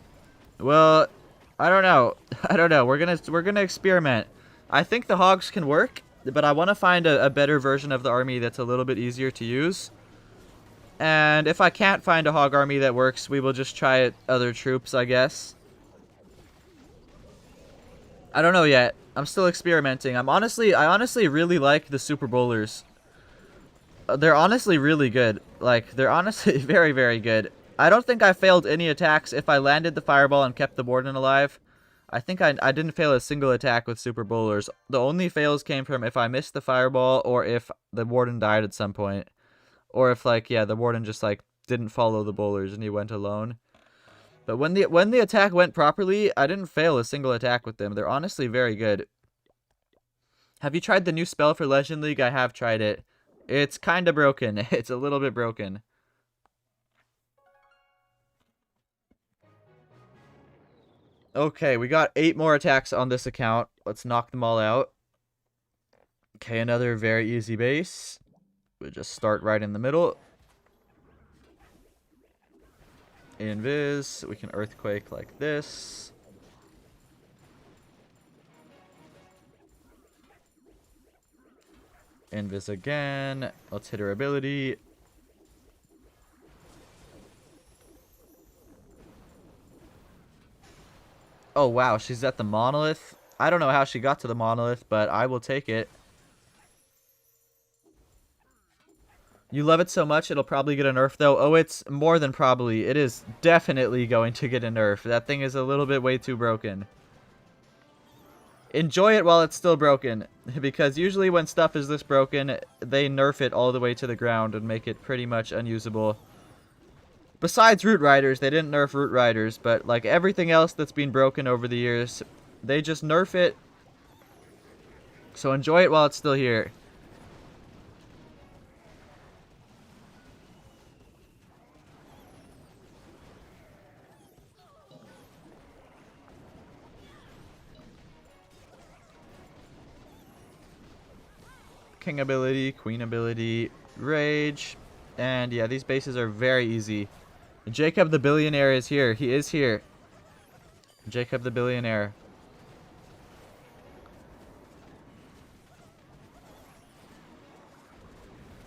Well, I don't know. I don't know. We're gonna experiment. I think the Hogs can work, but I want to find a better version of the army that's a little bit easier to use. And if I can't find a Hog Army that works, we will just try other troops, I guess. I don't know yet. I'm still experimenting. I honestly really like the Super Bowlers. They're honestly really good. Like, they're honestly very, very good. I don't think I failed any attacks if I landed the fireball and kept the warden alive. I think I didn't fail a single attack with Super Bowlers. The only fails came from if I missed the fireball or if the warden died at some point. Or if, like, yeah, the warden just, like, didn't follow the bowlers and he went alone. But when the attack went properly, I didn't fail a single attack with them. They're honestly very good. Have you tried the new spell for Legend League? I have tried it. It's kind of broken. It's a little bit broken. Okay, we got 8 more attacks on this account. Let's knock them all out. Okay, another very easy base. We just start right in the middle. Invis. We can earthquake like this. Invis again. Let's hit her ability. Oh, wow. She's at the monolith. I don't know how she got to the monolith, but I will take it. You love it so much, it'll probably get a nerf, though. Oh, it's more than probably. It is definitely going to get a nerf. That thing is a little bit way too broken. Enjoy it while it's still broken, because usually when stuff is this broken, they nerf it all the way to the ground and make it pretty much unusable. Besides Root Riders, they didn't nerf Root Riders, but like everything else that's been broken over the years, they just nerf it. So enjoy it while it's still here. King ability, Queen ability, Rage, and yeah, these bases are very easy. Jacob the Billionaire is here. He is here. Jacob the Billionaire.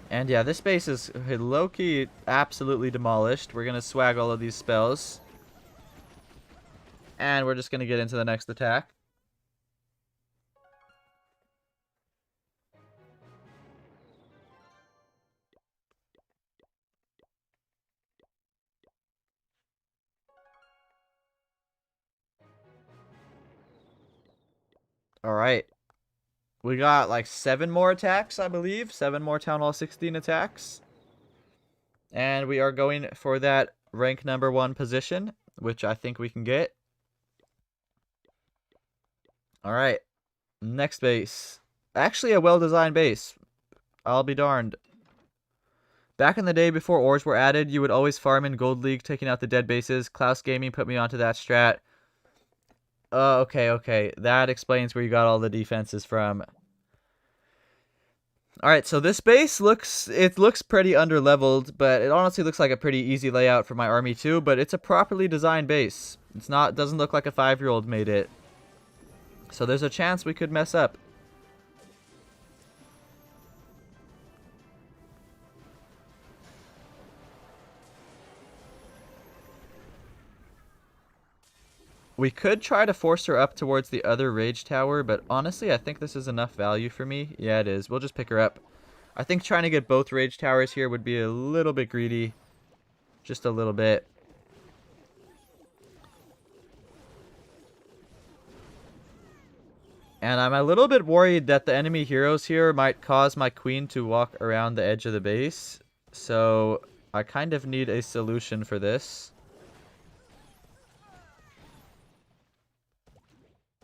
And yeah, this base is low-key absolutely demolished. We're going to swag all of these spells. And we're just going to get into the next attack. Alright. We got like 7 more attacks, I believe. 7 more TownHall 16 attacks. And we are going for that rank number 1 position, which I think we can get. Alright. Next base. Actually a well-designed base. I'll be darned. Back in the day before ores were added, you would always farm in Gold League, taking out the dead bases. Klaus Gaming put me onto that strat. Okay. That explains where you got all the defenses from. Alright, so this base looks pretty underleveled, but it honestly looks like a pretty easy layout for my army too, but it's a properly designed base. Doesn't look like a 5-year-old made it. So there's a chance we could mess up. We could try to force her up towards the other rage tower, but honestly, I think this is enough value for me. Yeah, it is. We'll just pick her up. I think trying to get both rage towers here would be a little bit greedy. Just a little bit. And I'm a little bit worried that the enemy heroes here might cause my queen to walk around the edge of the base. So I kind of need a solution for this.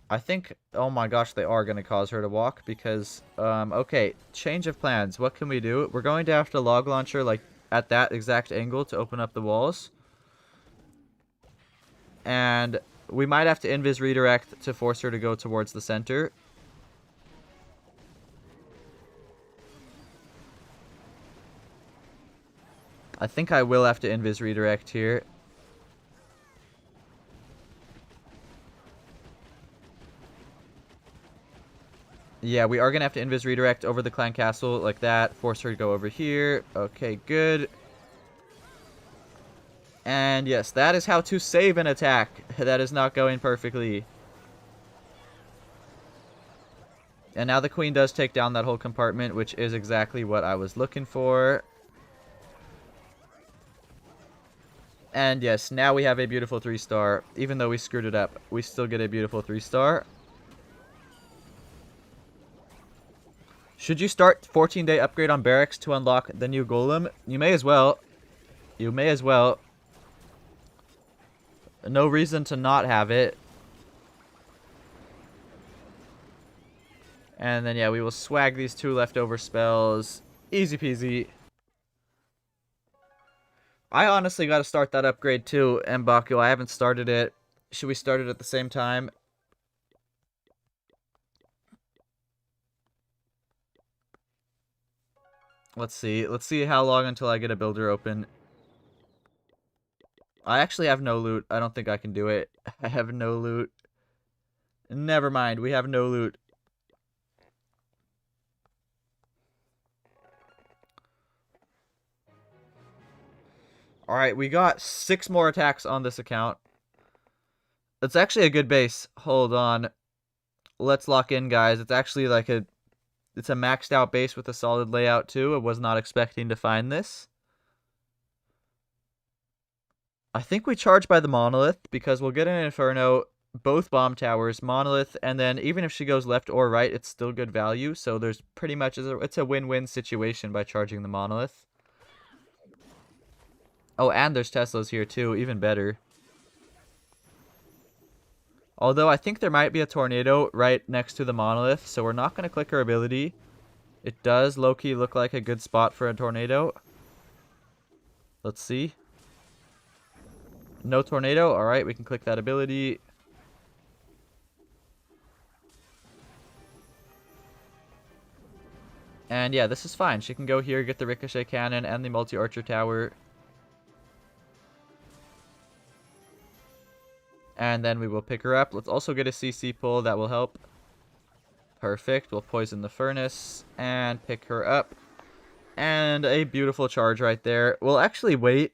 I think, oh my gosh, they are going to cause her to walk because, okay, change of plans. What can we do? We're going to have to log launcher, like, at that exact angle to open up the walls. And we might have to invis redirect to force her to go towards the center. I think I will have to invis redirect here. Yeah, we are going to have to invis redirect over the clan castle like that. Force her to go over here. Okay, good. And yes, that is how to save an attack. That is not going perfectly. And now the queen does take down that whole compartment, which is exactly what I was looking for. And yes, now we have a beautiful 3-star. Even though we screwed it up, we still get a beautiful 3-star. Should you start 14-day upgrade on barracks to unlock the new golem? You may as well. You may as well. No reason to not have it. And then, yeah, we will swag these 2 leftover spells. Easy peasy. I honestly got to start that upgrade too, M'Baku. I haven't started it. Should we start it at the same time? Let's see. Let's see how long until I get a builder open. I actually have no loot. I don't think I can do it. I have no loot. Never mind. We have no loot. Alright, we got 6 more attacks on this account. It's actually a good base. Hold on. Let's lock in, guys. It's actually like it's a maxed out base with a solid layout too. I was not expecting to find this. I think we charge by the monolith because we'll get an inferno, both bomb towers, monolith, and then even if she goes left or right, it's still good value. So there's pretty much it's a win-win situation by charging the monolith. Oh, and there's Teslas here too, even better. Although I think there might be a tornado right next to the monolith, so we're not going to click her ability. It does low-key look like a good spot for a tornado. Let's see. No tornado. Alright, we can click that ability. And yeah, this is fine. She can go here, get the ricochet cannon and the multi-archer tower. And then we will pick her up. Let's also get a CC pull. That will help. Perfect. We'll poison the furnace and pick her up. And a beautiful charge right there. We'll actually wait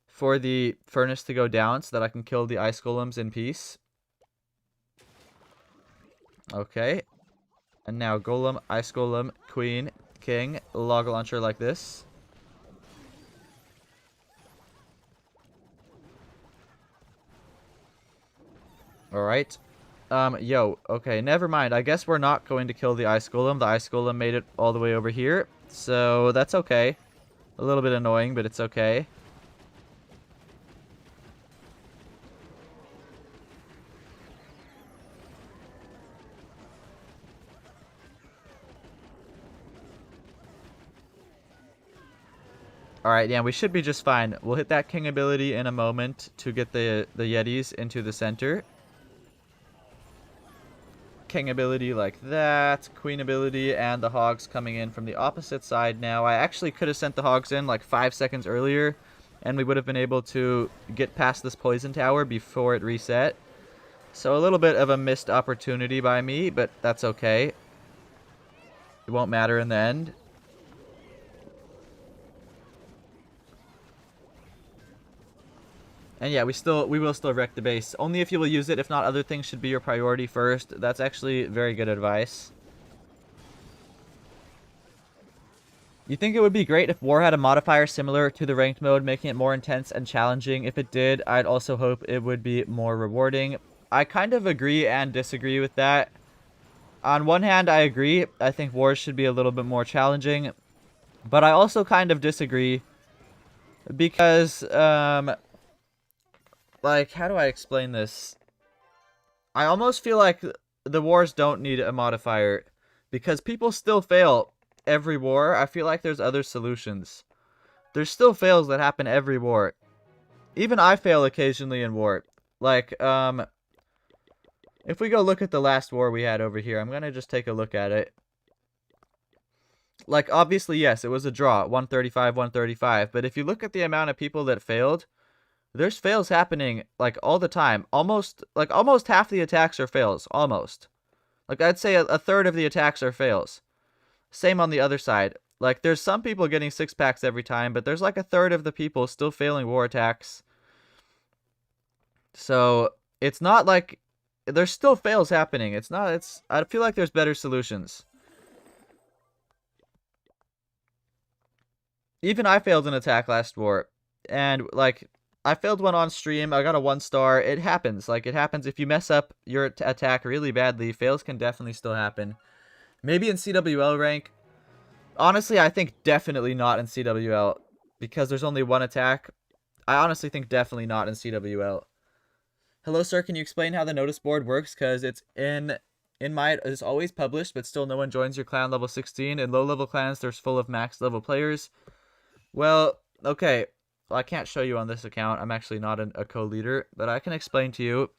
for the furnace to go down so that I can kill the ice golems in peace. Okay. And now golem, ice golem, queen, king, log launcher like this. Alright. Yo, okay, never mind. I guess we're not going to kill the ice golem. The ice golem made it all the way over here. So, that's okay. A little bit annoying, but it's okay. Alright, yeah, we should be just fine. We'll hit that king ability in a moment to get the Yetis into the center. king ability like that, queen ability, and the hogs coming in from the opposite side now. I actually could have sent the hogs in like 5 seconds earlier, and we would have been able to get past this poison tower before it reset. So a little bit of a missed opportunity by me, but that's okay. It won't matter in the end. And yeah, we will still wreck the base. Only if you will use it. If not, other things should be your priority first. That's actually very good advice. You think it would be great if war had a modifier similar to the ranked mode, making it more intense and challenging? If it did, I'd also hope it would be more rewarding. I kind of agree and disagree with that. On one hand, I agree. I think wars should be a little bit more challenging. But I also kind of disagree. Because, like, how do I explain this? I almost feel like the wars don't need a modifier. Because people still fail every war. I feel like there's other solutions. There's still fails that happen every war. Even I fail occasionally in war. Like, if we go look at the last war we had over here, I'm gonna just take a look at it. Like, obviously, yes, it was a draw, 135, 135. But if you look at the amount of people that failed, there's fails happening, like, all the time. Almost half the attacks are fails. Almost. Like, I'd say a third of the attacks are fails. Same on the other side. Like, there's some people getting 6-packs every time, but there's like a third of the people still failing war attacks. So, it's not like... There's still fails happening. I feel like there's better solutions. Even I failed an attack last war. And, like, I failed one on stream. I got a 1-star. It happens. Like, it happens if you mess up your attack really badly. Fails can definitely still happen. Maybe in CWL rank. Honestly, I think definitely not in CWL. Because there's only one attack. I honestly think definitely not in CWL. Hello, sir. Can you explain how the notice board works? Because it's it's always published, but still no one joins your clan level 16. In low-level clans, there's full of max-level players. Well, okay. Well, I can't show you on this account. I'm actually not a co-leader, but I can explain to you.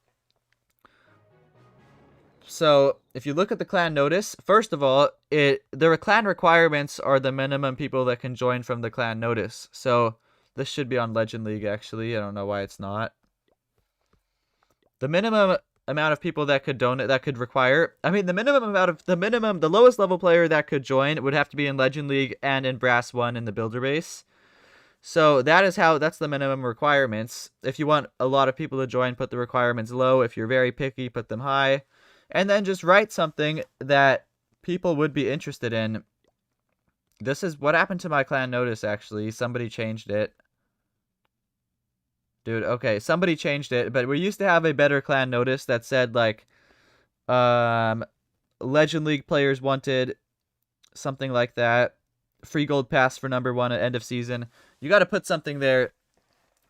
So, if you look at the clan notice, first of all, the clan requirements are the minimum people that can join from the clan notice. So, this should be on Legend League, actually. I don't know why it's not. The minimum amount of people that could donate, that could require, I mean, the lowest level player that could join would have to be in Legend League and in Brass 1 in the builder base. So that's the minimum requirements. If you want a lot of people to join, put the requirements low. If you're very picky, put them high. And then just write something that people would be interested in. This is what happened to my clan notice, actually. Somebody changed it. Dude, okay, somebody changed it, but we used to have a better clan notice that said, like, Legend League players wanted, something like that. Free gold pass for number 1 at end of season. You gotta put something there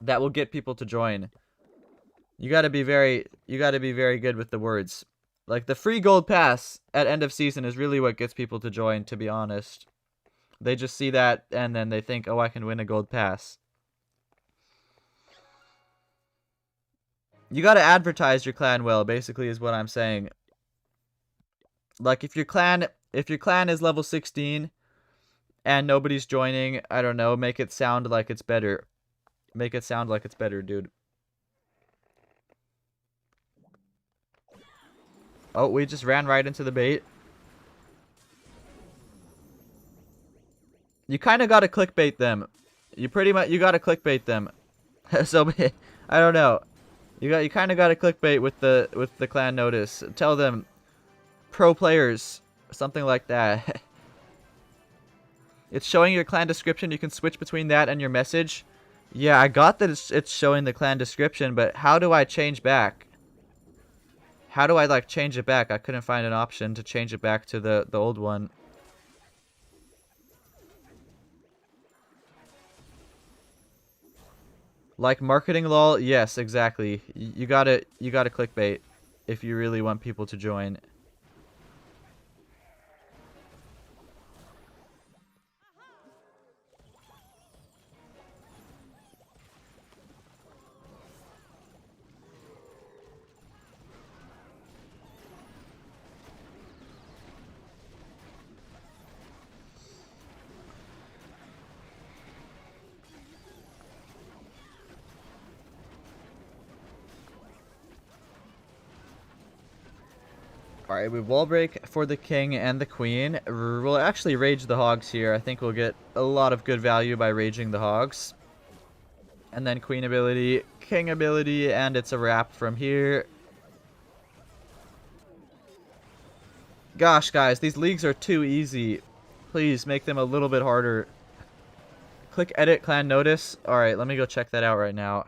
that will get people to join. You gotta be very good with the words. Like, the free gold pass at end of season is really what gets people to join, to be honest. They just see that, and then they think, oh, I can win a gold pass. You gotta advertise your clan well, basically, is what I'm saying. Like, if your clan is level 16 and nobody's joining, I don't know, make it sound like it's better. Make it sound like it's better, dude. Oh, we just ran right into the bait. You kind of gotta clickbait them. You gotta clickbait them. So, I don't know. You kind of got to clickbait with the clan notice. Tell them pro players, something like that. It's showing your clan description. You can switch between that and your message. Yeah, I got that it's showing the clan description, but how do I change back? How do I, like, change it back? I couldn't find an option to change it back to the old one. Like marketing lol, yes, exactly. You gotta clickbait if you really want people to join. Alright, we wall break for the king and the queen. We'll actually rage the hogs here. I think we'll get a lot of good value by raging the hogs. And then queen ability, king ability, and it's a wrap from here. Gosh, guys, these leagues are too easy. Please make them a little bit harder. Click edit clan notice. Alright, let me go check that out right now.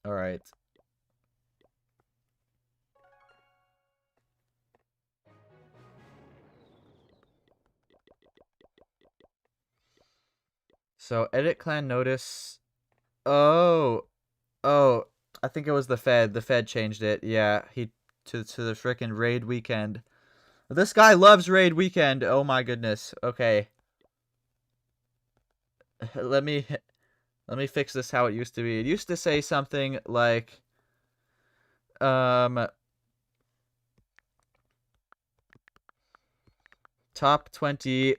Alright. So, edit clan notice. Oh. Oh. I think it was the Fed. The Fed changed it. Yeah, to the frickin' raid weekend. This guy loves raid weekend. Oh my goodness. Okay. Let me fix this how it used to be. It used to say something like top 20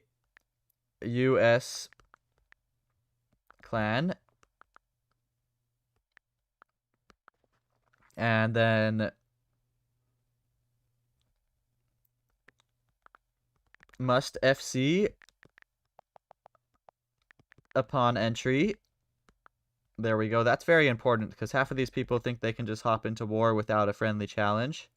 US clan, and then must FC upon entry. There we go. That's very important because half of these people think they can just hop into war without a friendly challenge.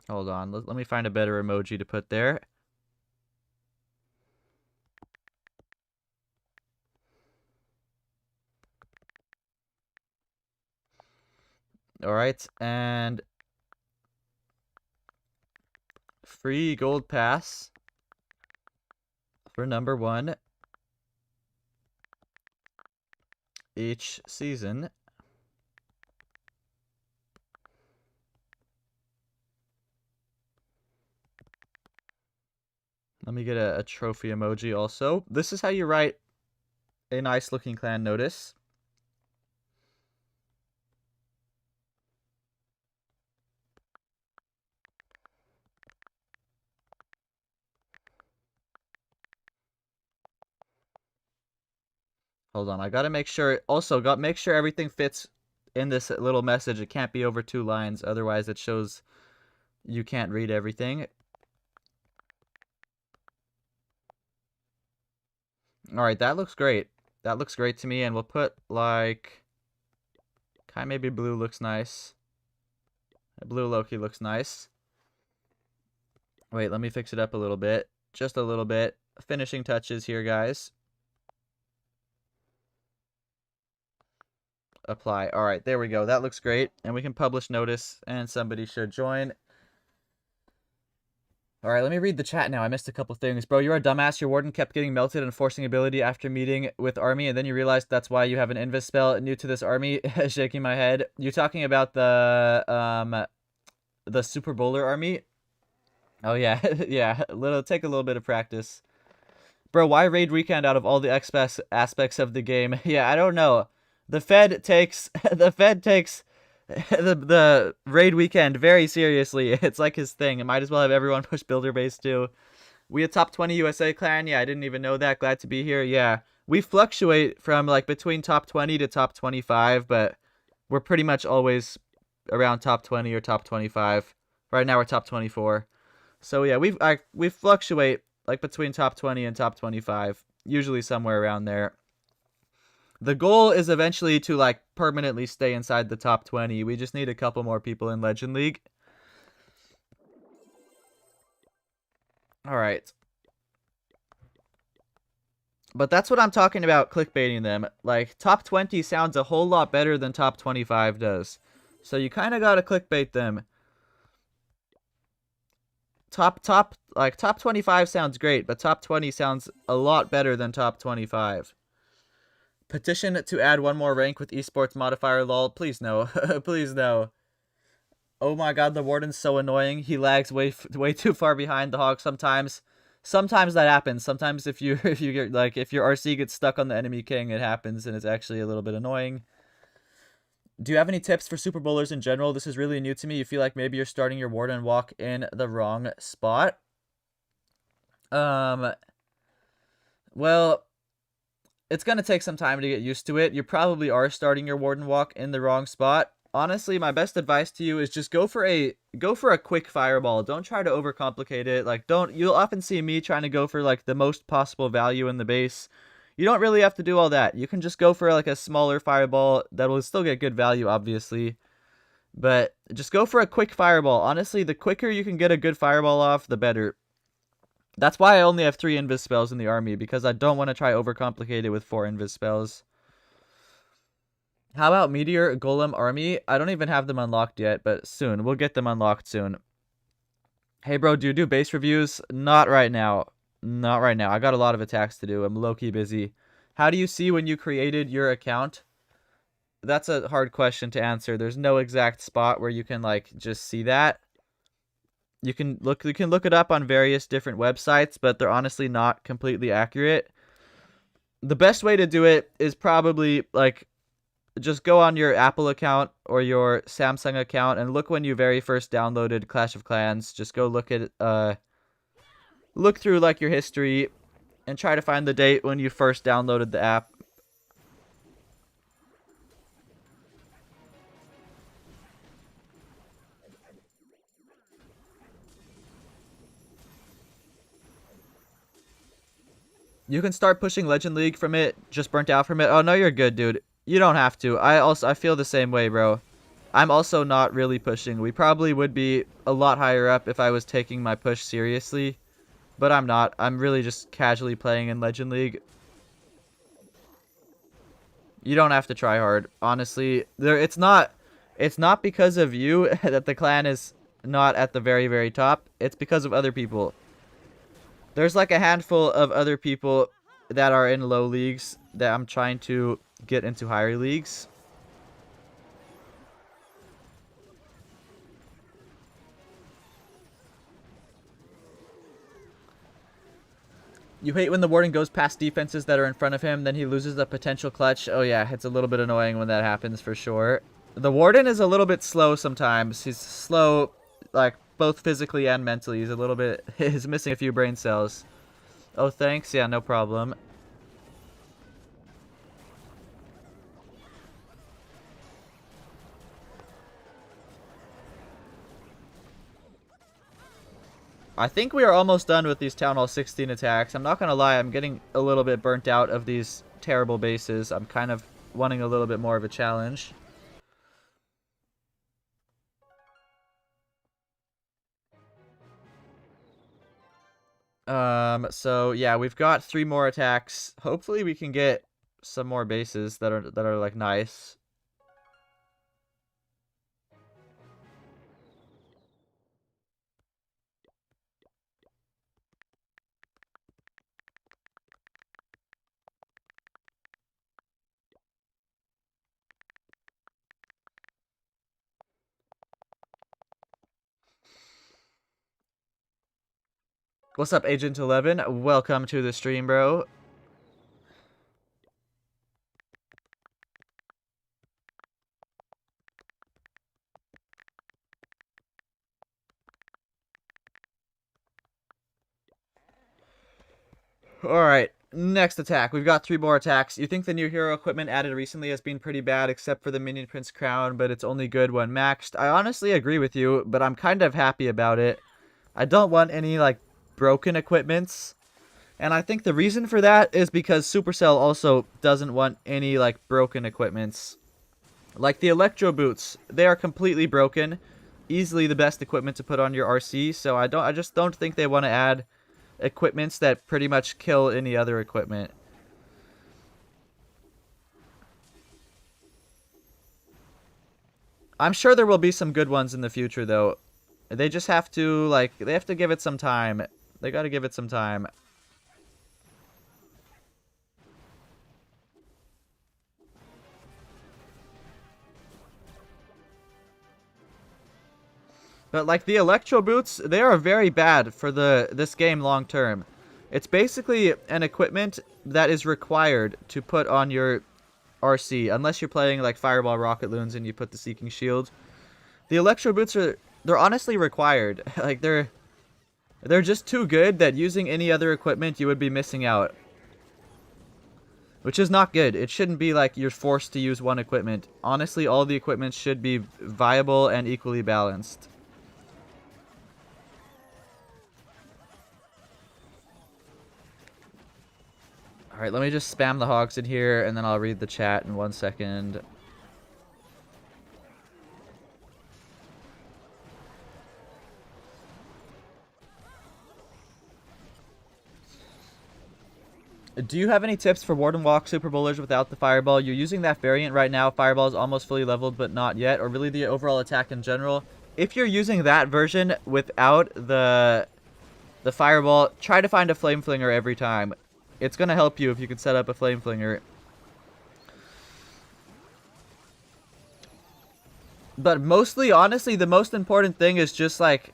Hold on. Let me find a better emoji to put there. Alright, and free gold pass for number 1 each season. Let me get a trophy emoji also. This is how you write a nice looking clan notice. Hold on, I gotta make sure. Also, make sure everything fits in this little message. It can't be over 2 lines, otherwise it shows you can't read everything. Alright, that looks great. That looks great to me, and we'll put, like... kind of maybe blue looks nice. Blue Loki looks nice. Wait, let me fix it up a little bit. Just a little bit. Finishing touches here, guys. Apply. Alright, there we go. That looks great. And we can publish notice, and somebody should join. Alright, let me read the chat now. I missed a couple things. Bro, you're a dumbass. Your warden kept getting melted and forcing ability after meeting with army, and then you realized that's why you have an invis spell new to this army. Shaking my head. You're talking about the Super Bowler army? Oh, yeah. Yeah, take a little bit of practice. Bro, why raid weekend out of all the aspects of the game? Yeah, I don't know. The Fed takes the raid weekend very seriously. It's like his thing. It might as well have everyone push builder base too. We a top 20 USA clan? Yeah, I didn't even know that. Glad to be here. Yeah, we fluctuate from like between top 20 to top 25, but we're pretty much always around top 20 or top 25. Right now we're top 24. So yeah, we fluctuate like between top 20 and top 25, usually somewhere around there. The goal is eventually to like permanently stay inside the top 20. We just need a couple more people in Legend League. All right. But that's what I'm talking about, clickbaiting them. Like, top 20 sounds a whole lot better than top 25 does. So you kind of got to clickbait them. Top 25 sounds great, but top 20 sounds a lot better than top 25. Petition to add 1 more rank with esports modifier, lol. Please no. Please no. Oh my god, the warden's so annoying. He lags way too far behind the hog sometimes. Sometimes that happens. Sometimes if your RC gets stuck on the enemy king, it happens, and it's actually a little bit annoying. Do you have any tips for Super Bowlers in general? This is really new to me. You feel like maybe you're starting your warden walk in the wrong spot. Well, it's gonna take some time to get used to it. You probably are starting your Warden Walk in the wrong spot. Honestly, my best advice to you is just go for a quick fireball. Don't try to overcomplicate it. Like you'll often see me trying to go for like the most possible value in the base. You don't really have to do all that. You can just go for like a smaller fireball that will still get good value, obviously. But just go for a quick fireball. Honestly, the quicker you can get a good fireball off, the better. That's why I only have 3 invis spells in the army, because I don't want to try overcomplicate it with 4 invis spells. How about Meteor Golem Army? I don't even have them unlocked yet, but soon. We'll get them unlocked soon. Hey bro, do you do base reviews? Not right now. Not right now. I got a lot of attacks to do. I'm low-key busy. How do you see when you created your account? That's a hard question to answer. There's no exact spot where you can like just see that. You can look it up on various different websites, but they're honestly not completely accurate. The best way to do it is probably like just go on your Apple account or your Samsung account and look when you very first downloaded Clash of Clans. Just go look at look through like your history and try to find the date when you first downloaded the app. You can start pushing Legend League from it. Just burnt out from it. Oh no, you're good, dude. You don't have to. I feel the same way, bro. I'm also not really pushing. We probably would be a lot higher up if I was taking my push seriously, but I'm not. I'm really just casually playing in Legend League. You don't have to try hard. Honestly, it's not because of you that the clan is not at the very, very top. It's because of other people. There's like a handful of other people that are in low leagues that I'm trying to get into higher leagues. You hate when the Warden goes past defenses that are in front of him, then he loses the potential clutch. Oh yeah, it's a little bit annoying when that happens for sure. The Warden is a little bit slow sometimes. He's slow, like, both physically and mentally. He's a little bit... he's missing a few brain cells. Oh, thanks. Yeah, no problem. I think we are almost done with these TownHall 16 attacks. I'm not going to lie, I'm getting a little bit burnt out of these terrible bases. I'm kind of wanting a little bit more of a challenge. So yeah, we've got 3 more attacks. Hopefully we can get some more bases that are like nice. What's up, Agent 11? Welcome to the stream, bro. Alright, next attack. We've got 3 more attacks. You think the new hero equipment added recently has been pretty bad, except for the Minion Prince crown, but it's only good when maxed. I honestly agree with you, but I'm kind of happy about it. I don't want any, like, broken equipments. And I think the reason for that is because Supercell also doesn't want any, like, broken equipments. Like the Electro Boots, they are completely broken. Easily the best equipment to put on your RC, so I just don't think they want to add equipments that pretty much kill any other equipment. I'm sure there will be some good ones in the future, though. They just have to, like, they have to give it some time. They gotta give it some time. But, like, the Electro Boots, they are very bad for this game long term. It's basically an equipment that is required to put on your RC, unless you're playing, like, Fireball Rocket Loons and you put the Seeking Shield. The Electro Boots they're honestly required. Like, they're just too good that using any other equipment, you would be missing out. which is not good. It shouldn't be like you're forced to use one equipment. Honestly, all the equipment should be viable and equally balanced. Alright, let me just spam the hogs in here, and then I'll read the chat in 1 second. Do you have any tips for Warden Walk Super Bowlers without the Fireball? You're using that variant right now. Fireball is almost fully leveled, but not yet. Or really the overall attack in general. If you're using that version without the Fireball, try to find a Flame Flinger every time. It's going to help you if you can set up a Flame Flinger. But mostly, honestly, the most important thing is just like...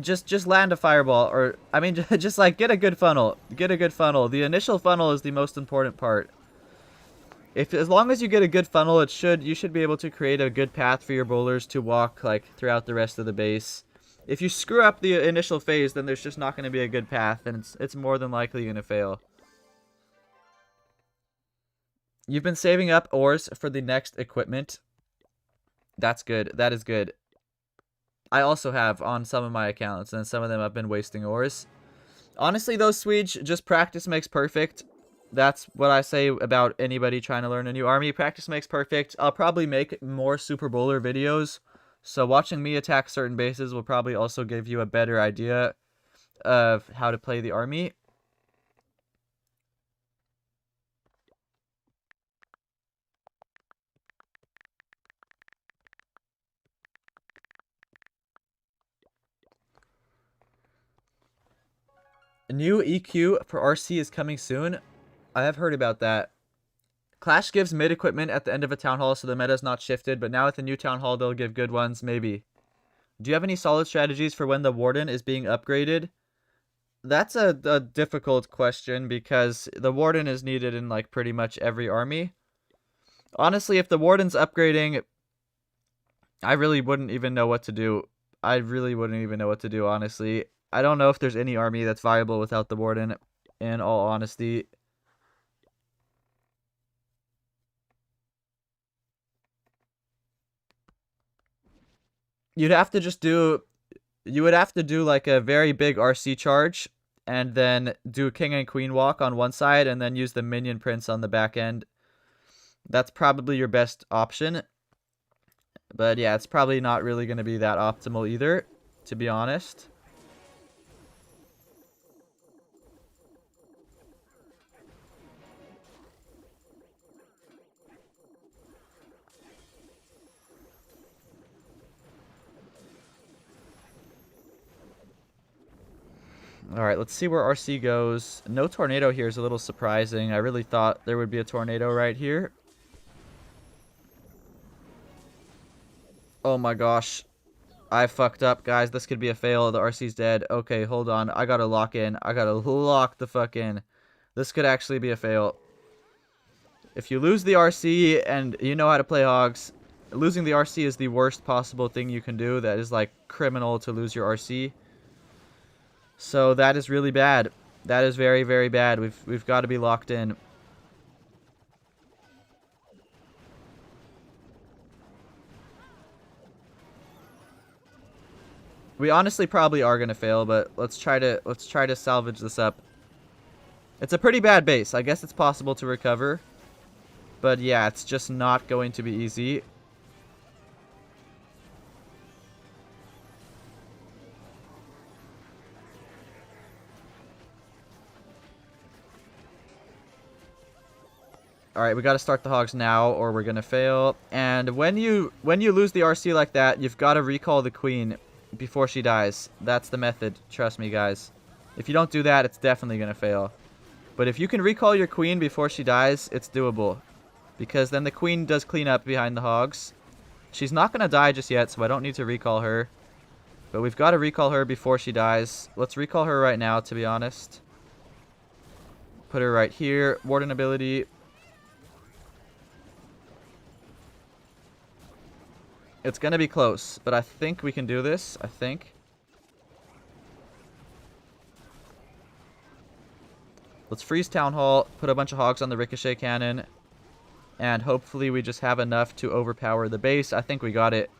Just land a fireball, or I mean, just like get a good funnel. Get a good funnel. The initial funnel is the most important part. As long as you get a good funnel, you should be able to create a good path for your bowlers to walk like throughout the rest of the base. If you screw up the initial phase, then there's just not going to be a good path, and it's more than likely going to fail. You've been saving up ores for the next equipment. That's good. That is good. I also have on some of my accounts, and some of them I've been wasting ores. Honestly, though, Sweej, just practice makes perfect. That's what I say about anybody trying to learn a new army. Practice makes perfect. I'll probably make more Super Bowler videos, so watching me attack certain bases will probably also give you a better idea of how to play the army. A new EQ for RC is coming soon. I have heard about that. Clash gives mid equipment at the end of a Town Hall, so the meta's not shifted, but now with the new Town Hall, they'll give good ones, maybe. Do you have any solid strategies for when the Warden is being upgraded? That's a difficult question, because the Warden is needed in like pretty much every army. Honestly, if the Warden's upgrading, I really wouldn't even know what to do. I really wouldn't even know what to do, honestly. I don't know if there's any army that's viable without the Warden, in all honesty. You'd have to just do... You would have to do like a very big RC charge, and then do King and Queen walk on one side, and then use the Minion Prince on the back end. That's probably your best option. But yeah, it's probably not really going to be that optimal either, to be honest. Alright, let's see where RC goes. No tornado here is a little surprising. I really thought there would be a tornado right here. Oh my gosh. I fucked up, guys. This could be a fail. The RC's dead. Okay, hold on. I gotta lock in. I gotta lock the fuck in. This could actually be a fail. If you lose the RC and you know how to play hogs, losing the RC is the worst possible thing you can do. That is like criminal to lose your RC. So that is really bad. That is very, very bad. We've got to be locked in. We honestly probably are gonna fail, but let's try to salvage this up. It's a pretty bad base. I guess it's possible to recover. But yeah, it's just not going to be easy. Alright, we gotta start the hogs now, or we're gonna fail. And when you lose the RC like that, you've gotta recall the queen before she dies. That's the method. Trust me, guys. If you don't do that, it's definitely gonna fail. But if you can recall your queen before she dies, it's doable. Because then the queen does clean up behind the hogs. She's not gonna die just yet, so I don't need to recall her. But we've got to recall her before she dies. Let's recall her right now, to be honest. Put her right here. Warden ability. It's going to be close, but I think we can do this. I think. Let's freeze TownHall, put a bunch of hogs on the ricochet cannon, and hopefully we just have enough to overpower the base. I think we got it.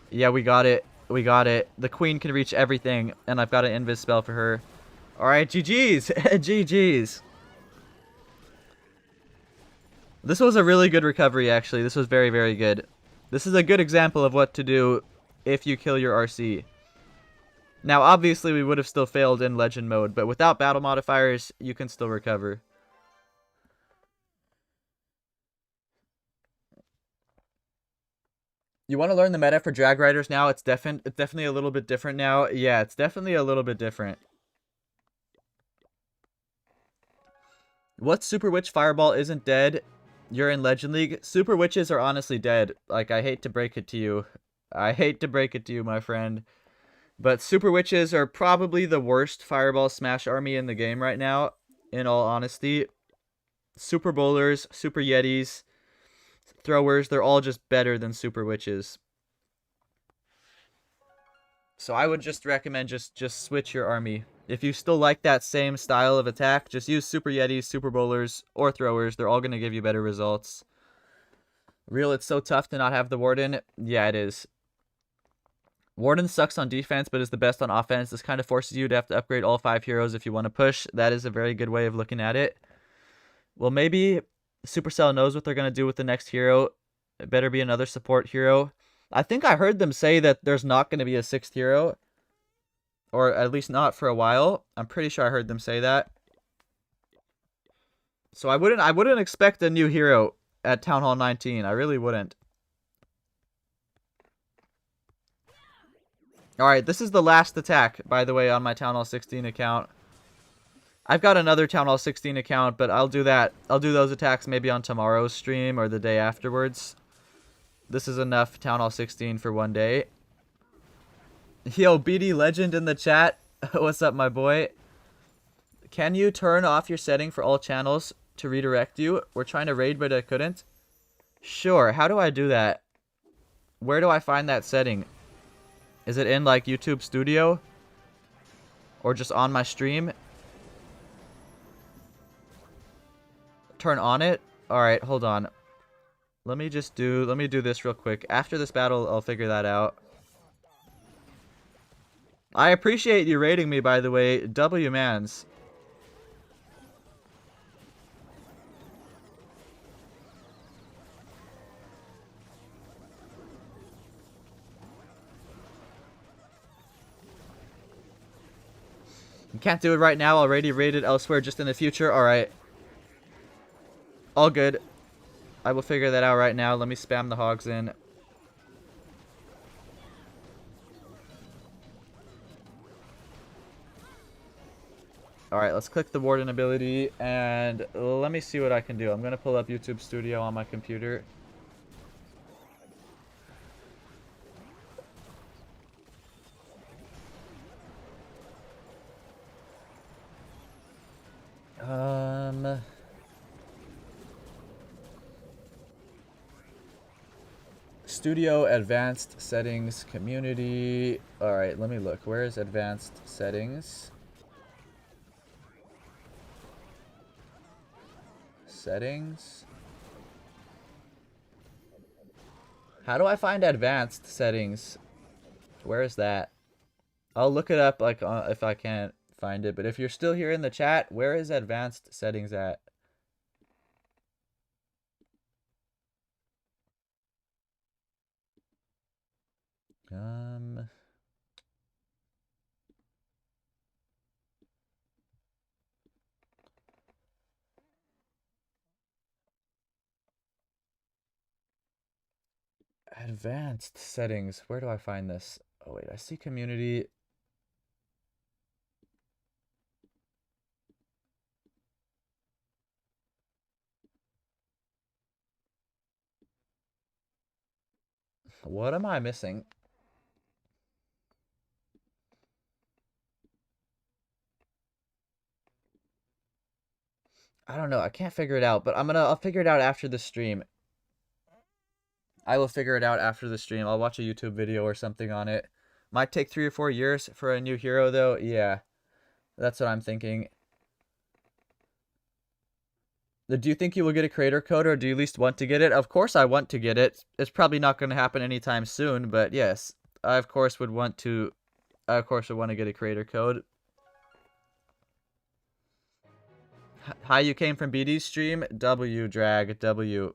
Yeah, we got it. We got it. The queen can reach everything, and I've got an invis spell for her. Alright, GG's. GG's. This was a really good recovery, actually. This was very, very good. This is a good example of what to do if you kill your RC. Now, obviously, we would have still failed in legend mode, but without battle modifiers, you can still recover. You want to learn the meta for drag riders now? It's definitely a little bit different now. Yeah, it's definitely a little bit different. What Super Witch Fireball isn't dead? You're in Legend League. Super Witches are honestly dead. Like, I hate to break it to you. I hate to break it to you, my friend. But Super Witches are probably the worst Fireball Smash army in the game right now, in all honesty. Super Bowlers, Super Yetis, Throwers, they're all just better than Super Witches. So I would just recommend just switch your army. If you still like that same style of attack, just use Super Yetis, Super Bowlers, or Throwers. They're all going to give you better results. Real, it's so tough to not have the Warden. Yeah, it is. Warden sucks on defense, but is the best on offense. This kind of forces you to have to upgrade all 5 heroes if you want to push. That is a very good way of looking at it. Well, maybe Supercell knows what they're going to do with the next hero. It better be another support hero. I think I heard them say that there's not going to be a 6th hero. Or at least not for a while. I'm pretty sure I heard them say that. So I wouldn't expect a new hero at Town Hall 19. I really wouldn't. Alright, this is the last attack, by the way, on my Town Hall 16 account. I've got another Town Hall 16 account, but I'll do that. I'll do those attacks maybe on tomorrow's stream or the day afterwards. This is enough Town Hall 16 for one day. Yo, BD Legend in the chat. What's up, my boy? Can you turn off your setting for all channels to redirect you? We're trying to raid, but I couldn't. Sure. How do I do that? Where do I find that setting? Is it in, like, YouTube Studio? Or just on my stream? Turn on it? Alright, hold on. Let me do this real quick. After this battle, I'll figure that out. I appreciate you rating me, by the way. W-mans. You can't do it right now. Already rated elsewhere just in the future. Alright. All good. I will figure that out right now. Let me spam the hogs in. Alright, let's click the Warden ability, and let me see what I can do. I'm going to pull up YouTube Studio on my computer. Studio, advanced settings, community. Alright, let me look. Where is advanced settings? Settings? How do I find advanced settings? Where is that? I'll look it up like if I can't find it. But if you're still here in the chat, where is advanced settings at? Advanced settings. Where do I find this? Oh, wait. I see community. What am I missing? I don't know. I can't figure it out, but I'll figure it out after the stream. I will figure it out after the stream. I'll watch a YouTube video or something on it. Might take 3 or 4 years for a new hero, though. Yeah, that's what I'm thinking. Do you think you will get a creator code, or do you at least want to get it? Of course I want to get it. It's probably not going to happen anytime soon, but yes. I of course would want to get a creator code. Hi, you came from BD's stream? W drag W.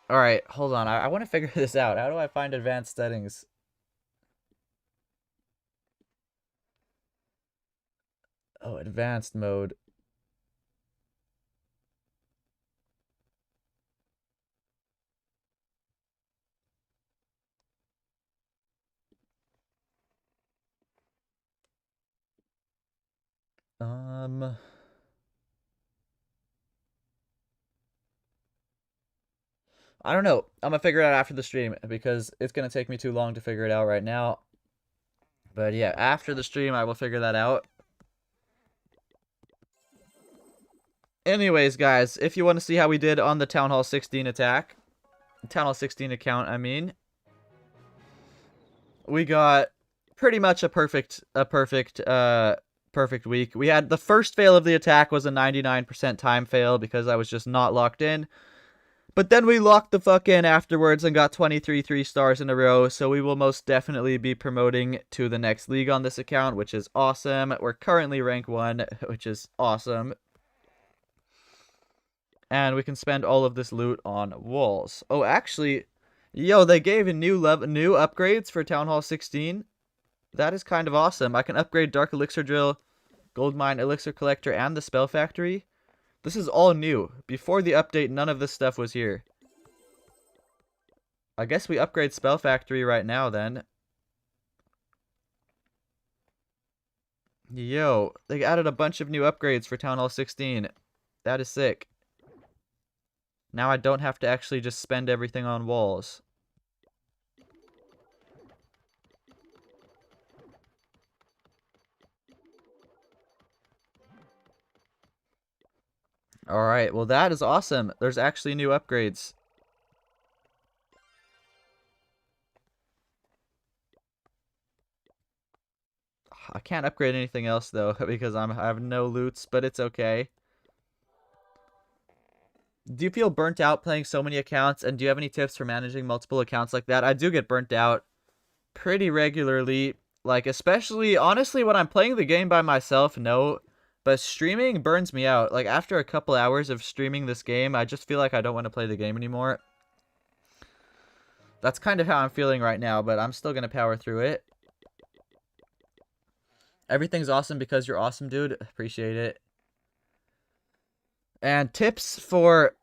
Alright, hold on. I want to figure this out. How do I find advanced settings? Oh, advanced mode. I don't know. I'm gonna figure it out after the stream because it's gonna take me too long to figure it out right now. But yeah, after the stream, I will figure that out. Anyways, guys, if you want to see how we did on the TownHall 16 attack, TownHall 16 account, I mean, we got pretty much a perfect week. We had the first fail of the attack was a 99% time fail because I was just not locked in. But then we locked the fuck in afterwards and got 23 3-stars in a row, so we will most definitely be promoting to the next league on this account, which is awesome. We're currently rank 1, which is awesome. And we can spend all of this loot on walls. Oh, actually, yo, they gave new upgrades for TownHall 16. That is kind of awesome. I can upgrade Dark Elixir Drill, Gold Mine, Elixir Collector, and the Spell Factory. This is all new. Before the update, none of this stuff was here. I guess we upgrade Spell Factory right now, then. Yo, they added a bunch of new upgrades for TownHall 16. That is sick. Now I don't have to actually just spend everything on walls. Alright, well that is awesome. There's actually new upgrades. I can't upgrade anything else though because I have no loots, but it's okay. Do you feel burnt out playing so many accounts, and do you have any tips for managing multiple accounts like that? I do get burnt out pretty regularly, like especially honestly when I'm playing the game by myself, no, but streaming burns me out. Like after a couple hours of streaming this game, I just feel like I don't want to play the game anymore. That's kind of how I'm feeling right now, but I'm still gonna power through it. Everything's awesome because you're awesome, dude. Appreciate it. And tips for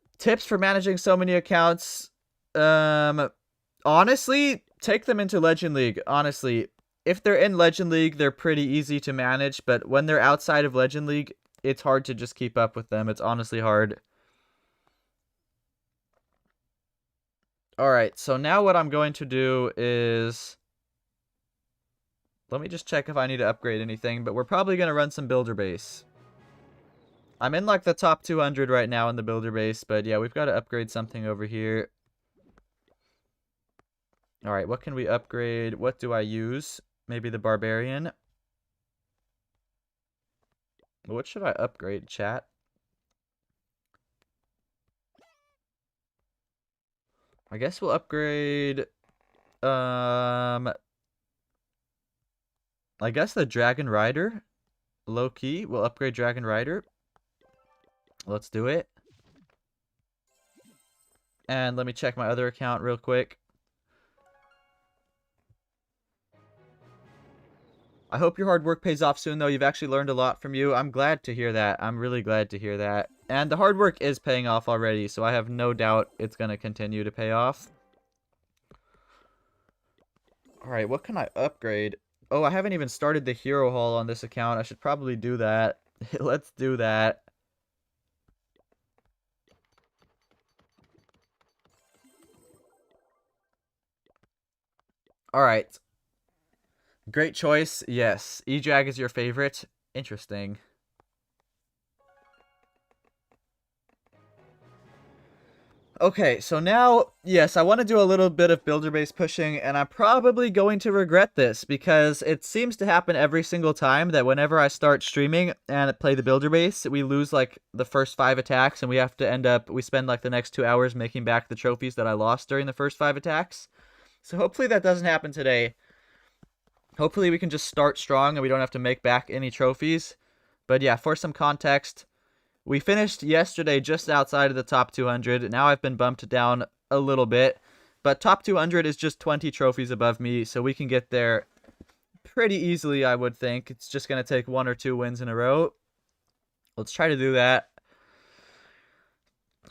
managing so many accounts. Honestly, take them into Legend League. Honestly, if they're in Legend League, they're pretty easy to manage, but when they're outside of Legend League, it's hard to just keep up with them. It's honestly hard. Alright, so now what I'm going to do is... Let me just check if I need to upgrade anything, but we're probably going to run some builder base. I'm in like the top 200 right now in the builder base, but yeah, we've got to upgrade something over here. Alright, what can we upgrade? What do I use? Maybe the barbarian. What should I upgrade, chat? I guess we'll upgrade... I guess the Dragon Rider. Low key, we'll upgrade Dragon Rider. Let's do it. And let me check my other account real quick. I hope your hard work pays off soon, though. You've actually learned a lot from you. I'm glad to hear that. I'm really glad to hear that. And the hard work is paying off already, so I have no doubt it's going to continue to pay off. Alright, what can I upgrade? Oh, I haven't even started the hero haul on this account. I should probably do that. Let's do that. Alright. Great choice. Yes. E-Drag is your favorite. Interesting. Okay, so now, yes, I want to do a little bit of builder base pushing, and I'm probably going to regret this because it seems to happen every single time that whenever I start streaming and play the builder base, we lose like the first 5 attacks, and we spend like the next 2 hours making back the trophies that I lost during the first 5 attacks. So hopefully that doesn't happen today. Hopefully we can just start strong and we don't have to make back any trophies. But yeah, for some context, we finished yesterday just outside of the top 200. Now I've been bumped down a little bit. But top 200 is just 20 trophies above me, so we can get there pretty easily, I would think. It's just going to take 1 or 2 wins in a row. Let's try to do that.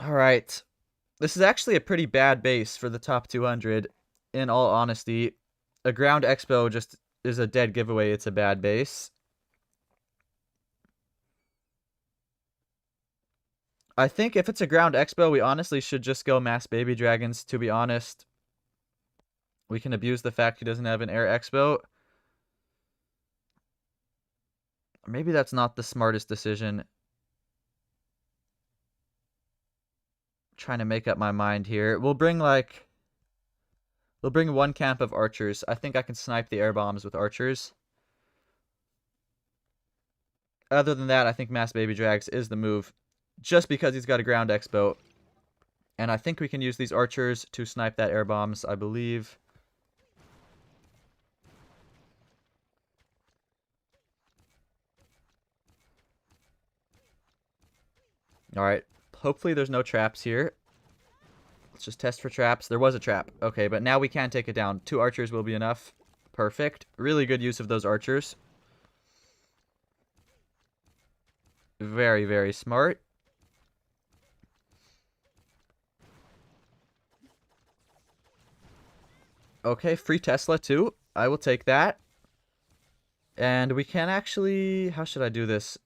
All right. This is actually a pretty bad base for the top 200, in all honesty. A ground expo just is a dead giveaway. It's a bad base. I think if it's a ground expo, we honestly should just go mass baby dragons, to be honest. We can abuse the fact he doesn't have an air expo. Maybe that's not the smartest decision. Trying to make up my mind here. We'll bring 1 camp of archers. I think I can snipe the air bombs with archers. Other than that, I think mass baby drags is the move. Just because he's got a ground expo. And I think we can use these archers to snipe that air bombs, I believe. Alright. Hopefully there's no traps here. Let's just test for traps. There was a trap. Okay, but now we can take it down. 2 archers will be enough. Perfect. Really good use of those archers. Very, very smart. Okay, free Tesla too. I will take that. And we can actually... How should I do this?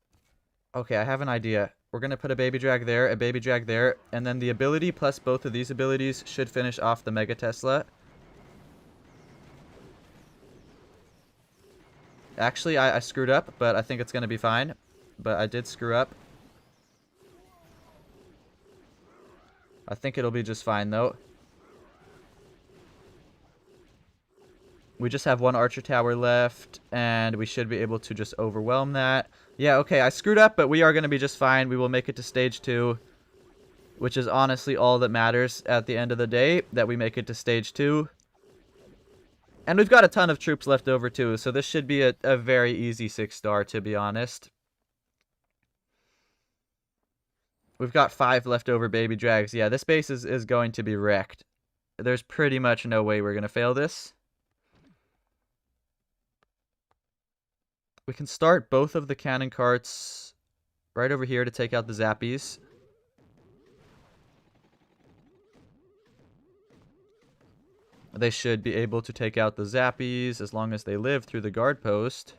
Okay, I have an idea. We're going to put a baby drag there, a baby drag there, and then the ability plus both of these abilities should finish off the Mega Tesla. Actually, I screwed up, but I think it's going to be fine. But I did screw up. I think it'll be just fine, though. We just have 1 archer tower left, and we should be able to just overwhelm that. Yeah, okay, I screwed up, but we are going to be just fine. We will make it to stage 2, which is honestly all that matters at the end of the day, that we make it to stage 2. And we've got a ton of troops left over, too, so this should be a very easy 6-star, to be honest. We've got 5 leftover baby drags. Yeah, this base is going to be wrecked. There's pretty much no way we're going to fail this. We can start both of the cannon carts right over here to take out the zappies. They should be able to take out the zappies as long as they live through the guard post.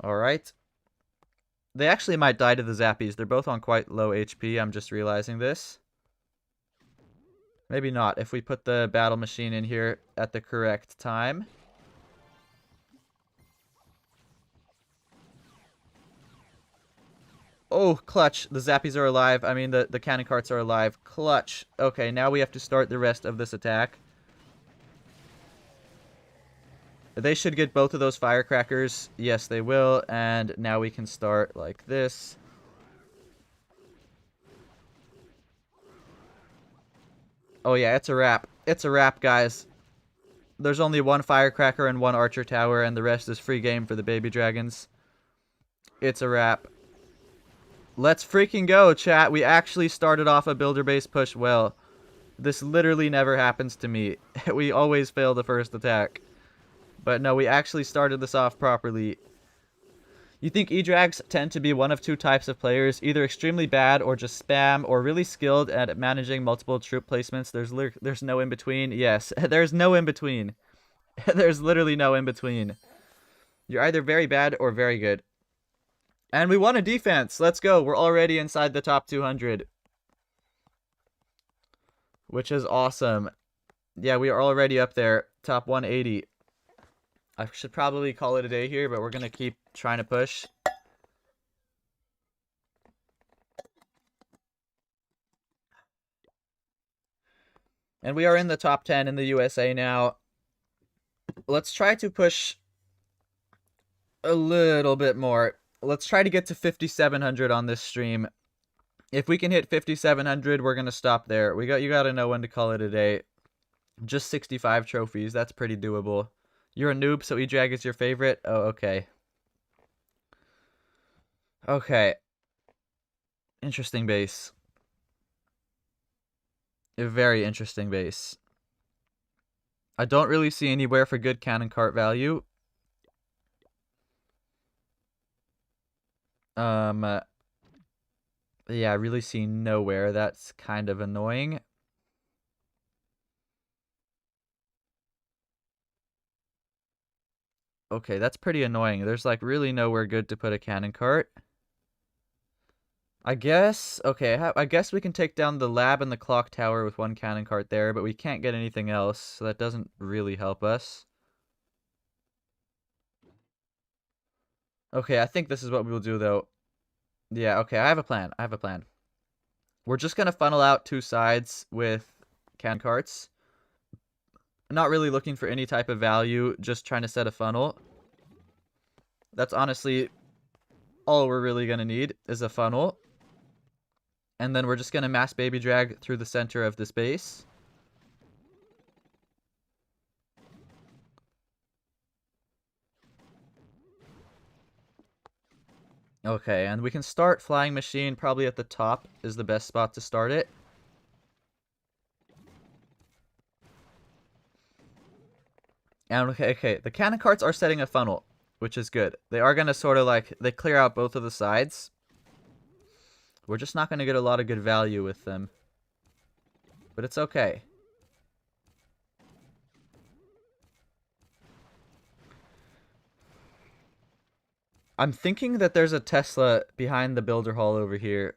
Alright. They actually might die to the zappies. They're both on quite low HP. I'm just realizing this. Maybe not if we put the battle machine in here at the correct time. Oh, clutch. The zappies are alive. I mean, the cannon carts are alive. Clutch. Okay, now we have to start the rest of this attack. They should get both of those firecrackers. Yes, they will. And now we can start like this. Oh, yeah, it's a wrap. It's a wrap, guys. There's only 1 firecracker and 1 archer tower, and the rest is free game for the baby dragons. It's a wrap. Let's freaking go, chat. We actually started off a builder base push well. This literally never happens to me. We always fail the first attack. But no, we actually started this off properly. You think E-Drags tend to be one of 2 types of players, either extremely bad or just spam, or really skilled at managing multiple troop placements. There's no in-between. Yes, there's no in-between. There's literally no in-between. You're either very bad or very good. And we won a defense. Let's go. We're already inside the top 200. Which is awesome. Yeah, we are already up there. Top 180. I should probably call it a day here, but we're going to keep trying to push. And we are in the top 10 in the USA now. Let's try to push a little bit more. Let's try to get to 5,700 on this stream. If we can hit 5,700, we're going to stop there. You got to know when to call it a day. Just 65 trophies. That's pretty doable. You're a noob, so E-Drag is your favorite? Oh, okay. Okay. Interesting base. A very interesting base. I don't really see anywhere for good cannon cart value. Yeah, I really see nowhere. That's kind of annoying. Okay, that's pretty annoying. There's like really nowhere good to put a cannon cart. I guess, okay, I guess we can take down the lab and the clock tower with one cannon cart there, but we can't get anything else, so that doesn't really help us. Okay, I think this is what we will do, though. Yeah, okay, I have a plan. We're just gonna funnel out two sides with cannon carts. Not really looking for any type of value, just trying to set a funnel. That's honestly all we're really gonna need is a funnel. And then we're just gonna mass baby drag through the center of this base. Okay, and we can start flying machine probably at the top is the best spot to start it. And okay, the cannon carts are setting a funnel, which is good. They are going to sort of like, they clear out both of the sides. We're just not going to get a lot of good value with them. But it's okay. I'm thinking that there's a Tesla behind the builder hall over here.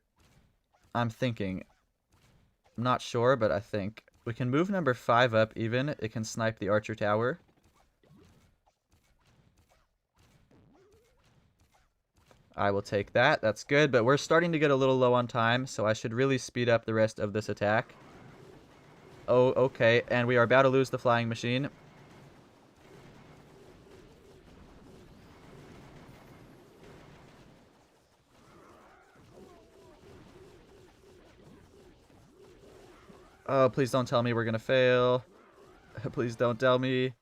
I'm thinking. I'm not sure, but I think. We can move number 5 up even. It can snipe the archer tower. I will take that. That's good, but we're starting to get a little low on time, so I should really speed up the rest of this attack. Oh, okay, and we are about to lose the flying machine. Oh, please don't tell me we're gonna fail. Please don't tell me.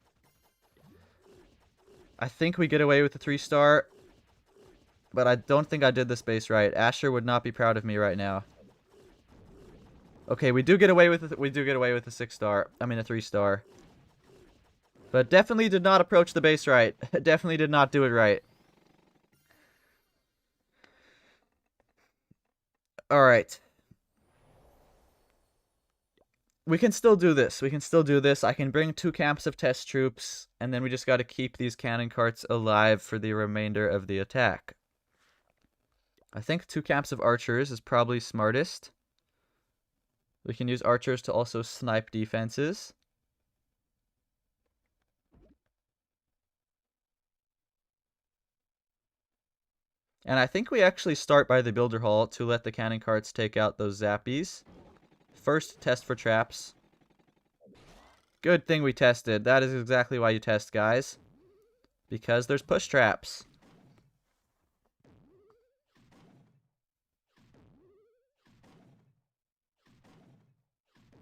I think we get away with the 3-star. But I don't think I did this base right. Asher would not be proud of me right now. Okay, we do get away with the 6-star. I mean a 3-star. But definitely did not approach the base right. Definitely did not do it right. Alright. We can still do this. I can bring 2 camps of test troops. And then we just gotta keep these cannon carts alive for the remainder of the attack. I think 2 camps of archers is probably smartest. We can use archers to also snipe defenses. And I think we actually start by the builder hall to let the cannon carts take out those zappies. First, test for traps. Good thing we tested. That is exactly why you test, guys. Because there's push traps.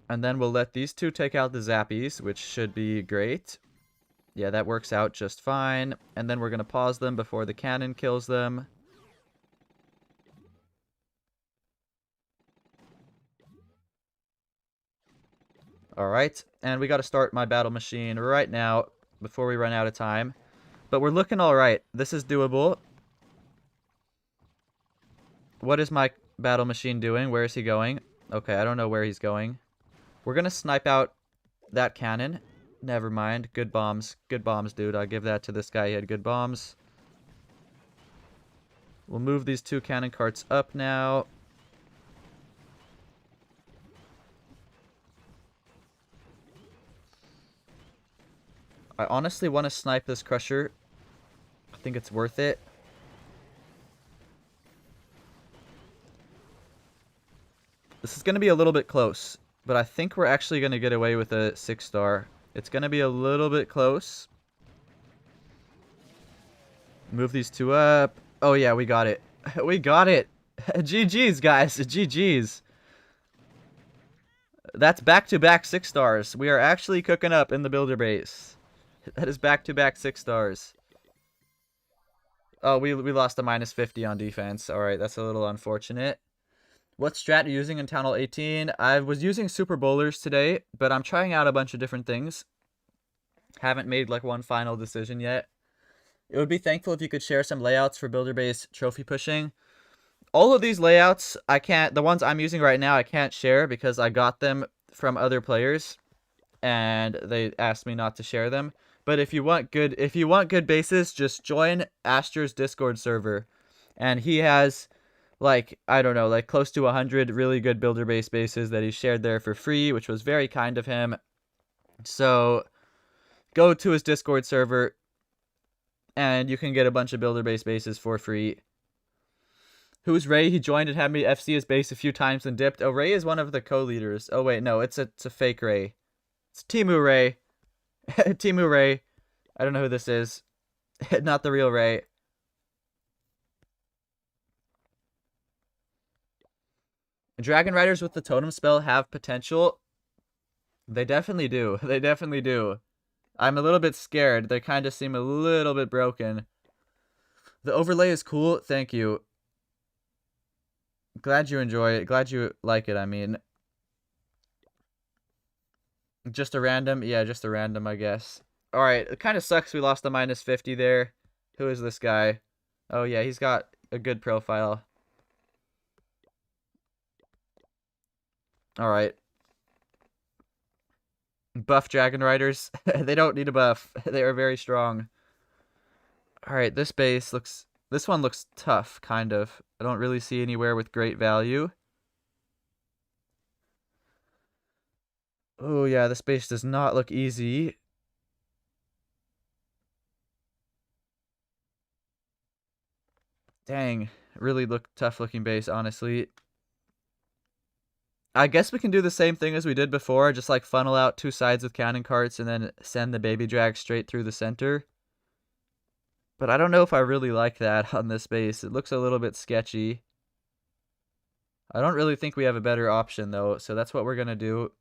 And then we'll let these 2 take out the zappies, which should be great. Yeah, that works out just fine. And then we're going to pause them before the cannon kills them. Alright, and we got to start my battle machine right now before we run out of time. But we're looking alright. This is doable. What is my battle machine doing? Where is he going? Okay, I don't know where he's going. We're going to snipe out that cannon. Never mind. Good bombs. Good bombs, dude. I'll give that to this guy. He had good bombs. We'll move these 2 cannon carts up now. I honestly want to snipe this crusher. I think it's worth it. This is going to be a little bit close. But I think we're actually going to get away with a 6-star. It's going to be a little bit close. Move these 2 up. Oh, yeah, we got it. We got it. GG's, guys. GG's. That's back-to-back 6-stars. We are actually cooking up in the builder base. That is back-to-back 6-stars. Oh, we lost a -50 on defense. All right, that's a little unfortunate. What strat are you using in TownHall 18? I was using Super Bowlers today, but I'm trying out a bunch of different things. Haven't made like one final decision yet. It would be thankful if you could share some layouts for builder base trophy pushing. All of these layouts, I can't, the ones I'm using right now, I can't share because I got them from other players and they asked me not to share them. But if you want good bases, just join Aster's Discord server. And he has like, I don't know, like close to 100 really good builder base bases that he shared there for free, which was very kind of him. So go to his Discord server and you can get a bunch of builder base bases for free. Who's Ray? He joined and had me FC his base a few times and dipped. Oh, Ray is one of the co-leaders. Oh, wait, no, it's a fake Ray. It's Timu Ray. Timu Ray. I don't know who this is. Not the real Ray. Dragon Riders with the totem spell have potential. They definitely do. They definitely do. I'm a little bit scared. They kind of seem a little bit broken. The overlay is cool. Thank you. Glad you enjoy it. Glad you like it, I mean. Just a random? Yeah, just a random, I guess. Alright, it kind of sucks we lost the -50 there. Who is this guy? Oh, yeah, he's got a good profile. Alright. Buff Dragon Riders. They don't need a buff. They are very strong. Alright, this base looks... This one looks tough, kind of. I don't really see anywhere with great value. Oh, yeah, this base does not look easy. Dang, really tough looking base, honestly. I guess we can do the same thing as we did before, just like funnel out 2 sides with cannon carts and then send the baby drag straight through the center. But I don't know if I really like that on this base. It looks a little bit sketchy. I don't really think we have a better option though, so that's what we're gonna do.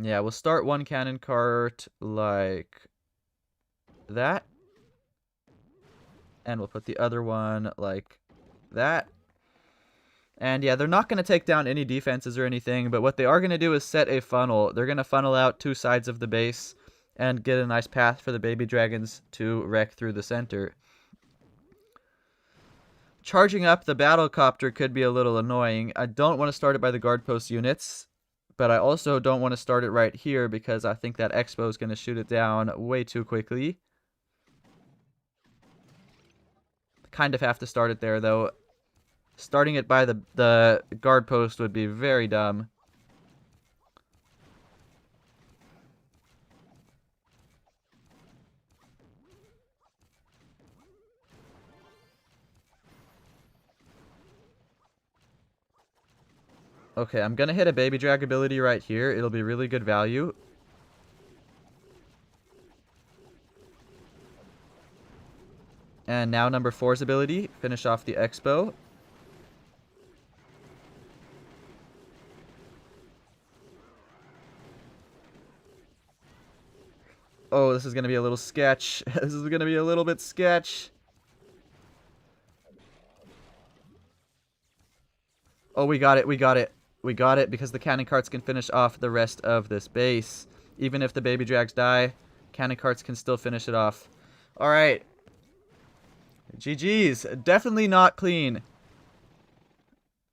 Yeah, we'll start 1 cannon cart like that. And we'll put the other one like that. And yeah, they're not going to take down any defenses or anything, but what they are going to do is set a funnel. They're going to funnel out 2 sides of the base and get a nice path for the baby dragons to wreck through the center. Charging up the battle copter could be a little annoying. I don't want to start it by the guard post units, but I also don't want to start it right here because I think that Expo is going to shoot it down way too quickly. Kind of have to start it there though. Starting it by the guard post would be very dumb. Okay, I'm gonna hit a baby drag ability right here. It'll be really good value. And now number 4's ability. Finish off the Expo. Oh, this is going to be a little sketch. This is going to be a little bit sketch. Oh, we got it. We got it. We got it because the cannon carts can finish off the rest of this base. Even if the baby drags die, cannon carts can still finish it off. All right. GG's. Definitely not clean.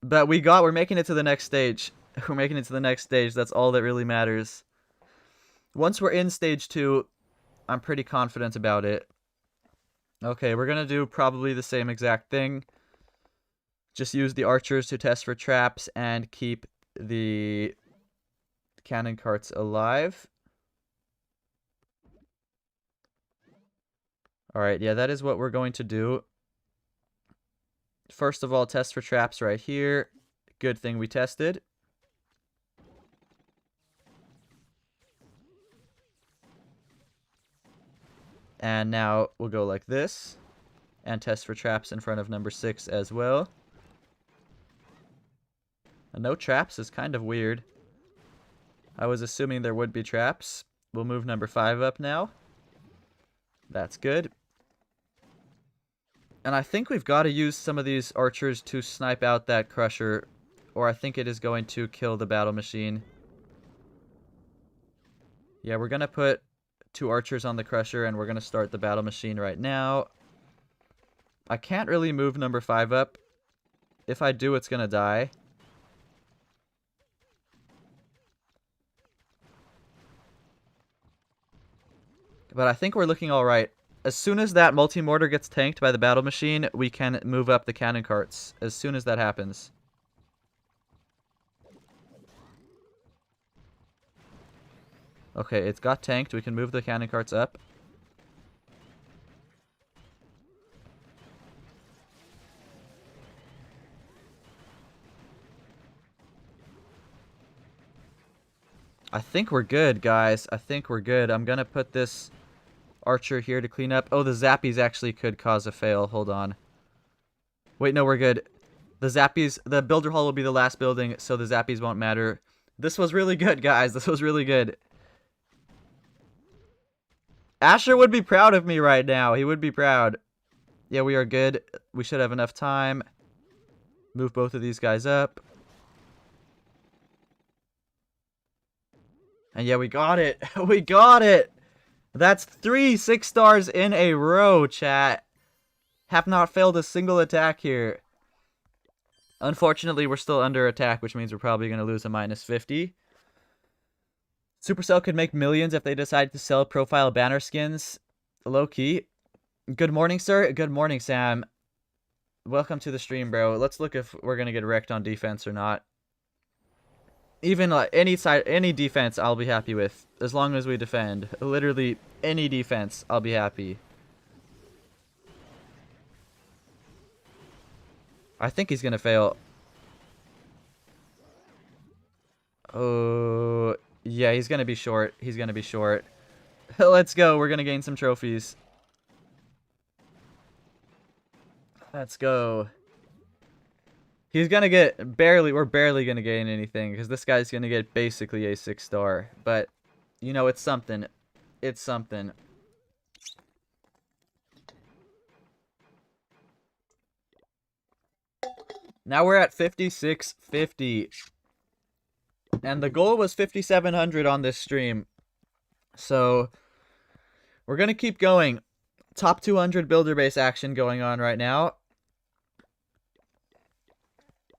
But we're making it to the next stage. We're making it to the next stage. That's all that really matters. Once we're in stage 2, I'm pretty confident about it. Okay, we're going to do probably the same exact thing. Just use the archers to test for traps and keep the cannon carts alive. Alright, yeah, that is what we're going to do. First of all, test for traps right here. Good thing we tested. And now we'll go like this. And test for traps in front of number 6 as well. And no traps is kind of weird. I was assuming there would be traps. We'll move number 5 up now. That's good. And I think we've got to use some of these archers to snipe out that crusher, or I think it is going to kill the battle machine. Yeah, we're going to put 2 archers on the crusher, and we're going to start the battle machine right now. I can't really move number 5 up. If I do, it's going to die. But I think we're looking alright. As soon as that multi-mortar gets tanked by the battle machine, we can move up the cannon carts. As soon as that happens. Okay, it's got tanked. We can move the cannon carts up. I think we're good, guys. I think we're good. I'm gonna put this archer here to clean up. Oh, the zappies actually could cause a fail. Hold on. Wait, no, we're good. The zappies, the builder hall will be the last building, so the zappies won't matter. This was really good, guys. This was really good. Asher would be proud of me right now. He would be proud. Yeah, we are good. We should have enough time. Move both of these guys up. And yeah, we got it. We got it. That's 3 6 stars in a row, chat. Have not failed a single attack here. Unfortunately, we're still under attack, which means we're probably going to lose a -50. Supercell could make millions if they decide to sell profile banner skins. Low-key. Good morning, sir. Good morning, Sam. Welcome to the stream, bro. Let's look if we're going to get wrecked on defense or not. Even any defense, I'll be happy with. As long as we defend. Literally, any defense, I'll be happy. I think he's going to fail. Oh, yeah, he's going to be short. He's going to be short. Let's go. We're going to gain some trophies. Let's go. He's going to get barely, we're barely going to gain anything because this guy's going to get basically a 6 star. But, you know, it's something. It's something. Now we're at 5650. And the goal was 5700 on this stream. So, we're going to keep going. Top 200 builder base action going on right now.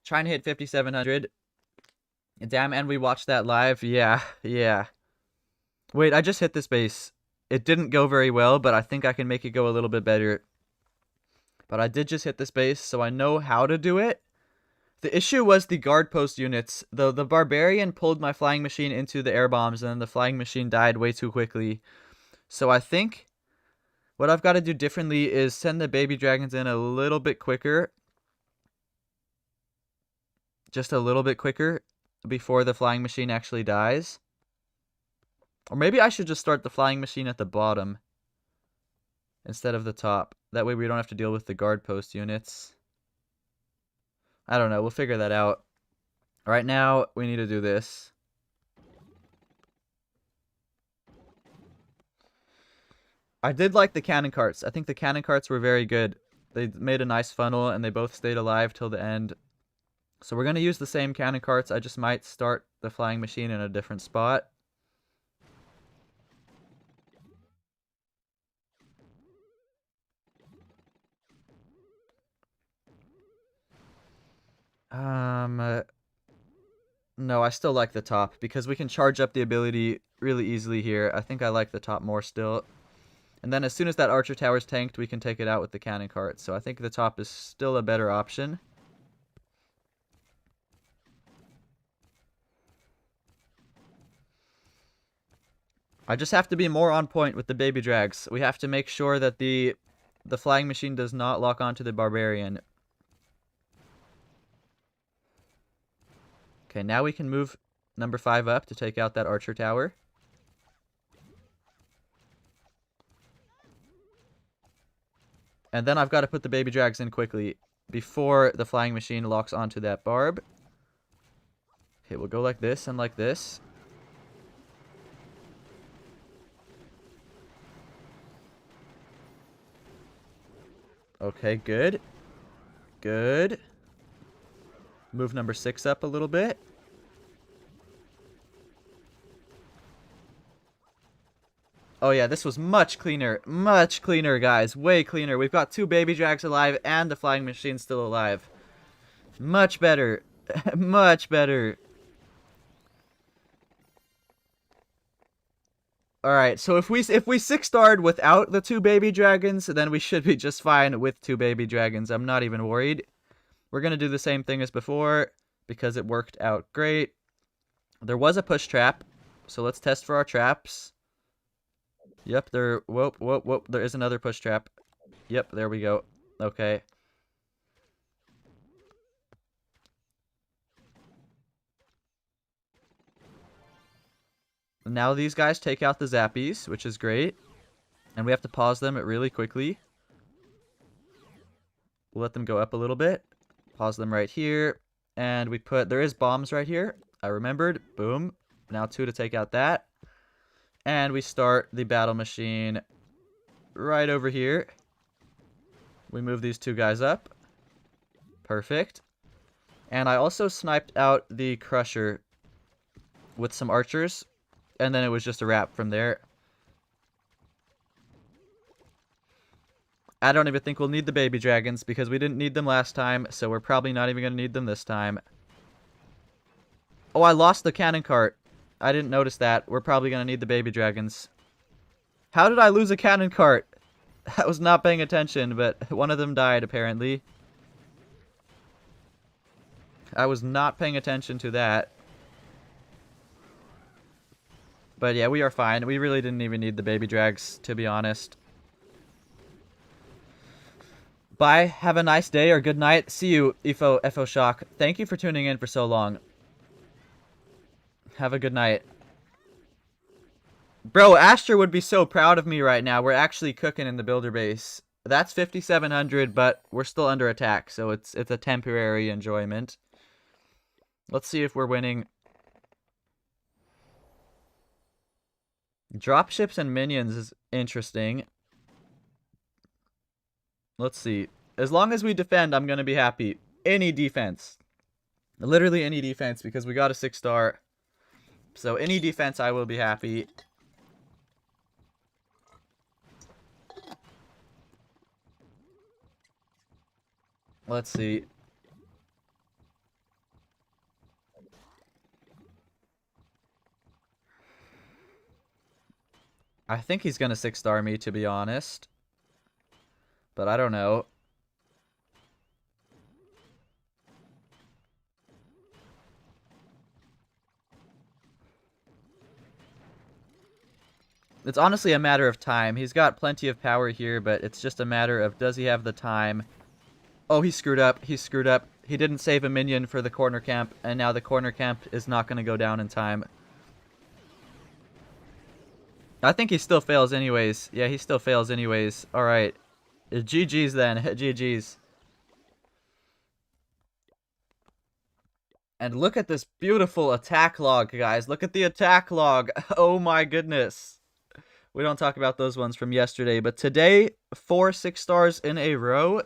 Trying to hit 5,700. Damn, and we watched that live. Yeah. Wait, I just hit this base. It didn't go very well, but I think I can make it go a little bit better. But I did just hit this base, so I know how to do it. The issue was the guard post units. The barbarian pulled my flying machine into the air bombs, and then the flying machine died way too quickly. So I think what I've got to do differently is send the baby dragons in a little bit quicker. Just a little bit quicker before the flying machine actually dies. Or maybe I should just start the flying machine at the bottom instead of the top. That way we don't have to deal with the guard post units. I don't know. We'll figure that out. Right now, we need to do this. I did like the cannon carts. I think the cannon carts were very good. They made a nice funnel, and they both stayed alive till the end. So we're going to use the same cannon carts. I just might start the flying machine in a different spot. No, I still like the top because we can charge up the ability really easily here. I think I like the top more still. And then as soon as that archer tower's tanked, we can take it out with the cannon cart. So I think the top is still a better option. I just have to be more on point with the baby drags. We have to make sure that the flying machine does not lock onto the barbarian. Okay, now we can move number 5 up to take out that archer tower. And then I've got to put the baby drags in quickly before the flying machine locks onto that barb. Okay, we'll go like this and like this. Okay, good. Good. Move number 6 up a little bit. Oh yeah, this was much cleaner, guys. Way cleaner. We've got 2 baby drags alive and the flying machine still alive. Much better. Much better. Alright, so if we 6-starred without the 2 baby dragons, then we should be just fine with 2 baby dragons. I'm not even worried. We're going to do the same thing as before because it worked out great. There was a push trap, so let's test for our traps. Yep, whoop, there is another push trap. Yep, there we go. Okay. Now these guys take out the zappies, which is great. And we have to pause them really quickly. We'll let them go up a little bit. Pause them right here. And we put, there is bombs right here. I remembered. Boom. Now 2 to take out that. And we start the battle machine right over here. We move these 2 guys up. Perfect. And I also sniped out the crusher with some archers. And then it was just a wrap from there. I don't even think we'll need the baby dragons because we didn't need them last time. So we're probably not even going to need them this time. Oh, I lost the cannon cart. I didn't notice that. We're probably going to need the baby dragons. How did I lose a cannon cart? I was not paying attention, but one of them died apparently. I was not paying attention to that. But yeah, we are fine. We really didn't even need the baby drags, to be honest. Bye. Have a nice day or good night. See you, FO Shock. Thank you for tuning in for so long. Have a good night. Bro, Asher would be so proud of me right now. We're actually cooking in the builder base. That's 5,700, but we're still under attack, so it's a temporary enjoyment. Let's see if we're winning. Dropships and minions is interesting. Let's see. As long as we defend, I'm going to be happy. Any defense. Literally any defense, because we got a 6-star. So any defense, I will be happy. Let's see. I think he's going to 6-star me, to be honest. But I don't know. It's honestly a matter of time. He's got plenty of power here, but it's just a matter of does he have the time. Oh, he screwed up. He screwed up. He didn't save a minion for the corner camp, and now the corner camp is not going to go down in time. I think he still fails anyways. Yeah, he still fails anyways. Alright. GG's then. GG's. And look at this beautiful attack log, guys. Look at the attack log. Oh my goodness. We don't talk about those ones from yesterday, but today, 4 6-stars in a row.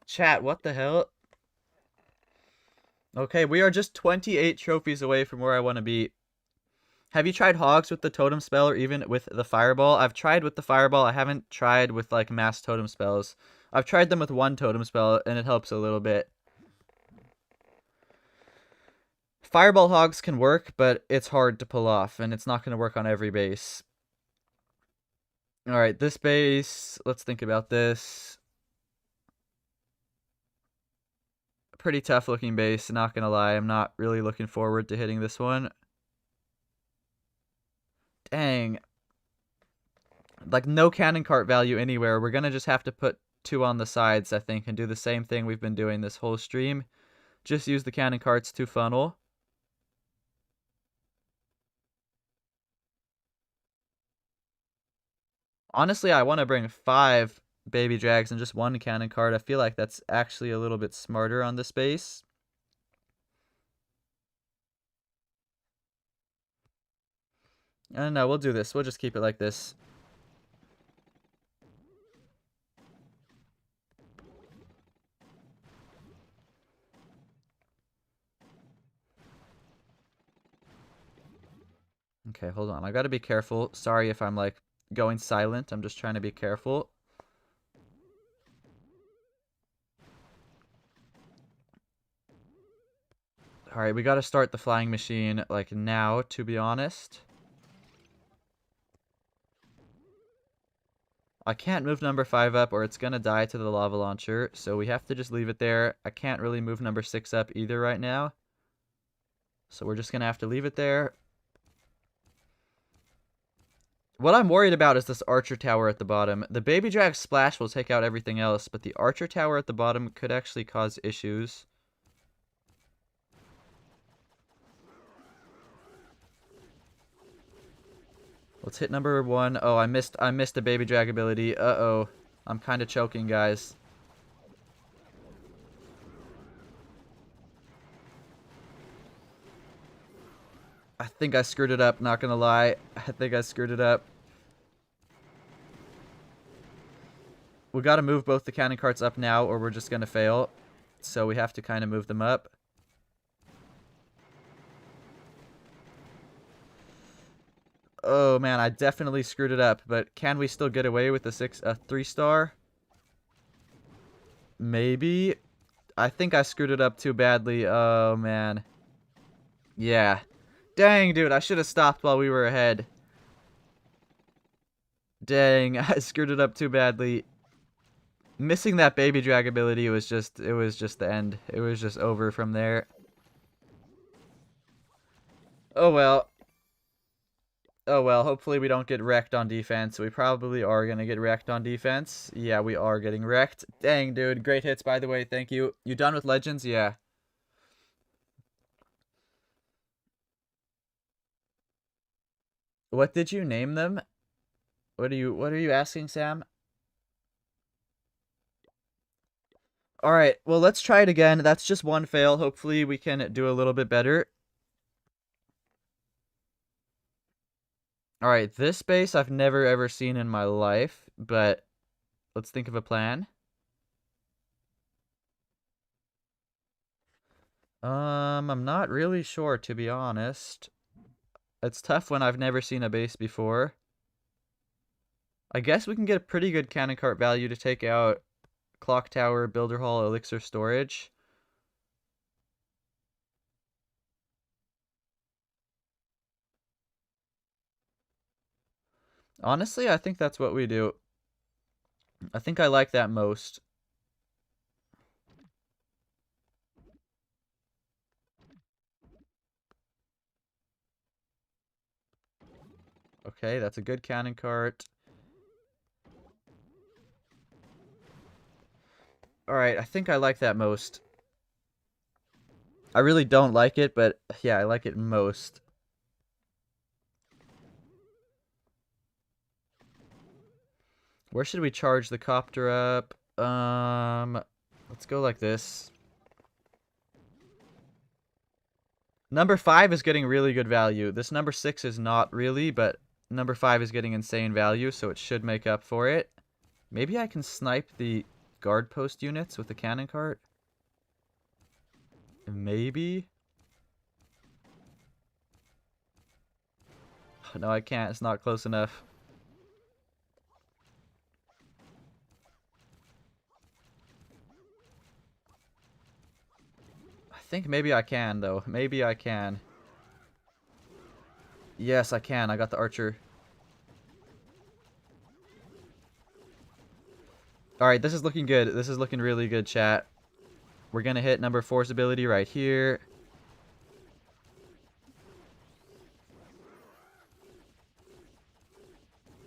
Chat, what the hell? Okay, we are just 28 trophies away from where I want to be. Have you tried hogs with the totem spell or even with the fireball? I've tried with the fireball. I haven't tried with like mass totem spells. I've tried them with 1 totem spell and it helps a little bit. Fireball hogs can work, but it's hard to pull off and it's not going to work on every base. Alright, this base, let's think about this. Pretty tough looking base, not going to lie. I'm not really looking forward to hitting this one. Dang. Like, no cannon cart value anywhere. We're going to just have to put 2 on the sides, I think, and do the same thing we've been doing this whole stream. Just use the cannon carts to funnel. Honestly, I want to bring 5 baby drags and just 1 cannon cart. I feel like that's actually a little bit smarter on the space. And no, we'll do this. We'll just keep it like this. Okay, hold on. I gotta be careful. Sorry if I'm, like, going silent. I'm just trying to be careful. Alright, we gotta start the flying machine, like, now, to be honest. I can't move number 5 up or it's gonna die to the lava launcher, so we have to just leave it there. I can't really move number 6 up either right now. So we're just gonna have to leave it there. What I'm worried about is this archer tower at the bottom. The baby drag splash will take out everything else, but the archer tower at the bottom could actually cause issues. Let's hit number 1. Oh, I missed the baby drag ability. Uh-oh. I'm kind of choking, guys. I think I screwed it up, not gonna lie. I think I screwed it up. We gotta move both the cannon carts up now or we're just gonna fail. So we have to kind of move them up. Oh man, I definitely screwed it up, but can we still get away with a 3-star? Maybe. I think I screwed it up too badly. Oh man. Yeah. Dang, dude, I should have stopped while we were ahead. Dang, I screwed it up too badly. Missing that baby drag ability was just the end. It was just over from there. Oh well. Oh well, hopefully we don't get wrecked on defense. We probably are gonna get wrecked on defense. Yeah, we are getting wrecked. Dang, dude. Great hits, by the way. Thank you. You done with Legends? Yeah. What did you name them? What are you asking, Sam? Alright, well, let's try it again. That's just one fail. Hopefully we can do a little bit better. Alright, this base I've never ever seen in my life, but let's think of a plan. I'm not really sure, to be honest. It's tough when I've never seen a base before. I guess we can get a pretty good cannon cart value to take out Clock Tower, Builder Hall, Elixir Storage. Honestly, I think that's what we do. I think I like that most. Okay, that's a good cannon cart. Alright, I think I like that most. I really don't like it, but yeah, I like it most. Where should we charge the copter up? Let's go like this. Number 5 is getting really good value. This number 6 is not really, but number 5 is getting insane value, so it should make up for it. Maybe I can snipe the guard post units with the cannon cart? Maybe? No, I can't. It's not close enough. I think maybe I can, though. Maybe I can. Yes, I can. I got the archer. Alright, this is looking good. This is looking really good, chat. We're gonna hit number 4's ability right here.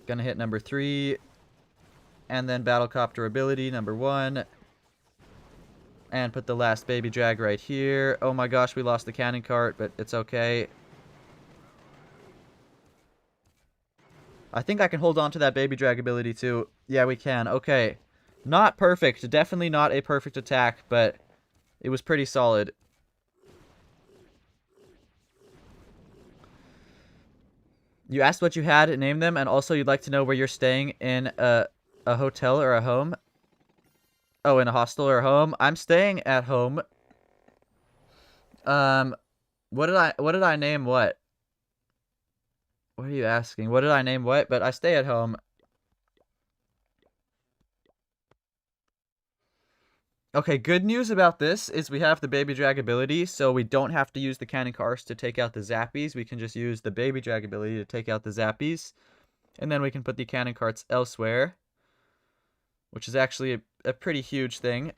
Gonna hit number 3. And then Battlecopter ability, number 1. And put the last baby drag right here. Oh my gosh, we lost the cannon cart, but it's okay. I think I can hold on to that baby drag ability too. Yeah, we can. Okay. Not perfect. Definitely not a perfect attack, but it was pretty solid. You asked what you had, name them, and also you'd like to know where you're staying in a hotel or a home. Oh, in a hostel or a home. I'm staying at home. Um, what did I name what? What are you asking? What did I name what? But I stay at home. Okay, good news about this is we have the baby drag ability, so we don't have to use the cannon cars to take out the zappies. We can just use the baby drag ability to take out the zappies. And then we can put the cannon carts elsewhere, which is actually a pretty huge thing.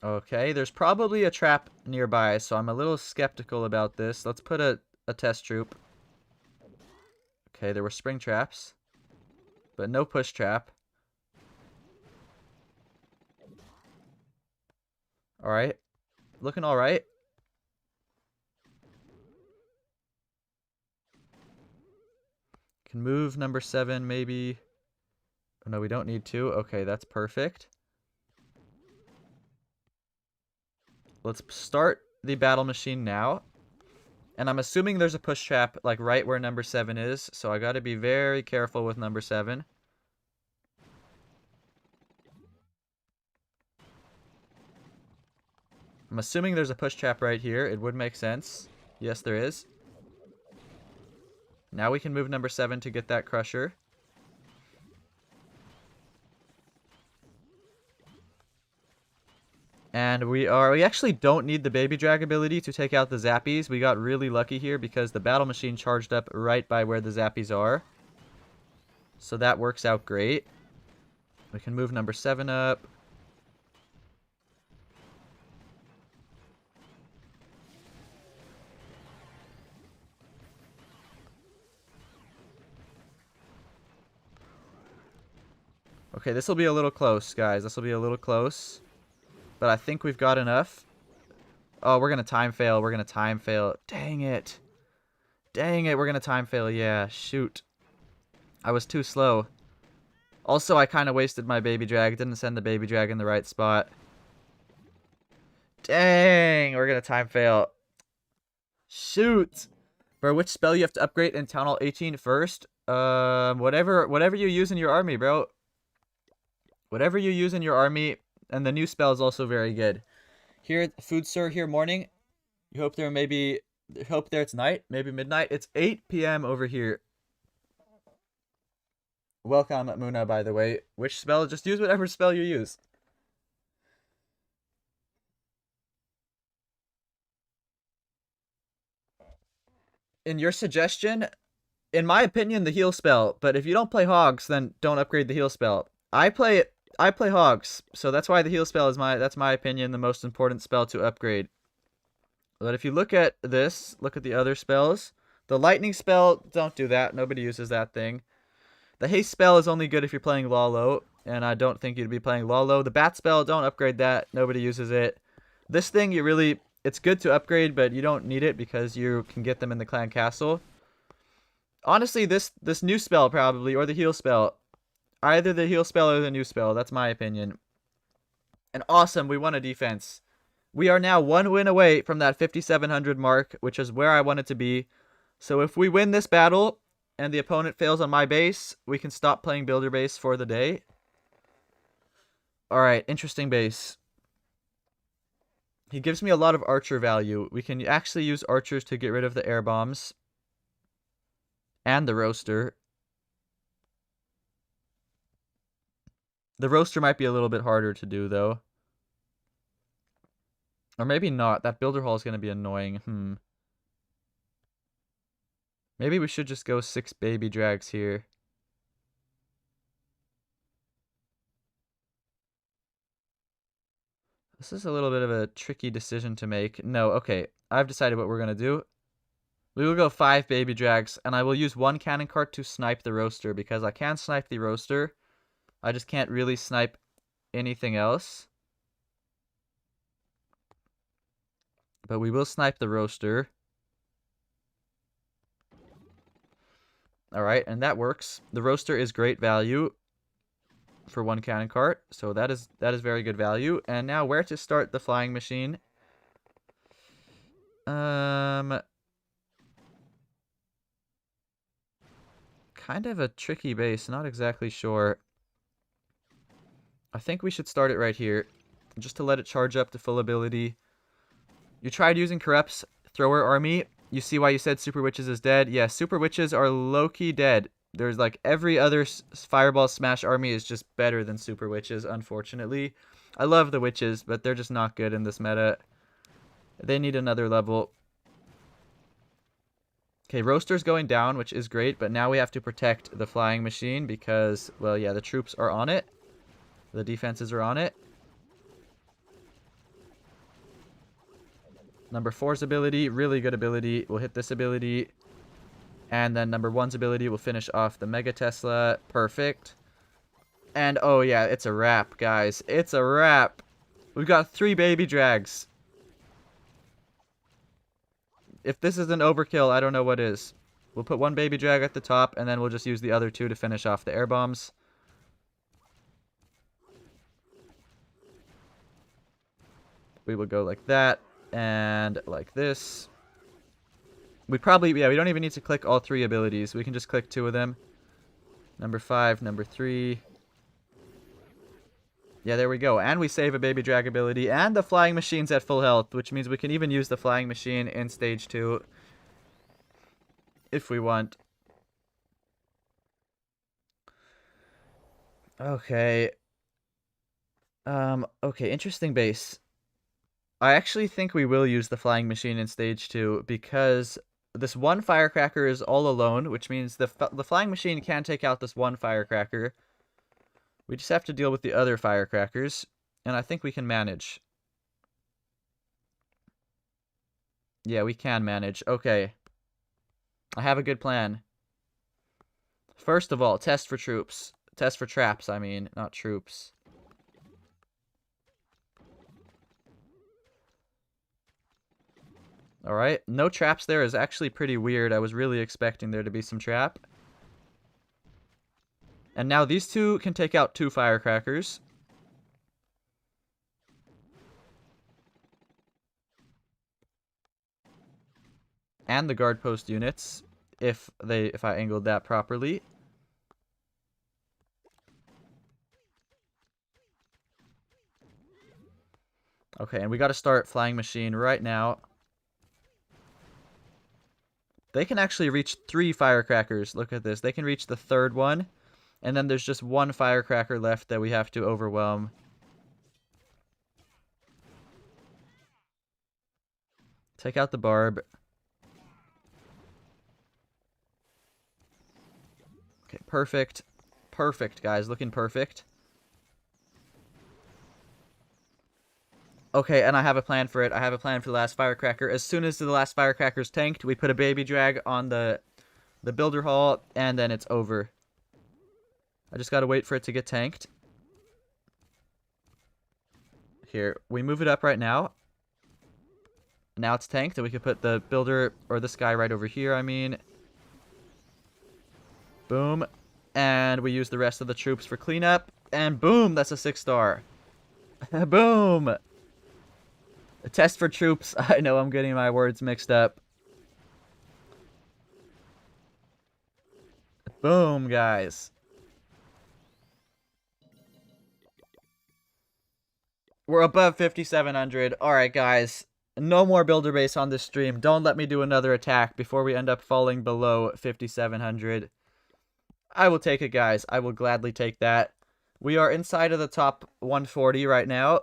Okay, there's probably a trap nearby, so I'm a little skeptical about this. Let's put a test troop. Okay, there were spring traps, but no push trap. Alright. Looking alright. Can move number 7, maybe. Oh, no, we don't need to. Okay, that's perfect. Let's start the battle machine now. And I'm assuming there's a push trap, like, right where number 7 is. So I gotta be very careful with number 7. I'm assuming there's a push trap right here. It would make sense. Yes, there is. Now we can move number 7 to get that crusher. And we actually don't need the baby drag ability to take out the zappies. We got really lucky here because the battle machine charged up right by where the zappies are. So that works out great. We can move number 7 up. Okay, this will be a little close, guys. This will be a little close. But I think we've got enough. Oh, we're going to time fail. We're going to time fail. Dang it. Dang it, we're going to time fail. Yeah, shoot. I was too slow. Also, I kind of wasted my baby drag. Didn't send the baby drag in the right spot. Dang, we're going to time fail. Shoot. Bro, which spell you have to upgrade in TownHall 18 first? Whatever you use in your army, bro. Whatever you use in your army. And the new spell is also very good. Here, food sir, here morning. You hope there it's night, maybe midnight. It's 8 p.m. over here. Welcome, Muna, by the way. Which spell? Just use whatever spell you use. In your suggestion, in my opinion, the heal spell. But if you don't play hogs, then don't upgrade the heal spell. I play hogs, so that's why the heal spell is that's my opinion, the most important spell to upgrade. But if you look at this, look at the other spells. The lightning spell, don't do that. Nobody uses that thing. The haste spell is only good if you're playing Lalo, and I don't think you'd be playing Lalo. The bat spell, don't upgrade that. Nobody uses it. This thing, it's good to upgrade, but you don't need it because you can get them in the clan castle. Honestly, this new spell probably, or the heal spell. Either the heal spell or the new spell. That's my opinion. And awesome, we won a defense. We are now 1 win away from that 5,700 mark, which is where I want it to be. So if we win this battle and the opponent fails on my base, we can stop playing builder base for the day. Alright, interesting base. He gives me a lot of archer value. We can actually use archers to get rid of the air bombs. And the roaster. The roaster might be a little bit harder to do, though. Or maybe not. That builder hall is going to be annoying. Maybe we should just go 6 baby drags here. This is a little bit of a tricky decision to make. No, okay. I've decided what we're going to do. We will go 5 baby drags, and I will use 1 cannon cart to snipe the roaster, because I can snipe the roaster. I just can't really snipe anything else. But we will snipe the roaster. Alright, and that works. The roaster is great value for one cannon cart, so that is very good value. And now where to start the flying machine? Kind of a tricky base, not exactly sure. I think we should start it right here, just to let it charge up to full ability. You tried using Corrupt's thrower army. You see why you said Super Witches is dead? Yeah, Super Witches are low-key dead. There's like every other Fireball Smash army is just better than Super Witches, unfortunately. I love the Witches, but they're just not good in this meta. They need another level. Okay, Roaster's going down, which is great, but now we have to protect the flying machine because, well, yeah, the troops are on it. The defenses are on it. Number 4's ability, really good ability. We'll hit this ability. And then number 1's ability will finish off the Mega Tesla. Perfect. And, oh yeah, it's a wrap, guys. It's a wrap. We've got 3 baby drags. If this isn't overkill, I don't know what is. We'll put 1 baby drag at the top, and then we'll just use the other 2 to finish off the air bombs. We will go like that. And like this. We probably, yeah, we don't even need to click all 3 abilities. We can just click 2 of them. Number 5, number 3. Yeah, there we go. And we save a baby drag ability. And the flying machine's at full health, which means we can even use the flying machine in stage 2. If we want. Okay. Okay, interesting base. I actually think we will use the flying machine in stage 2 because this 1 firecracker is all alone, which means the flying machine can take out this 1 firecracker. We just have to deal with the other firecrackers, and I think we can manage. Yeah, we can manage. Okay. I have a good plan. First of all, test for troops. Test for traps, I mean, not troops. Alright, no traps there is actually pretty weird. I was really expecting there to be some trap. And now these 2 can take out 2 firecrackers. And the guard post units, if I angled that properly. Okay, and we got to start flying machine right now. They can actually reach 3 firecrackers. Look at this. They can reach the 3rd one. And then there's just 1 firecracker left that we have to overwhelm. Take out the barb. Okay, perfect. Perfect, guys. Looking perfect. Okay, and I have a plan for it. I have a plan for the last firecracker. As soon as the last firecracker's tanked, we put a baby drag on the builder hall, and then it's over. I just gotta wait for it to get tanked. Here, we move it up right now. Now it's tanked, and we can put the builder, or this guy right over here, I mean. Boom. And we use the rest of the troops for cleanup. And boom, that's a 6-star. Boom! A test for troops. I know I'm getting my words mixed up. Boom, guys. We're above 5,700. Alright, guys. No more builder base on this stream. Don't let me do another attack before we end up falling below 5,700. I will take it, guys. I will gladly take that. We are inside of the top 140 right now,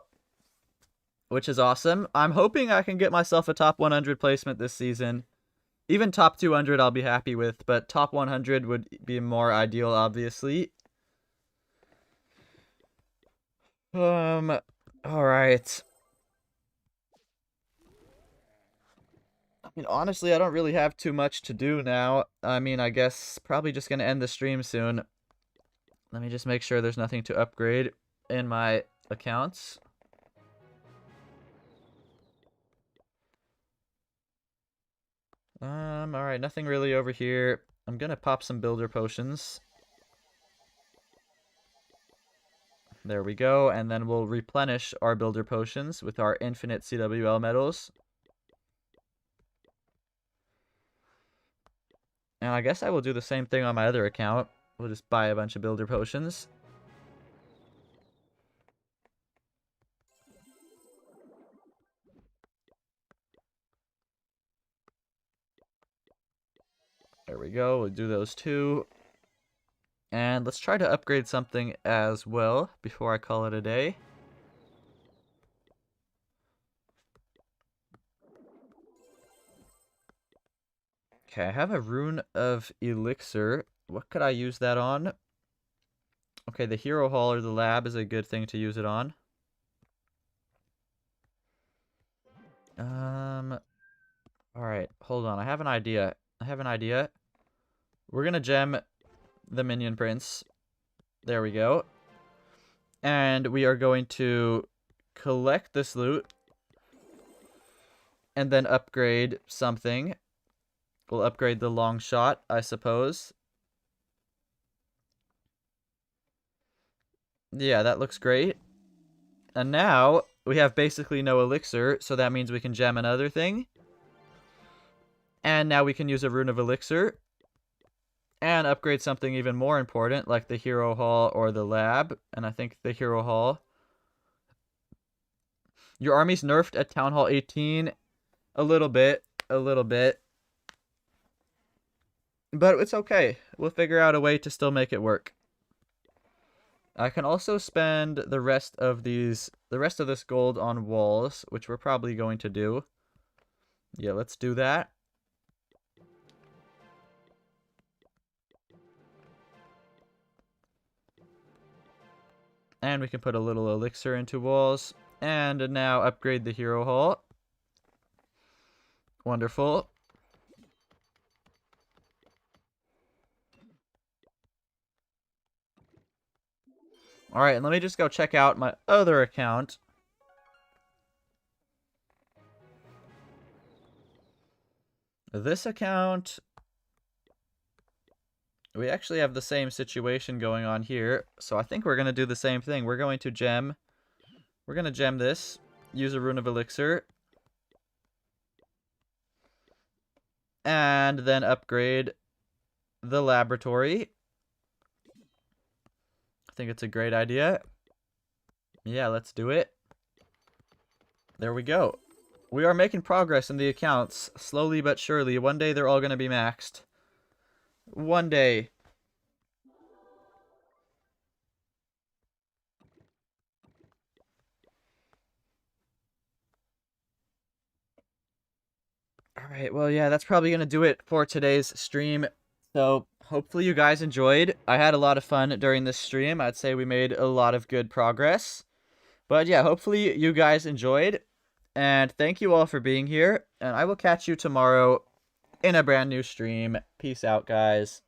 which is awesome. I'm hoping I can get myself a top 100 placement this season. Even top 200 I'll be happy with, but top 100 would be more ideal, obviously. Alright. I mean, honestly, I don't really have too much to do now. I mean, I guess probably just gonna end the stream soon. Let me just make sure there's nothing to upgrade in my accounts. Alright, nothing really over here. I'm gonna pop some builder potions. There we go, and then we'll replenish our builder potions with our infinite CWL medals. And I guess I will do the same thing on my other account. We'll just buy a bunch of builder potions. There we go, we'll do those two. And let's try to upgrade something as well before I call it a day. Okay, I have a rune of elixir. What could I use that on? Okay, the hero hall or the lab is a good thing to use it on. Alright, hold on. I have an idea. We're gonna gem the minion prince. There we go. And we are going to collect this loot. And then upgrade something. We'll upgrade the long shot, I suppose. Yeah, that looks great. And now we have basically no elixir, so that means we can gem another thing. And now we can use a rune of elixir. And upgrade something even more important, like the hero hall or the lab. And I think the hero hall. Your army's nerfed at TownHall 18. A little bit. But it's okay. We'll figure out a way to still make it work. I can also spend the rest of this gold on walls, which we're probably going to do. Yeah, let's do that. And we can put a little elixir into walls. And now upgrade the hero hall. Wonderful. Alright, and let me just go check out my other account. This account, we actually have the same situation going on here. So I think we're going to do the same thing. We're going to gem this. Use a rune of elixir. And then upgrade the laboratory. I think it's a great idea. Yeah, let's do it. There we go. We are making progress in the accounts, slowly but surely. One day they're all going to be maxed. One day. Alright, well, yeah, that's probably going to do it for today's stream. So, hopefully you guys enjoyed. I had a lot of fun during this stream. I'd say we made a lot of good progress. But yeah, hopefully you guys enjoyed. And thank you all for being here. And I will catch you tomorrow in a brand new stream. Peace out, guys.